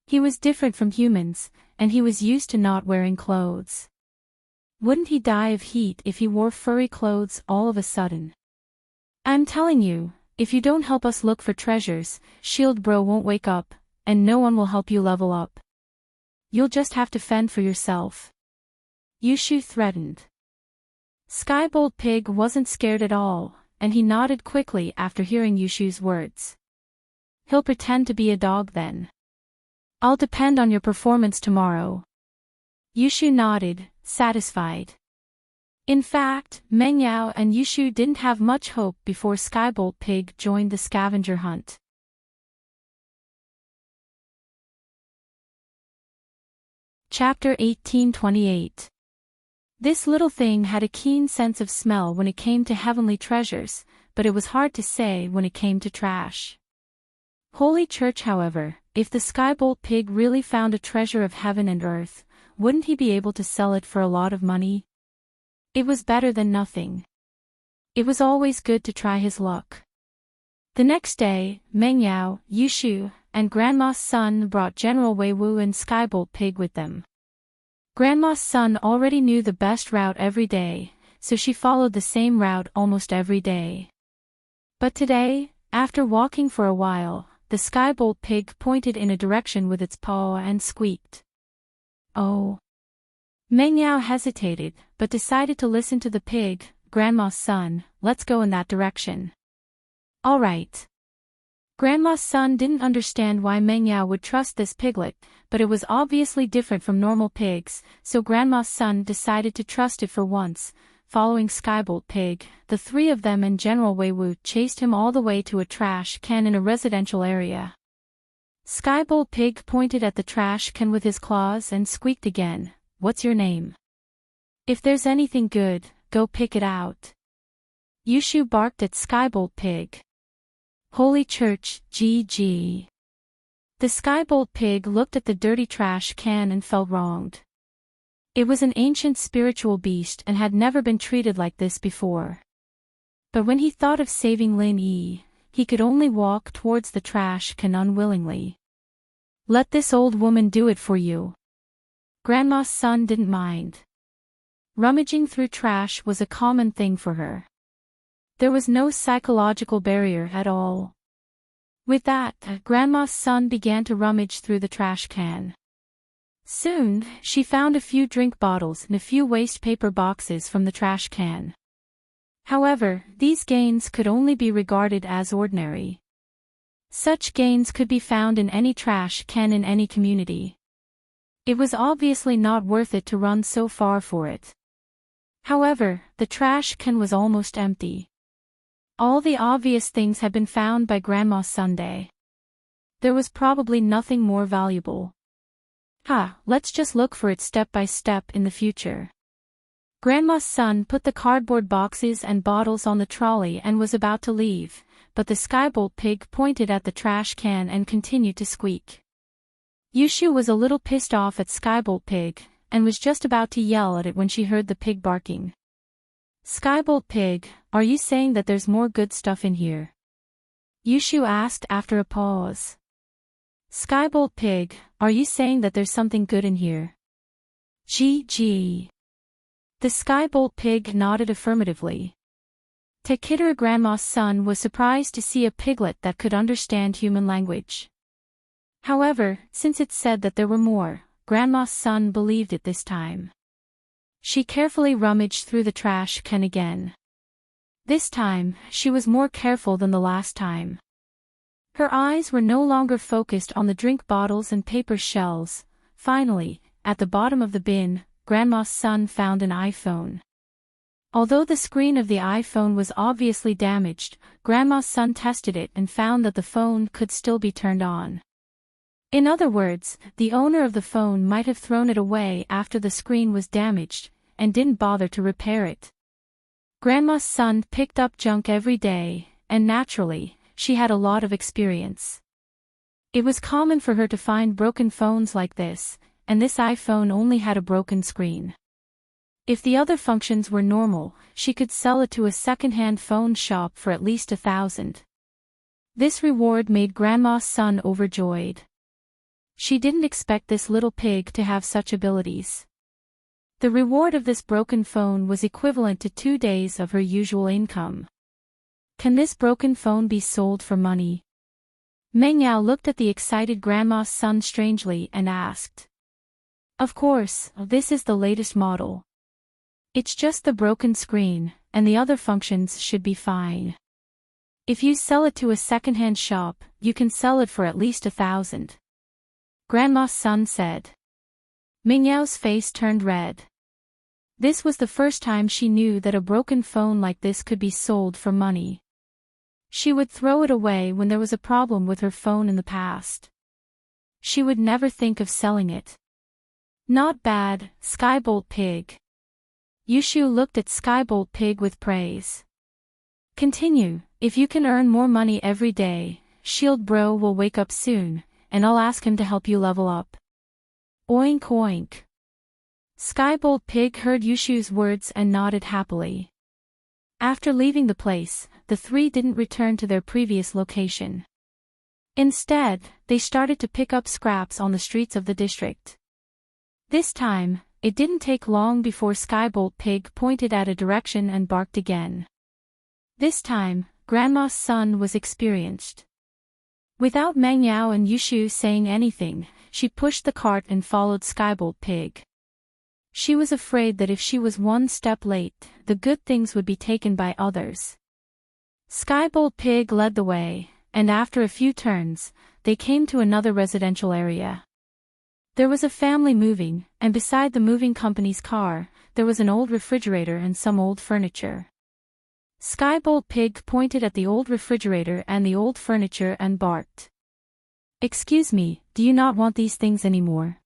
He was different from humans, and he was used to not wearing clothes. Wouldn't he die of heat if he wore furry clothes all of a sudden? I'm telling you, if you don't help us look for treasures, Shield Bro won't wake up, and no one will help you level up. You'll just have to fend for yourself. Yushu threatened. Skybolt Pig wasn't scared at all, and he nodded quickly after hearing Yushu's words. He'll pretend to be a dog then. I'll depend on your performance tomorrow. Yushu nodded, satisfied. In fact, Mengyao and Yushu didn't have much hope before Skybolt Pig joined the scavenger hunt. Chapter 1828. This little thing had a keen sense of smell when it came to heavenly treasures, but it was hard to say when it came to trash. Holy Church, however, if the Skybolt Pig really found a treasure of heaven and earth, wouldn't he be able to sell it for a lot of money? It was better than nothing. It was always good to try his luck. The next day, Mengyao, Yushu, and Grandma's son brought General Wei Wu and Skybolt Pig with them. Grandma's son already knew the best route every day, so she followed the same route almost every day. But today, after walking for a while, the Skybolt Pig pointed in a direction with its paw and squeaked. Oh. Mengyao hesitated, but decided to listen to the pig. Grandma's son, let's go in that direction. All right. Grandma's son didn't understand why Mengyao would trust this piglet, but it was obviously different from normal pigs, so Grandma's son decided to trust it for once. Following Skybolt Pig, the three of them and General Wei Wu chased him all the way to a trash can in a residential area. Skybolt Pig pointed at the trash can with his claws and squeaked again, "What's your name? If there's anything good, go pick it out." Yushu barked at Skybolt Pig. Holy Church, GG. The Skybolt Pig looked at the dirty trash can and felt wronged. It was an ancient spiritual beast and had never been treated like this before. But when he thought of saving Lin Yi, he could only walk towards the trash can unwillingly. Let this old woman do it for you. Grandma's son didn't mind. Rummaging through trash was a common thing for her. There was no psychological barrier at all. With that, Grandma's son began to rummage through the trash can. Soon, she found a few drink bottles and a few waste paper boxes from the trash can. However, these gains could only be regarded as ordinary. Such gains could be found in any trash can in any community. It was obviously not worth it to run so far for it. However, the trash can was almost empty. All the obvious things had been found by Grandma Sunday. There was probably nothing more valuable. Let's just look for it step by step in the future. Grandma's son put the cardboard boxes and bottles on the trolley and was about to leave, but the Skybolt Pig pointed at the trash can and continued to squeak. Yushu was a little pissed off at Skybolt Pig, and was just about to yell at it when she heard the pig barking. Skybolt Pig, are you saying that there's more good stuff in here? Yushu asked after a pause. Skybolt Pig, are you saying that there's something good in here? GG. The Skybolt Pig nodded affirmatively. Takitra Grandma's son was surprised to see a piglet that could understand human language. However, since it said that there were more, Grandma's son believed it this time. She carefully rummaged through the trash can again. This time, she was more careful than the last time. Her eyes were no longer focused on the drink bottles and paper shells. Finally, at the bottom of the bin, Grandma's son found an iPhone. Although the screen of the iPhone was obviously damaged, Grandma's son tested it and found that the phone could still be turned on. In other words, the owner of the phone might have thrown it away after the screen was damaged, and didn't bother to repair it. Grandma's son picked up junk every day, and naturally, she had a lot of experience. It was common for her to find broken phones like this, and this iPhone only had a broken screen. If the other functions were normal, she could sell it to a second-hand phone shop for at least 1,000. This reward made Grandma's son overjoyed. She didn't expect this little pig to have such abilities. The reward of this broken phone was equivalent to 2 days of her usual income. Can this broken phone be sold for money? Meng Yao looked at the excited grandma's son strangely and asked. Of course, this is the latest model. It's just the broken screen, and the other functions should be fine. If you sell it to a second-hand shop, you can sell it for at least 1,000. Grandma's son said. Meng Yao's face turned red. This was the first time she knew that a broken phone like this could be sold for money. She would throw it away when there was a problem with her phone in the past. She would never think of selling it. Not bad, Skybolt Pig. Yushu looked at Skybolt Pig with praise. Continue. If you can earn more money every day, Shield Bro will wake up soon, and I'll ask him to help you level up. Oink oink. Skybolt Pig heard Yushu's words and nodded happily. After leaving the place, the three didn't return to their previous location. Instead, they started to pick up scraps on the streets of the district. This time, it didn't take long before Skybolt Pig pointed at a direction and barked again. This time, Grandma's son was experienced. Without Meng Yao and Yushu saying anything, she pushed the cart and followed Skybolt Pig. She was afraid that if she was one step late, the good things would be taken by others. Skybolt Pig led the way, and after a few turns, they came to another residential area. There was a family moving, and beside the moving company's car, there was an old refrigerator and some old furniture. Skybolt Pig pointed at the old refrigerator and the old furniture and barked. Excuse me, do you not want these things anymore?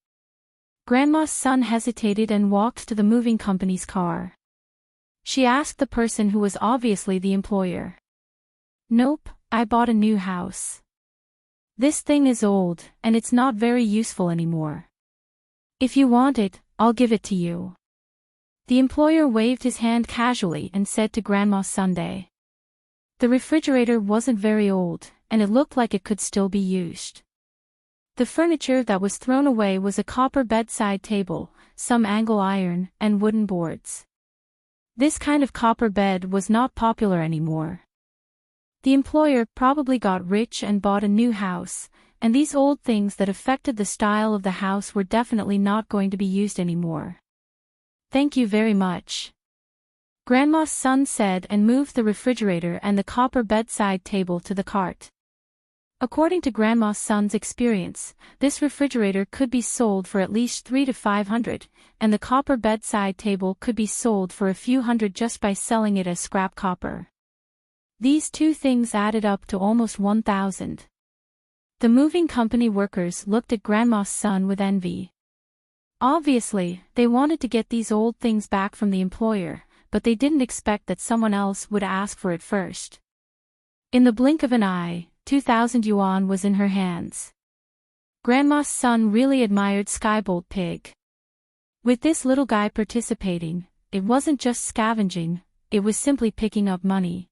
Grandma's son hesitated and walked to the moving company's car. She asked the person who was obviously the employer. Nope, I bought a new house. This thing is old, and it's not very useful anymore. If you want it, I'll give it to you. The employer waved his hand casually and said to Grandma Sunday. The refrigerator wasn't very old, and it looked like it could still be used. The furniture that was thrown away was a copper bedside table, some angle iron, and wooden boards. This kind of copper bed was not popular anymore. The employer probably got rich and bought a new house, and these old things that affected the style of the house were definitely not going to be used anymore. Thank you very much. Grandma's son said and moved the refrigerator and the copper bedside table to the cart. According to Grandma's son's experience, this refrigerator could be sold for at least 300 to 500, and the copper bedside table could be sold for a few hundred just by selling it as scrap copper. These two things added up to almost 1,000. The moving company workers looked at Grandma's son with envy. Obviously, they wanted to get these old things back from the employer, but they didn't expect that someone else would ask for it first. In the blink of an eye, 2,000 yuan was in her hands. Grandma's son really admired Skybolt Pig. With this little guy participating, it wasn't just scavenging, it was simply picking up money.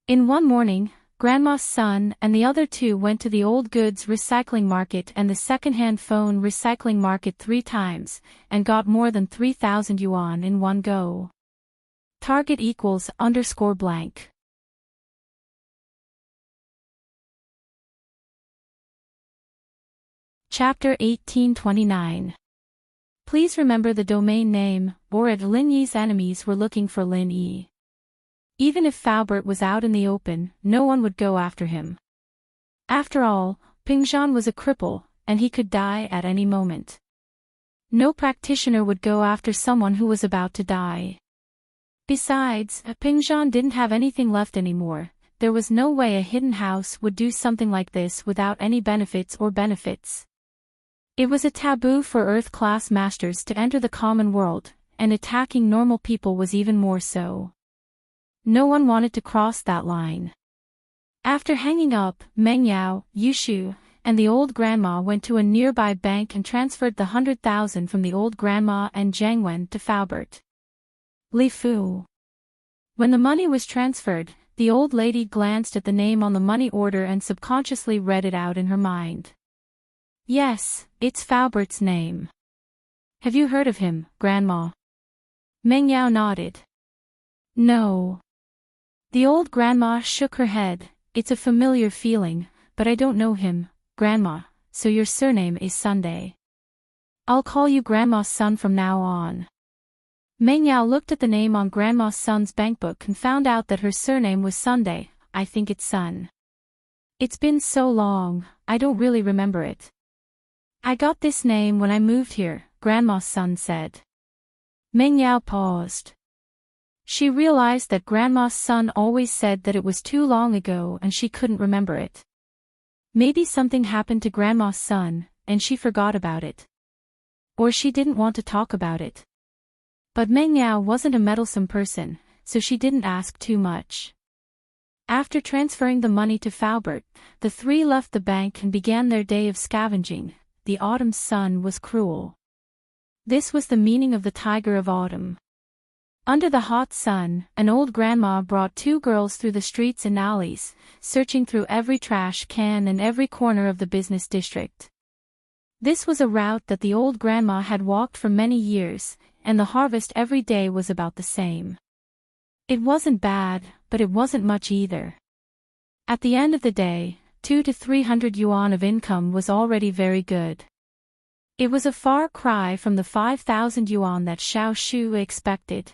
In one morning, Grandma's son and the other two went to the old goods recycling market and the second-hand phone recycling market 3 times, and got more than 3,000 yuan in one go. Target equals _blank. Chapter 1829. Please remember the domain name, or at Lin Yi's enemies were looking for Lin Yi. Even if Faubert was out in the open, no one would go after him. After all, Pingzhan was a cripple, and he could die at any moment. No practitioner would go after someone who was about to die. Besides, Pingzhan didn't have anything left anymore. There was no way a hidden house would do something like this without any benefits. It was a taboo for Earth-class masters to enter the common world, and attacking normal people was even more so. No one wanted to cross that line. After hanging up, Meng Yao, Yushu, and the old grandma went to a nearby bank and transferred the 100,000 from the old grandma and Zhang Wen to Faubert. Li Fu. When the money was transferred, the old lady glanced at the name on the money order and subconsciously read it out in her mind. Yes, it's Faubert's name. Have you heard of him, Grandma? Meng Yao nodded. No. The old grandma shook her head. It's a familiar feeling, but I don't know him, Grandma, so your surname is Sunday. I'll call you Grandma's son from now on. Meng Yao looked at the name on Grandma's son's bankbook and found out that her surname was Sunday. I think it's Sun. It's been so long, I don't really remember it. I got this name when I moved here, Grandma's son said. Meng Yao paused. She realized that Grandma's son always said that it was too long ago and she couldn't remember it. Maybe something happened to Grandma's son, and she forgot about it. Or she didn't want to talk about it. But Meng Yao wasn't a meddlesome person, so she didn't ask too much. After transferring the money to Faubert, the three left the bank and began their day of scavenging. The autumn sun was cruel. This was the meaning of the tiger of autumn. Under the hot sun, an old grandma brought two girls through the streets and alleys, searching through every trash can and every corner of the business district. This was a route that the old grandma had walked for many years, and the harvest every day was about the same. It wasn't bad, but it wasn't much either. At the end of the day, 200 to 300 yuan of income was already very good. It was a far cry from the 5,000 yuan that Xiao Shu expected.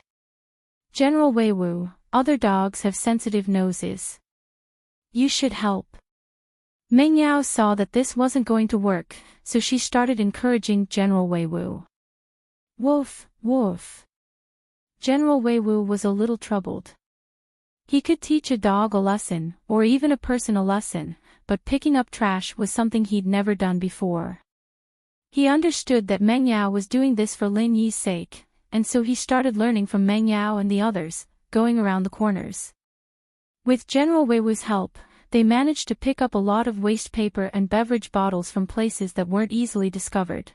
General Weiwu, other dogs have sensitive noses. You should help. Meng Yao saw that this wasn't going to work, so she started encouraging General Weiwu. Woof, woof. General Weiwu was a little troubled. He could teach a dog a lesson, or even a person a lesson, but picking up trash was something he'd never done before. He understood that Meng Yao was doing this for Lin Yi's sake, and so he started learning from Meng Yao and the others, going around the corners. With General Weiwu's help, they managed to pick up a lot of waste paper and beverage bottles from places that weren't easily discovered.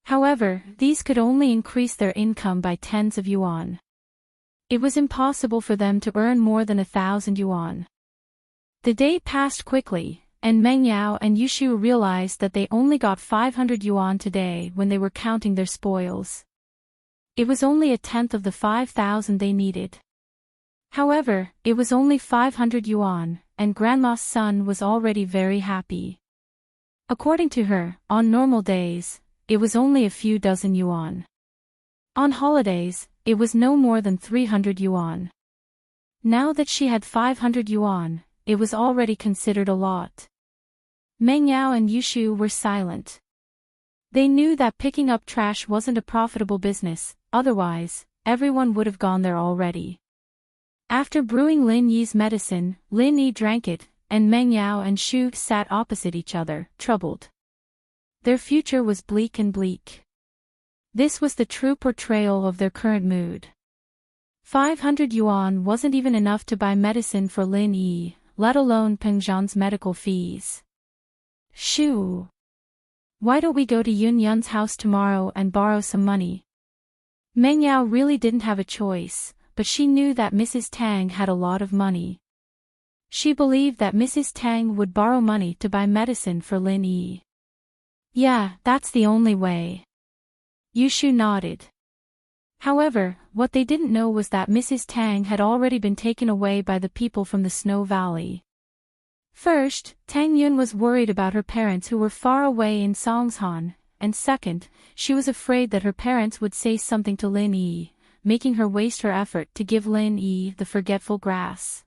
However, these could only increase their income by tens of yuan. It was impossible for them to earn more than 1,000 yuan. The day passed quickly, and Meng Yao and Yushu realized that they only got 500 yuan today when they were counting their spoils. It was only a tenth of the 5,000 they needed. However, it was only 500 yuan, and Grandma's son was already very happy. According to her, on normal days, it was only a few dozen yuan. On holidays, it was no more than 300 yuan. Now that she had 500 yuan, it was already considered a lot. Meng Yao and Yushu were silent. They knew that picking up trash wasn't a profitable business, otherwise, everyone would have gone there already. After brewing Lin Yi's medicine, Lin Yi drank it, and Meng Yao and Shu sat opposite each other, troubled. Their future was bleak and bleak. This was the true portrayal of their current mood. 500 yuan wasn't even enough to buy medicine for Lin Yi, let alone Peng Zhan's medical fees. Shu. Why don't we go to Yun Yun's house tomorrow and borrow some money? Meng Yao really didn't have a choice, but she knew that Mrs. Tang had a lot of money. She believed that Mrs. Tang would borrow money to buy medicine for Lin Yi. Yeah, that's the only way. Yushu nodded. However, what they didn't know was that Mrs. Tang had already been taken away by the people from the Snow Valley. First, Tang Yun was worried about her parents who were far away in Songshan, and second, she was afraid that her parents would say something to Lin Yi, making her waste her effort to give Lin Yi the forgetful grass.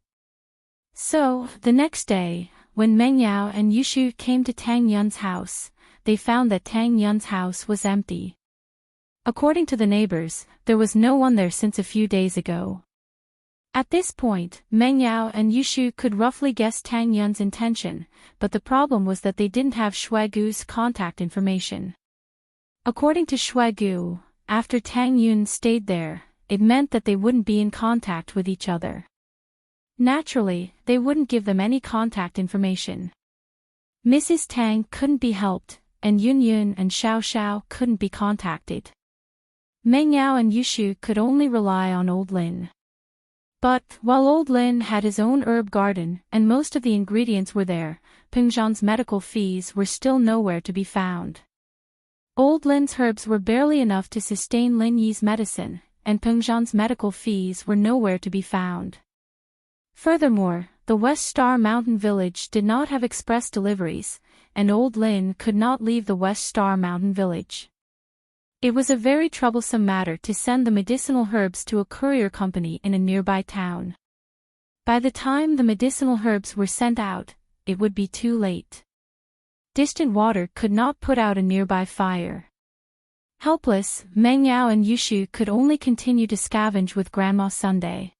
So, the next day, when Meng Yao and Yushu came to Tang Yun's house, they found that Tang Yun's house was empty. According to the neighbors, there was no one there since a few days ago. At this point, Meng Yao and Yushu could roughly guess Tang Yun's intention, but the problem was that they didn't have Shuaigu's contact information. According to Shuaigu, after Tang Yun stayed there, it meant that they wouldn't be in contact with each other. Naturally, they wouldn't give them any contact information. Mrs. Tang couldn't be helped, and Yun Yun and Xiao Xiao couldn't be contacted. Meng Yao and Yushu could only rely on Old Lin. But, while Old Lin had his own herb garden and most of the ingredients were there, Peng Zhan's medical fees were still nowhere to be found. Old Lin's herbs were barely enough to sustain Lin Yi's medicine, and Peng Zhan's medical fees were nowhere to be found. Furthermore, the West Star Mountain Village did not have express deliveries, and old Lin could not leave the West Star Mountain Village. It was a very troublesome matter to send the medicinal herbs to a courier company in a nearby town. By the time the medicinal herbs were sent out, it would be too late. Distant water could not put out a nearby fire. Helpless, Meng Yao and Yushu could only continue to scavenge with Grandma Sunday.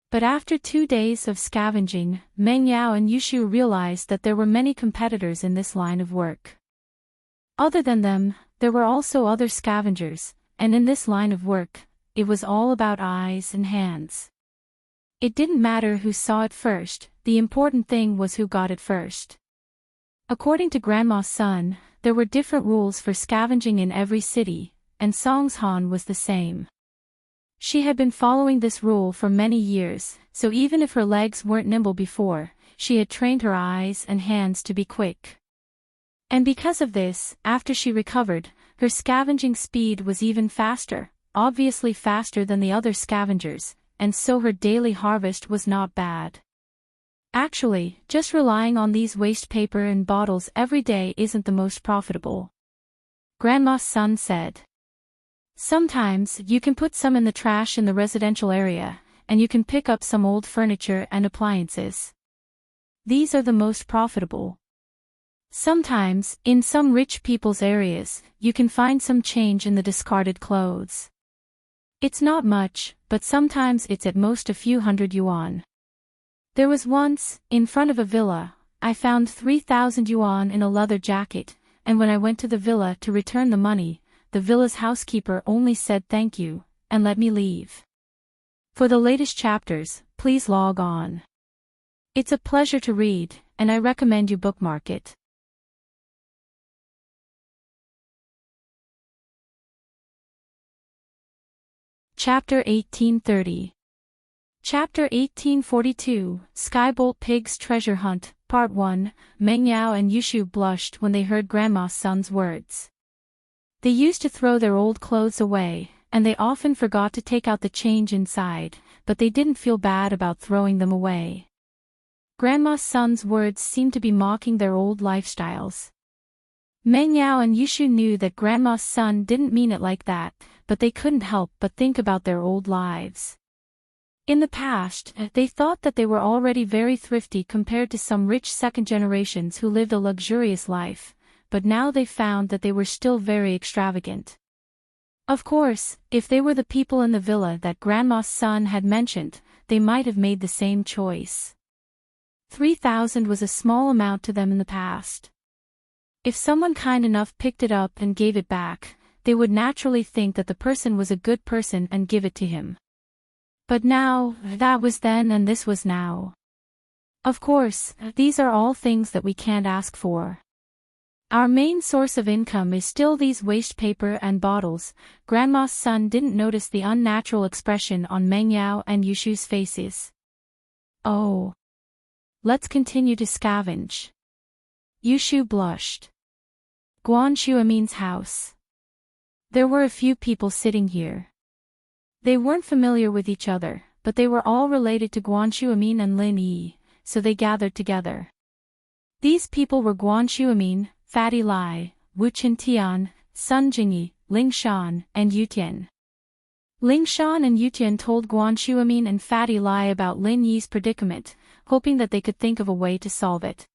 But after 2 days of scavenging, Meng Yao and Yushu realized that there were many competitors in this line of work. Other than them, there were also other scavengers, and in this line of work, it was all about eyes and hands. It didn't matter who saw it first, the important thing was who got it first. According to Grandma's son, there were different rules for scavenging in every city, and Song's Han was the same. She had been following this rule for many years, so even if her legs weren't nimble before, she had trained her eyes and hands to be quick. And because of this, after she recovered, her scavenging speed was even faster, obviously faster than the other scavengers, and so her daily harvest was not bad. Actually, just relying on these waste paper and bottles every day isn't the most profitable. Grandma's son said. Sometimes you can put some in the trash in the residential area, and you can pick up some old furniture and appliances. These are the most profitable. Sometimes, in some rich people's areas, you can find some change in the discarded clothes. It's not much, but sometimes it's at most a few hundred yuan. There was once, in front of a villa, I found 3,000 yuan in a leather jacket, and when I went to the villa to return the money, the villa's housekeeper only said thank you, and let me leave. For the latest chapters, please log on. It's a pleasure to read, and I recommend you bookmark it. Chapter 1830. Chapter 1842, Skybolt Pig's Treasure Hunt, Part 1, Meng Yao and Yushu blushed when they heard Grandma's son's words. They used to throw their old clothes away, and they often forgot to take out the change inside, but they didn't feel bad about throwing them away. Grandma's son's words seemed to be mocking their old lifestyles. Meng Yao and Yushu knew that Grandma's son didn't mean it like that, but they couldn't help but think about their old lives. In the past, they thought that they were already very thrifty compared to some rich second generations who lived a luxurious life, but now they found that they were still very extravagant. Of course, if they were the people in the villa that Grandma's son had mentioned, they might have made the same choice. 3,000 was a small amount to them in the past. If someone kind enough picked it up and gave it back, they would naturally think that the person was a good person and give it to him. But now, that was then and this was now. Of course, these are all things that we can't ask for. Our main source of income is still these waste paper and bottles. Grandma's son didn't notice the unnatural expression on Meng Yao and Yushu's faces. Oh. Let's continue to scavenge. Yushu blushed. Guan Shuamin's house. There were a few people sitting here. They weren't familiar with each other, but they were all related to Guan Shuamin and Lin Yi, so they gathered together. These people were Guan Shuamin, Fatty Lai, Wu Qintian, Sun Jingyi, Ling Shan, and Yutian. Ling Shan and Yutian told Guan Shuamin and Fatty Lai about Lin Yi's predicament, hoping that they could think of a way to solve it.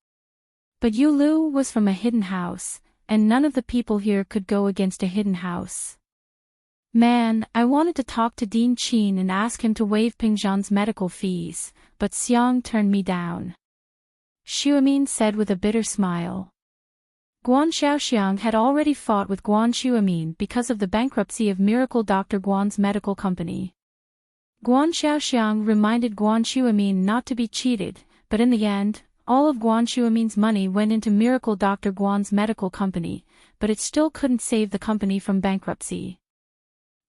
But Yu Lu was from a hidden house, and none of the people here could go against a hidden house. Man, I wanted to talk to Dean Qin and ask him to waive Pingzhan's medical fees, but Xiang turned me down. Shuamin said with a bitter smile. Guan Xiaoxiang had already fought with Guan Shuamin because of the bankruptcy of Miracle Dr. Guan's medical company. Guan Xiaoxiang reminded Guan Shuamin not to be cheated, but in the end, all of Guan Shuamin's money went into Miracle Dr. Guan's medical company, but it still couldn't save the company from bankruptcy.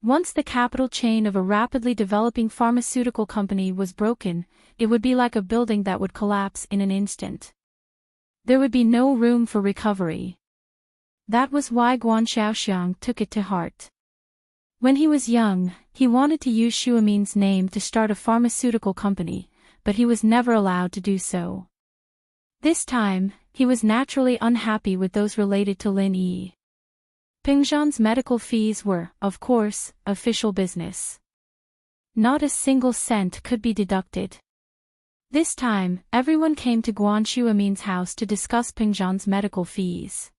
Once the capital chain of a rapidly developing pharmaceutical company was broken, it would be like a building that would collapse in an instant. There would be no room for recovery. That was why Guan Xiaoxiang took it to heart. When he was young, he wanted to use Shuamin's name to start a pharmaceutical company, but he was never allowed to do so. This time, he was naturally unhappy with those related to Lin Yi. Pingzhan's medical fees were, of course, official business. Not a single cent could be deducted. This time, everyone came to Guan Shuamin's house to discuss Pingzhan's medical fees.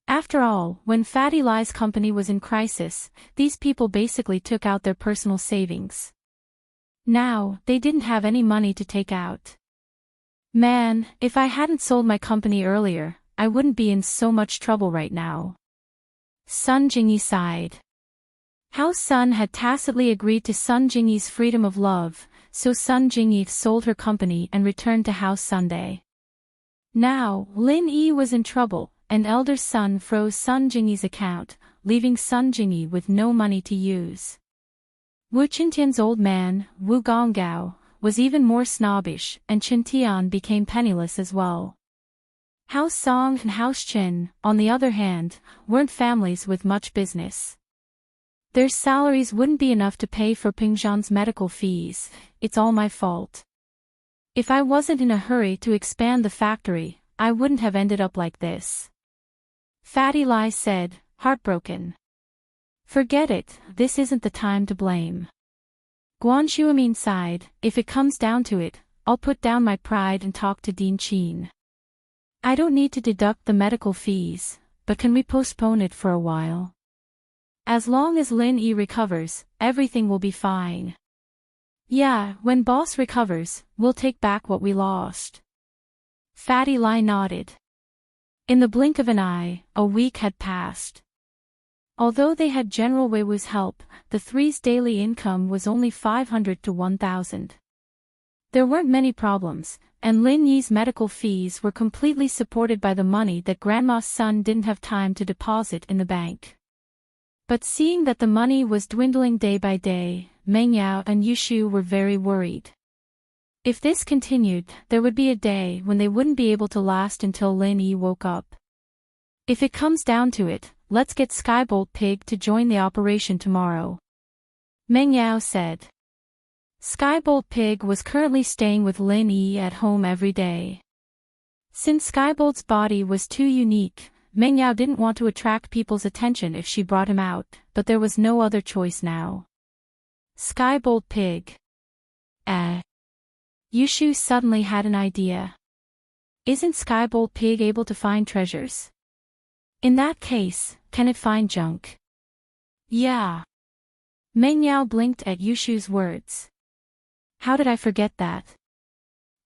After all, when Fatty Lai's company was in crisis, these people basically took out their personal savings. Now, they didn't have any money to take out. Man, if I hadn't sold my company earlier, I wouldn't be in so much trouble right now. Sun Jingyi sighed. House Sun had tacitly agreed to Sun Jingyi's freedom of love, so Sun Jingyi sold her company and returned to House Sunday. Now, Lin Yi was in trouble, and elder Sun froze Sun Jingyi's account, leaving Sun Jingyi with no money to use. Wu Qintian's old man, Wu Gonggao, was even more snobbish, and Qintian became penniless as well. House Song and House Qin, on the other hand, weren't families with much business. Their salaries wouldn't be enough to pay for Pingzhan's medical fees. It's all my fault. If I wasn't in a hurry to expand the factory, I wouldn't have ended up like this. Fatty Lai said, heartbroken. Forget it, this isn't the time to blame. Guan Shuamin sighed, if it comes down to it, I'll put down my pride and talk to Dean Qin. I don't need to deduct the medical fees, but can we postpone it for a while? As long as Lin Yi recovers, everything will be fine. Yeah, when boss recovers, we'll take back what we lost. Fatty Lai nodded. In the blink of an eye, a week had passed. Although they had General Wei Wu's help, the three's daily income was only 500 to 1,000. There weren't many problems, and Lin Yi's medical fees were completely supported by the money that Grandma's son didn't have time to deposit in the bank. But seeing that the money was dwindling day by day, Meng Yao and Yushu were very worried. If this continued, there would be a day when they wouldn't be able to last until Lin Yi woke up. If it comes down to it, let's get Skybolt Pig to join the operation tomorrow. Meng Yao said. Skybolt Pig was currently staying with Lin Yi at home every day. Since Skybolt's body was too unique, Meng Yao didn't want to attract people's attention if she brought him out, but there was no other choice now. Skybolt Pig. Yushu suddenly had an idea. Isn't Skybolt Pig able to find treasures? In that case, can it find junk? Yeah. Meng Yao blinked at Yushu's words. How did I forget that?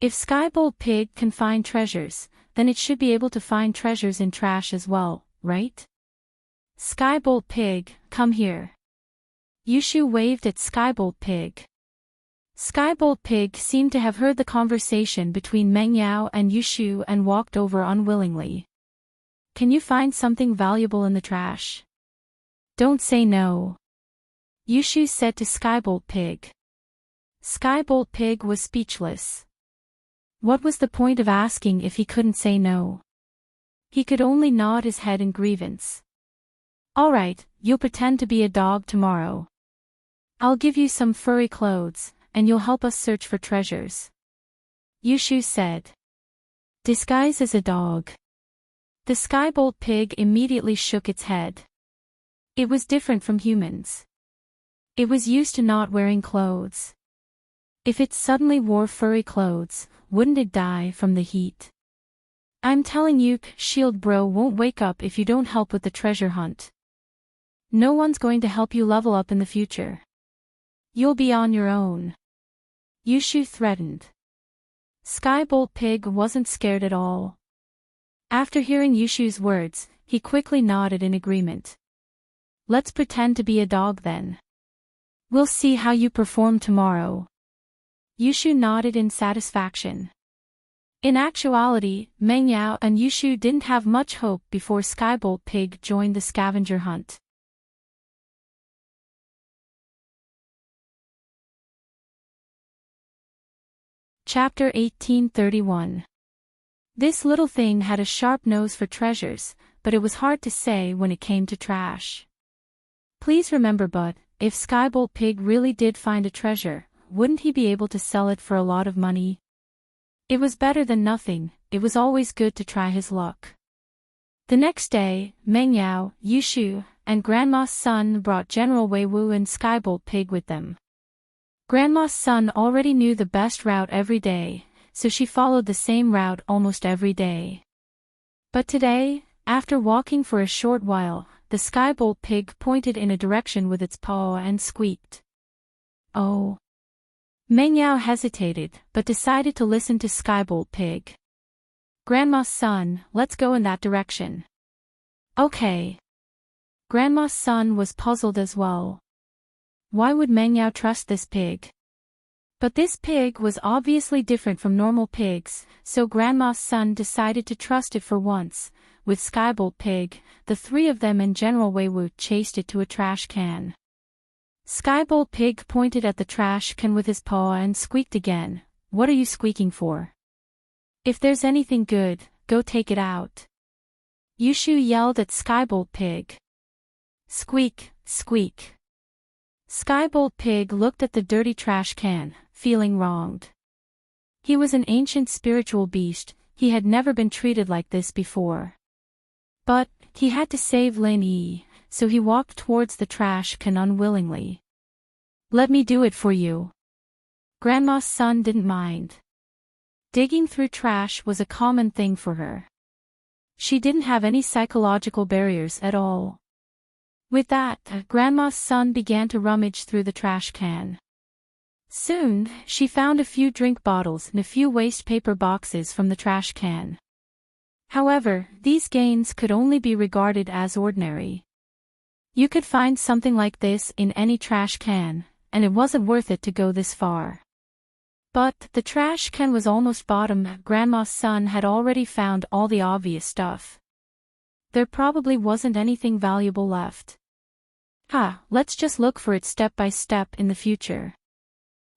If Skybolt Pig can find treasures, then it should be able to find treasures in trash as well, right? Skybolt Pig, come here. Yushu waved at Skybolt Pig. Skybolt Pig seemed to have heard the conversation between Meng Yao and Yushu and walked over unwillingly. Can you find something valuable in the trash? Don't say no. Yushu said to Skybolt Pig. Skybolt Pig was speechless. What was the point of asking if he couldn't say no? He could only nod his head in grievance. All right, you'll pretend to be a dog tomorrow. I'll give you some furry clothes, and you'll help us search for treasures. Yushu said. Disguise as a dog. The Skybolt Pig immediately shook its head. It was different from humans. It was used to not wearing clothes. If it suddenly wore furry clothes, wouldn't it die from the heat? I'm telling you, Shield Bro won't wake up if you don't help with the treasure hunt. No one's going to help you level up in the future. You'll be on your own. Yushu threatened. Skybolt Pig wasn't scared at all. After hearing Yushu's words, he quickly nodded in agreement. Let's pretend to be a dog then. We'll see how you perform tomorrow. Yushu nodded in satisfaction. In actuality, Meng Yao and Yushu didn't have much hope before Skybolt Pig joined the scavenger hunt. Chapter 1831. This little thing had a sharp nose for treasures, but it was hard to say when it came to trash. Please remember, but if Skybolt Pig really did find a treasure, wouldn't he be able to sell it for a lot of money? It was better than nothing. It was always good to try his luck. The next day, Meng Yao, Yushu, and Grandma's son brought General Wei Wu and Skybolt Pig with them. Grandma's son already knew the best route every day, so she followed the same route almost every day. But today, after walking for a short while, the Skybolt Pig pointed in a direction with its paw and squeaked. Oh. Meng Yao hesitated, but decided to listen to Skybolt Pig. Grandma's son, let's go in that direction. Okay. Grandma's son was puzzled as well. Why would Meng Yao trust this pig? But this pig was obviously different from normal pigs, so Grandma's son decided to trust it for once. With Skybolt Pig, the three of them and General Wei Wu chased it to a trash can. Skybolt Pig pointed at the trash can with his paw and squeaked again. What are you squeaking for? If there's anything good, go take it out. Yushu yelled at Skybolt Pig. Squeak, squeak. Skybolt Pig looked at the dirty trash can, feeling wronged. He was an ancient spiritual beast, he had never been treated like this before. But, he had to save Lin Yi, so he walked towards the trash can unwillingly. Let me do it for you. Grandma's son didn't mind. Digging through trash was a common thing for her. She didn't have any psychological barriers at all. With that, Grandma's son began to rummage through the trash can. Soon, she found a few drink bottles and a few waste paper boxes from the trash can. However, these gains could only be regarded as ordinary. You could find something like this in any trash can, and it wasn't worth it to go this far. But the trash can was almost bottom. Grandma's son had already found all the obvious stuff. There probably wasn't anything valuable left. Let's just look for it step by step in the future.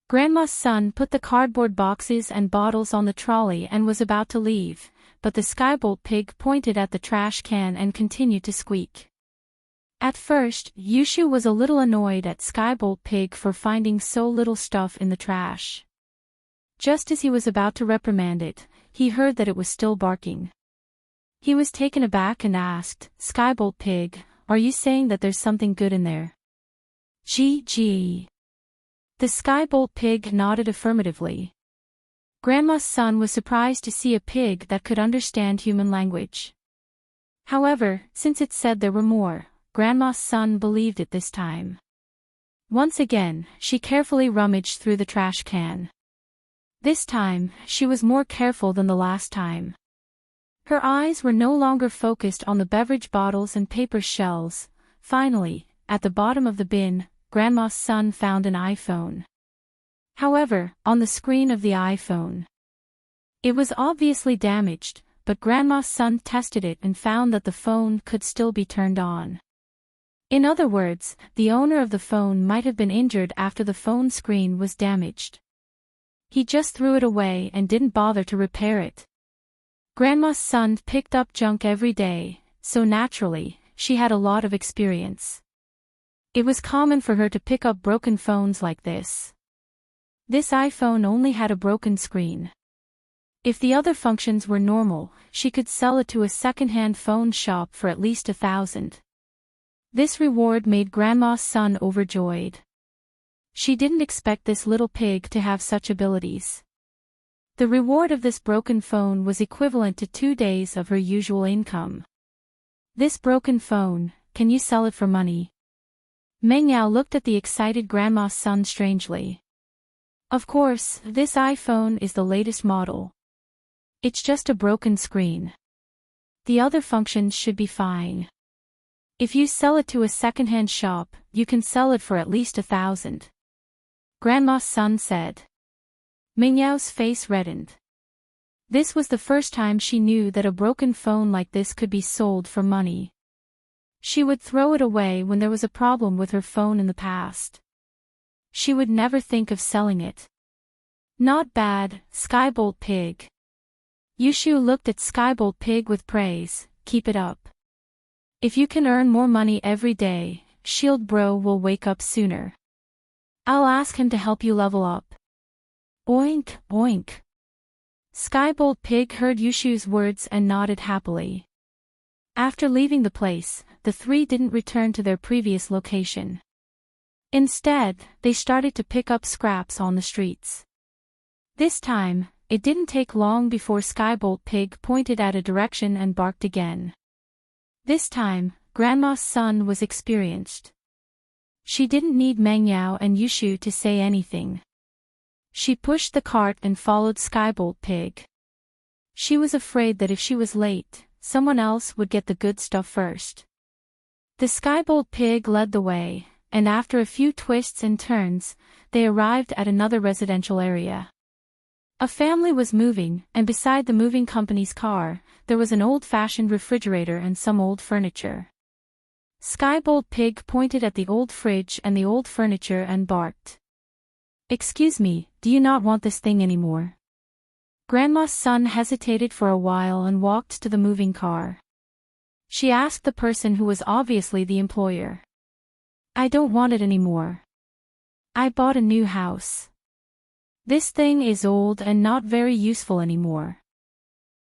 Grandma's son put the cardboard boxes and bottles on the trolley and was about to leave, but the Skybolt Pig pointed at the trash can and continued to squeak. At first, Yushu was a little annoyed at Skybolt Pig for finding so little stuff in the trash. Just as he was about to reprimand it, he heard that it was still barking. He was taken aback and asked, Skybolt Pig, are you saying that there's something good in there? Gee. The Skybolt Pig nodded affirmatively. Grandma's son was surprised to see a pig that could understand human language. However, since it said there were more, Grandma's son believed it this time. Once again, she carefully rummaged through the trash can. This time, she was more careful than the last time. Her eyes were no longer focused on the beverage bottles and paper shells. Finally, at the bottom of the bin, Grandma's son found an iPhone. However, on the screen of the iPhone, it was obviously damaged, but Grandma's son tested it and found that the phone could still be turned on. In other words, the owner of the phone might have been injured after the phone screen was damaged. He just threw it away and didn't bother to repair it. Grandma's son picked up junk every day, so naturally, she had a lot of experience. It was common for her to pick up broken phones like this. This iPhone only had a broken screen. If the other functions were normal, she could sell it to a second-hand phone shop for at least 1,000. This reward made Grandma's son overjoyed. She didn't expect this little pig to have such abilities. The reward of this broken phone was equivalent to 2 days of her usual income. This broken phone, can you sell it for money? Meng Yao looked at the excited Grandma's son strangely. Of course, this iPhone is the latest model. It's just a broken screen. The other functions should be fine. If you sell it to a second-hand shop, you can sell it for at least 1,000. Grandma's son said. Meng Yao's face reddened. This was the first time she knew that a broken phone like this could be sold for money. She would throw it away when there was a problem with her phone in the past. She would never think of selling it. Not bad, Skybolt Pig. Yushu looked at Skybolt Pig with praise. Keep it up. If you can earn more money every day, Shield Bro will wake up sooner. I'll ask him to help you level up. Oink, oink. Skybolt Pig heard Yushu's words and nodded happily. After leaving the place, the three didn't return to their previous location. Instead, they started to pick up scraps on the streets. This time, it didn't take long before Skybolt Pig pointed at a direction and barked again. This time, Grandma's son was experienced. She didn't need Meng Yao and Yushu to say anything. She pushed the cart and followed Skybolt Pig. She was afraid that if she was late, someone else would get the good stuff first. The Skybolt Pig led the way, and after a few twists and turns, they arrived at another residential area. A family was moving, and beside the moving company's car, there was an old-fashioned refrigerator and some old furniture. Skybolt Pig pointed at the old fridge and the old furniture and barked. "Excuse me, do you not want this thing anymore?" Grandma's son hesitated for a while and walked to the moving car. She asked the person who was obviously the employer. "I don't want it anymore. I bought a new house. This thing is old and not very useful anymore.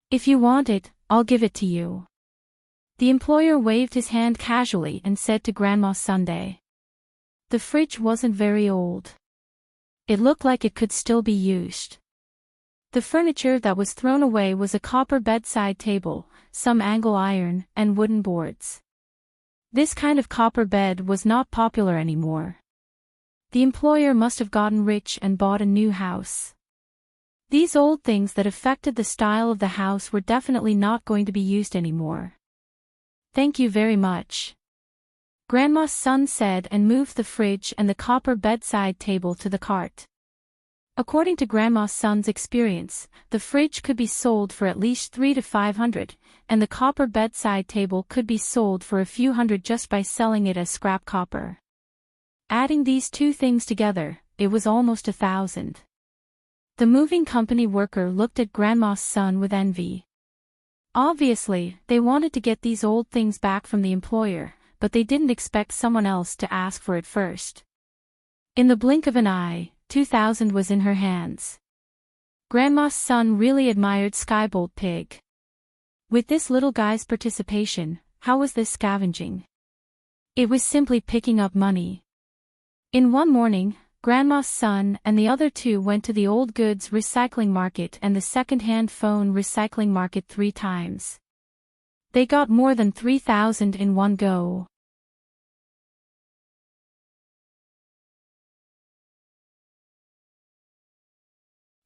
If you want it, I'll give it to you." The employer waved his hand casually and said to Grandma Sunday. The fridge wasn't very old. It looked like it could still be used. The furniture that was thrown away was a copper bedside table, some angle iron, and wooden boards. This kind of copper bed was not popular anymore. The employer must have gotten rich and bought a new house. These old things that affected the style of the house were definitely not going to be used anymore. "Thank you very much," Grandma's son said and moved the fridge and the copper bedside table to the cart. According to Grandma's son's experience, the fridge could be sold for at least 300 to 500, and the copper bedside table could be sold for a few hundred just by selling it as scrap copper. Adding these two things together, it was almost 1,000. The moving company worker looked at Grandma's son with envy. Obviously, they wanted to get these old things back from the employer, but they didn't expect someone else to ask for it first. In the blink of an eye, 2,000 was in her hands. Grandma's son really admired Skybolt Pig. With this little guy's participation, how was this scavenging? It was simply picking up money. In one morning, Grandma's son and the other two went to the old goods recycling market and the second-hand phone recycling market 3 times. They got more than 3,000 in one go.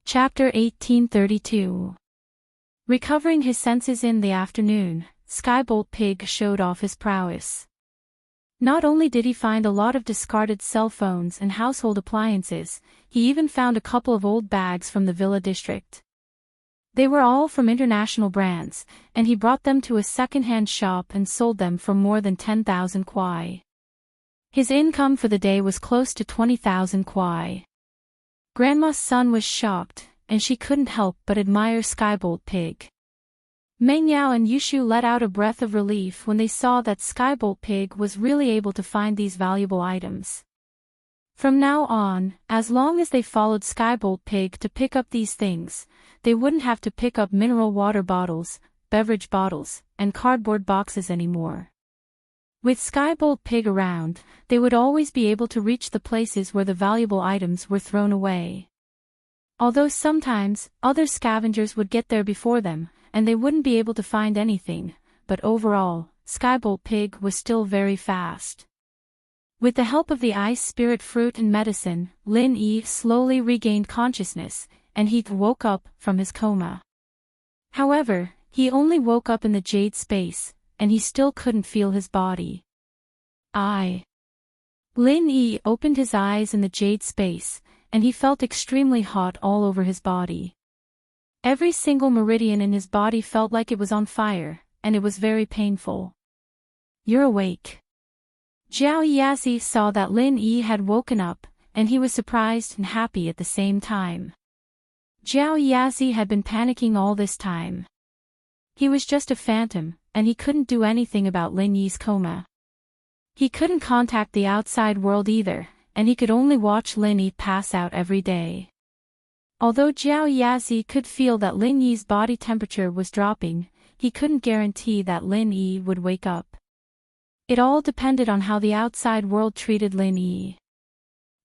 Chapter 1832. Recovering his senses in the afternoon, Skybolt Pig showed off his prowess. Not only did he find a lot of discarded cell phones and household appliances, he even found a couple of old bags from the Villa district. They were all from international brands, and he brought them to a second-hand shop and sold them for more than 10,000 kwai. His income for the day was close to 20,000 kwai. Grandma's son was shocked, and she couldn't help but admire Skybolt Pig. Meng Yao and Yushu let out a breath of relief when they saw that Skybolt Pig was really able to find these valuable items. From now on, as long as they followed Skybolt Pig to pick up these things, they wouldn't have to pick up mineral water bottles, beverage bottles, and cardboard boxes anymore. With Skybolt Pig around, they would always be able to reach the places where the valuable items were thrown away. Although sometimes, other scavengers would get there before them, and they wouldn't be able to find anything, but overall, Skybolt Pig was still very fast. With the help of the ice spirit fruit and medicine, Lin Yi slowly regained consciousness, and he woke up from his coma. However, he only woke up in the jade space, and he still couldn't feel his body. Lin Yi opened his eyes in the jade space, and he felt extremely hot all over his body. Every single meridian in his body felt like it was on fire, and it was very painful. "You're awake." Zhao Yazi saw that Lin Yi had woken up, and he was surprised and happy at the same time. Zhao Yazi had been panicking all this time. He was just a phantom, and he couldn't do anything about Lin Yi's coma. He couldn't contact the outside world either, and he could only watch Lin Yi pass out every day. Although Jiao Yazi could feel that Lin Yi's body temperature was dropping, he couldn't guarantee that Lin Yi would wake up. It all depended on how the outside world treated Lin Yi.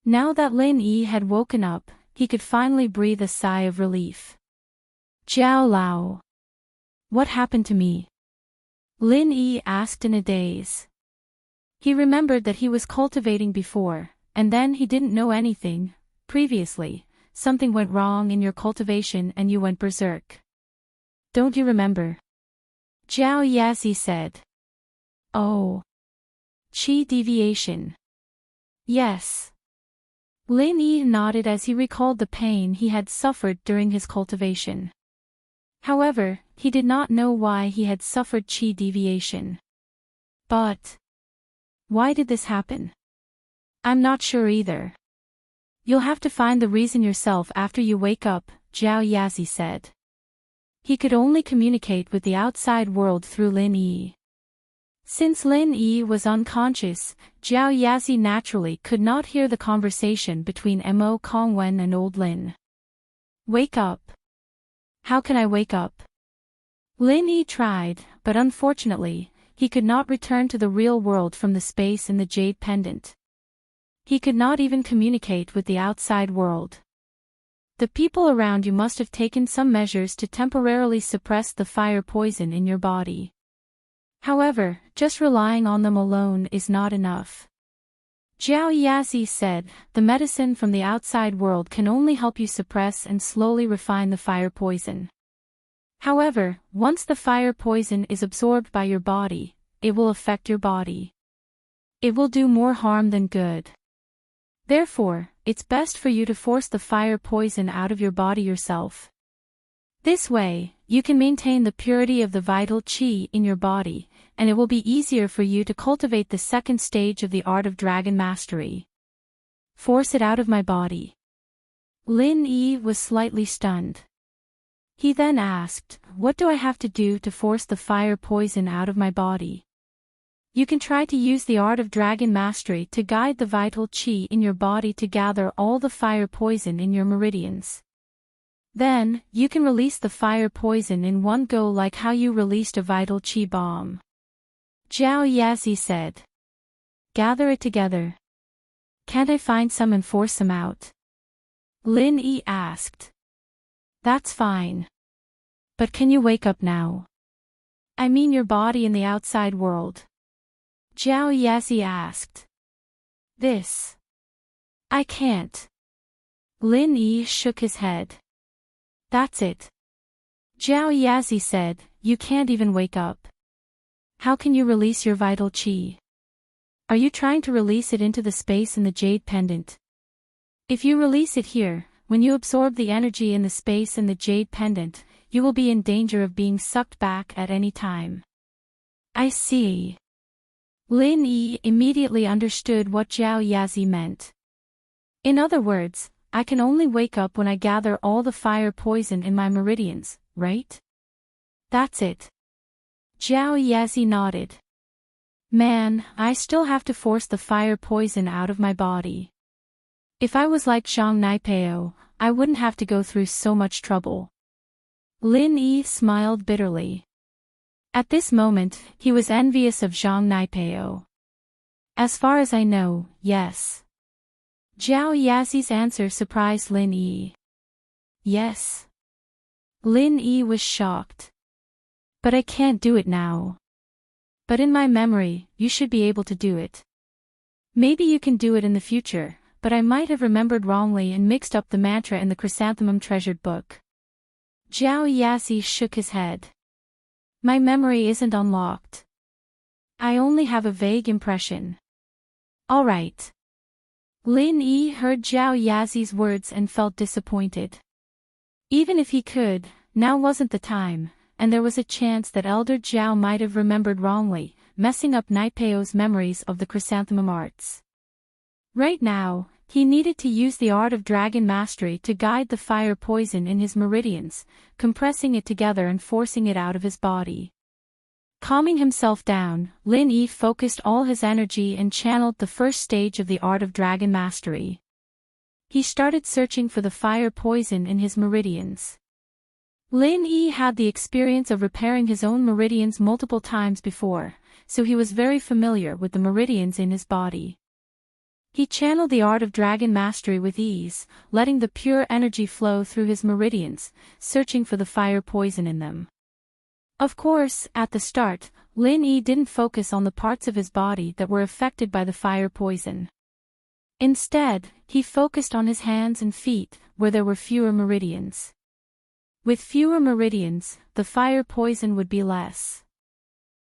Now that Lin Yi had woken up, he could finally breathe a sigh of relief. Jiao Lao. What happened to me? Lin Yi asked in a daze. He remembered that he was cultivating before, and then he didn't know anything. Previously, something went wrong in your cultivation and you went berserk. Don't you remember? Jiao Yazi said. Oh. Qi deviation. Yes. Lin Yi nodded as he recalled the pain he had suffered during his cultivation. However, he did not know why he had suffered qi deviation. But why did this happen? I'm not sure either. You'll have to find the reason yourself after you wake up, Jiao Yazi said. He could only communicate with the outside world through Lin Yi. Since Lin Yi was unconscious, Jiao Yazi naturally could not hear the conversation between Mo Kongwen and old Lin. Wake up. How can I wake up? Lin Yi tried, but unfortunately, he could not return to the real world from the space in the jade pendant. He could not even communicate with the outside world. The people around you must have taken some measures to temporarily suppress the fire poison in your body. However, just relying on them alone is not enough. Jiao Yazi said, the medicine from the outside world can only help you suppress and slowly refine the fire poison. However, once the fire poison is absorbed by your body, it will affect your body. It will do more harm than good. Therefore, it's best for you to force the fire poison out of your body yourself. This way, you can maintain the purity of the vital qi in your body, and it will be easier for you to cultivate the second stage of the art of dragon mastery. Force it out of my body. Lin Yi was slightly stunned. He then asked, what do I have to do to force the fire poison out of my body? You can try to use the art of dragon mastery to guide the vital qi in your body to gather all the fire poison in your meridians. Then, you can release the fire poison in one go like how you released a vital qi bomb. Jiao Yazi said. Gather it together. Can't I find some and force some out? Lin Yi asked. That's fine. But can you wake up now? I mean your body in the outside world. Jiao Yazi asked. This. I can't. Lin Yi shook his head. That's it. Jiao Yazi said, you can't even wake up. How can you release your vital qi? Are you trying to release it into the space in the jade pendant? If you release it here, when you absorb the energy in the space in the jade pendant, you will be in danger of being sucked back at any time. I see. Lin Yi immediately understood what Jiao Yazi meant. In other words, I can only wake up when I gather all the fire poison in my meridians, right? That's it. Jiao Yazi nodded. Man, I still have to force the fire poison out of my body. If I was like Zhang Naipeo, I wouldn't have to go through so much trouble. Lin Yi smiled bitterly. At this moment, he was envious of Zhang Naipeo. As far as I know, yes. Jiao Yazi's answer surprised Lin Yi. Yes. Lin Yi was shocked. But I can't do it now. But in my memory, you should be able to do it. Maybe you can do it in the future, but I might have remembered wrongly and mixed up the mantra in the chrysanthemum treasured book. Jiao Yazi shook his head. My memory isn't unlocked. I only have a vague impression. All right. Lin Yi heard Jiao Yazi's words and felt disappointed. Even if he could, now wasn't the time, and there was a chance that Elder Jiao might have remembered wrongly, messing up Naipeo's memories of the chrysanthemum arts. Right now, he needed to use the art of dragon mastery to guide the fire poison in his meridians, compressing it together and forcing it out of his body. Calming himself down, Lin Yi focused all his energy and channeled the first stage of the art of dragon mastery. He started searching for the fire poison in his meridians. Lin Yi had the experience of repairing his own meridians multiple times before, so he was very familiar with the meridians in his body. He channeled the art of dragon mastery with ease, letting the pure energy flow through his meridians, searching for the fire poison in them. Of course, at the start, Lin Yi didn't focus on the parts of his body that were affected by the fire poison. Instead, he focused on his hands and feet, where there were fewer meridians. With fewer meridians, the fire poison would be less.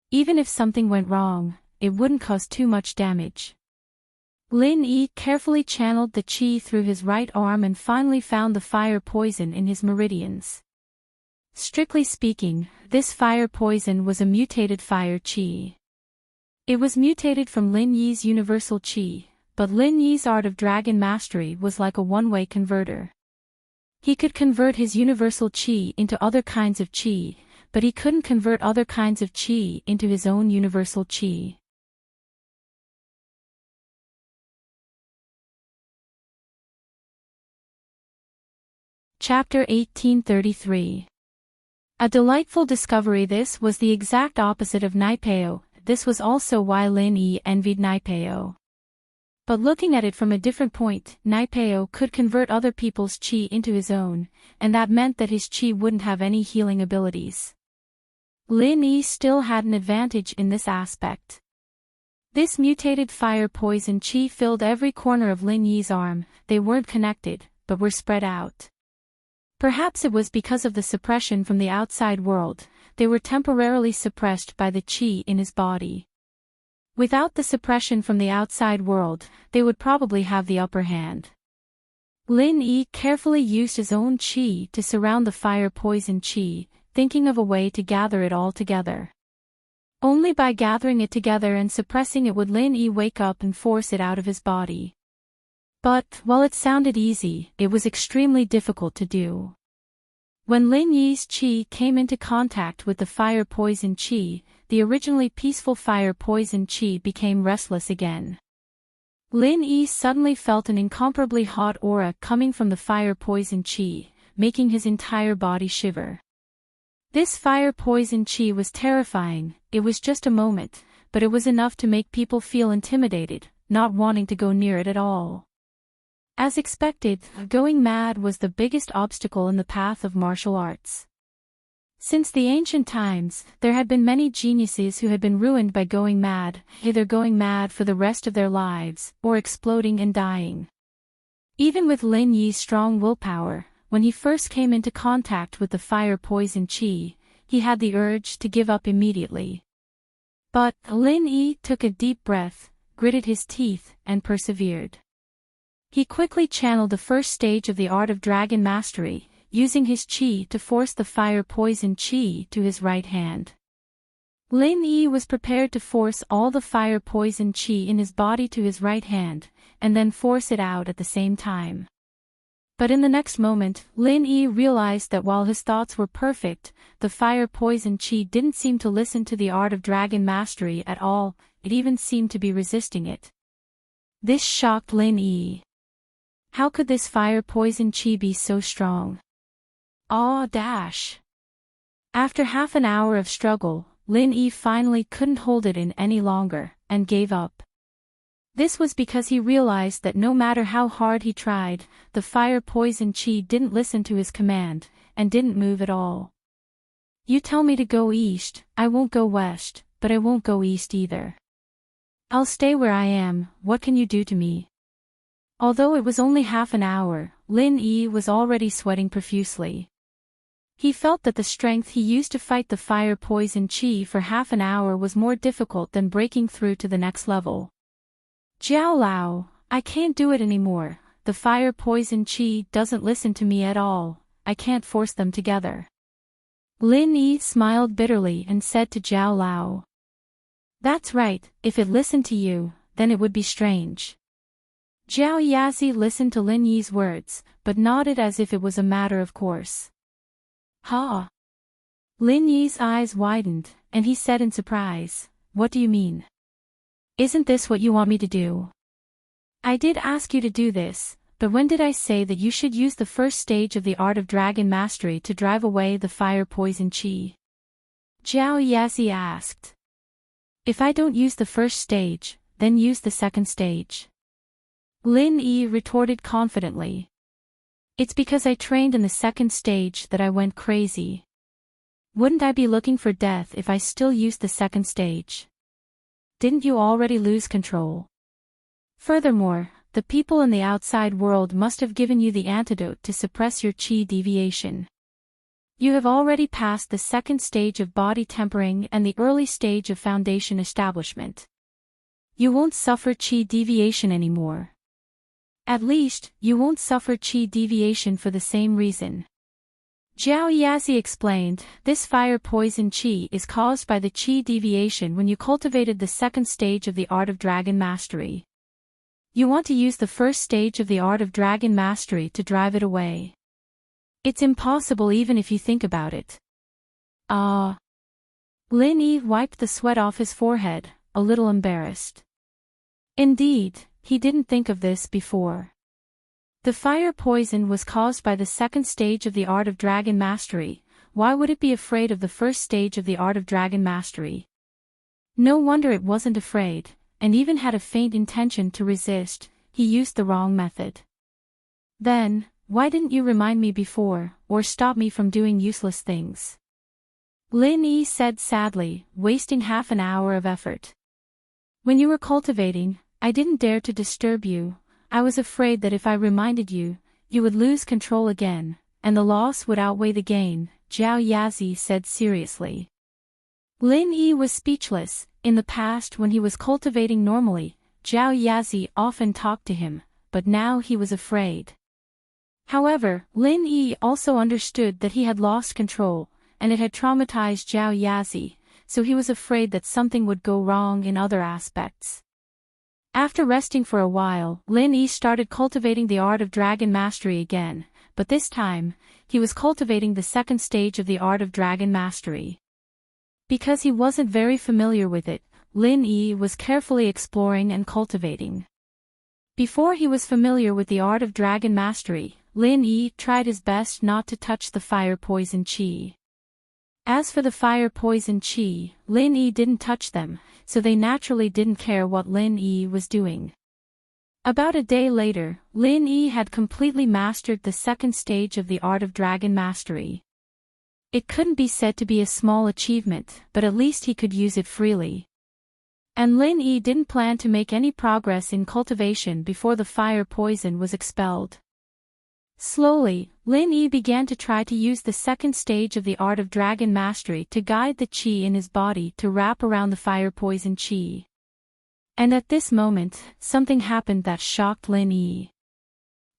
Even if something went wrong, it wouldn't cause too much damage. Lin Yi carefully channeled the qi through his right arm and finally found the fire poison in his meridians. Strictly speaking, this fire poison was a mutated fire qi. It was mutated from Lin Yi's universal qi, but Lin Yi's art of dragon mastery was like a one-way converter. He could convert his universal qi into other kinds of qi, but he couldn't convert other kinds of qi into his own universal qi. Chapter 1833. A delightful discovery. This was the exact opposite of Naipeo. This was also why Lin Yi envied Naipeo. But looking at it from a different point, Naipeo could convert other people's qi into his own, and that meant that his qi wouldn't have any healing abilities. Lin Yi still had an advantage in this aspect. This mutated fire poison qi filled every corner of Lin Yi's arm. They weren't connected, but were spread out. Perhaps it was because of the suppression from the outside world, they were temporarily suppressed by the qi in his body. Without the suppression from the outside world, they would probably have the upper hand. Lin Yi carefully used his own qi to surround the fire poison qi, thinking of a way to gather it all together. Only by gathering it together and suppressing it would Lin Yi wake up and force it out of his body. But, while it sounded easy, it was extremely difficult to do. When Lin Yi's qi came into contact with the fire poison qi, the originally peaceful fire poison qi became restless again. Lin Yi suddenly felt an incomparably hot aura coming from the fire poison qi, making his entire body shiver. This fire poison qi was terrifying. It was just a moment, but it was enough to make people feel intimidated, not wanting to go near it at all. As expected, going mad was the biggest obstacle in the path of martial arts. Since the ancient times, there had been many geniuses who had been ruined by going mad, either going mad for the rest of their lives, or exploding and dying. Even with Lin Yi's strong willpower, when he first came into contact with the fire poison qi, he had the urge to give up immediately. But Lin Yi took a deep breath, gritted his teeth, and persevered. He quickly channeled the first stage of the art of dragon mastery, using his qi to force the fire poison qi to his right hand. Lin Yi was prepared to force all the fire poison qi in his body to his right hand, and then force it out at the same time. But in the next moment, Lin Yi realized that while his thoughts were perfect, the fire poison qi didn't seem to listen to the art of dragon mastery at all. It even seemed to be resisting it. This shocked Lin Yi. How could this fire poison qi be so strong? After half an hour of struggle, Lin Yi finally couldn't hold it in any longer, and gave up. This was because he realized that no matter how hard he tried, the fire poison qi didn't listen to his command, and didn't move at all. You tell me to go east, I won't go west, but I won't go east either. I'll stay where I am. What can you do to me? Although it was only half an hour, Lin Yi was already sweating profusely. He felt that the strength he used to fight the fire poison qi for half an hour was more difficult than breaking through to the next level. Jiao Lao, I can't do it anymore. The fire poison qi doesn't listen to me at all. I can't force them together. Lin Yi smiled bitterly and said to Jiao Lao. That's right, if it listened to you, then it would be strange. Jiao Yazi listened to Lin Yi's words, but nodded as if it was a matter of course. Ha! Lin Yi's eyes widened, and he said in surprise, "What do you mean? Isn't this what you want me to do?" "I did ask you to do this, but when did I say that you should use the first stage of the Art of Dragon Mastery to drive away the fire poison chi?" Zhao Yazi asked. "If I don't use the first stage, then use the second stage," Lin Yi retorted confidently. "It's because I trained in the second stage that I went crazy. Wouldn't I be looking for death if I still used the second stage? Didn't you already lose control? Furthermore, the people in the outside world must have given you the antidote to suppress your chi deviation. You have already passed the second stage of body tempering and the early stage of foundation establishment. You won't suffer chi deviation anymore. At least, you won't suffer chi deviation for the same reason." Zhao Yazi explained, "This fire poison chi is caused by the chi deviation when you cultivated the second stage of the Art of Dragon Mastery. You want to use the first stage of the Art of Dragon Mastery to drive it away. It's impossible even if you think about it." Lin Yi wiped the sweat off his forehead, a little embarrassed. Indeed, he didn't think of this before. The fire poison was caused by the second stage of the Art of Dragon Mastery. Why would it be afraid of the first stage of the Art of Dragon Mastery? No wonder it wasn't afraid, and even had a faint intention to resist. He used the wrong method. "Then, why didn't you remind me before, or stop me from doing useless things?" Lin Yi said sadly, wasting half an hour of effort. "When you were cultivating, I didn't dare to disturb you. I was afraid that if I reminded you, you would lose control again, and the loss would outweigh the gain," Zhao Yazi said seriously. Lin Yi was speechless. In the past when he was cultivating normally, Zhao Yazi often talked to him, but now he was afraid. However, Lin Yi also understood that he had lost control, and it had traumatized Zhao Yazi, so he was afraid that something would go wrong in other aspects. After resting for a while, Lin Yi started cultivating the Art of Dragon Mastery again, but this time, he was cultivating the second stage of the Art of Dragon Mastery. Because he wasn't very familiar with it, Lin Yi was carefully exploring and cultivating. Before he was familiar with the Art of Dragon Mastery, Lin Yi tried his best not to touch the fire poison chi. As for the fire poison chi, Lin Yi didn't touch them, so they naturally didn't care what Lin Yi was doing. About a day later, Lin Yi had completely mastered the second stage of the Art of Dragon Mastery. It couldn't be said to be a small achievement, but at least he could use it freely. And Lin Yi didn't plan to make any progress in cultivation before the fire poison was expelled. Slowly, Lin Yi began to try to use the second stage of the Art of Dragon Mastery to guide the chi in his body to wrap around the fire poison chi. And at this moment, something happened that shocked Lin Yi.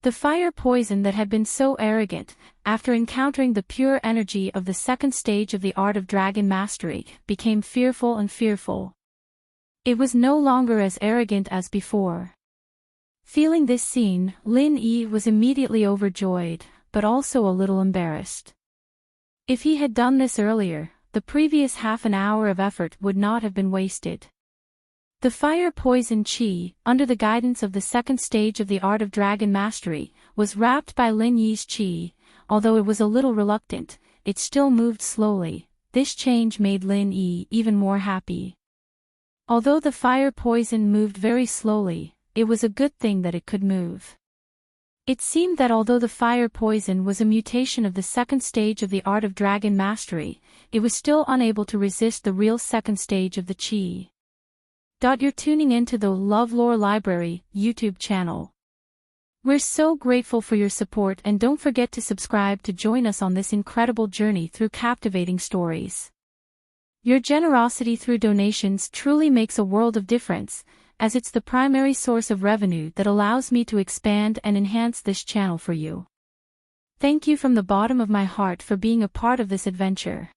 The fire poison that had been so arrogant, after encountering the pure energy of the second stage of the Art of Dragon Mastery, became fearful and fearful. It was no longer as arrogant as before. Feeling this scene, Lin Yi was immediately overjoyed, but also a little embarrassed. If he had done this earlier, the previous half an hour of effort would not have been wasted. The fire poison chi, under the guidance of the second stage of the Art of Dragon Mastery, was wrapped by Lin Yi's chi. Although it was a little reluctant, it still moved slowly. This change made Lin Yi even more happy. Although the fire poison moved very slowly, it was a good thing that it could move. It seemed that although the fire poison was a mutation of the second stage of the Art of Dragon Mastery, it was still unable to resist the real second stage of the chi. You're tuning into the LoveLore Library YouTube channel. We're so grateful for your support, and don't forget to subscribe to join us on this incredible journey through captivating stories. Your generosity through donations truly makes a world of difference, as it's the primary source of revenue that allows me to expand and enhance this channel for you. Thank you from the bottom of my heart for being a part of this adventure.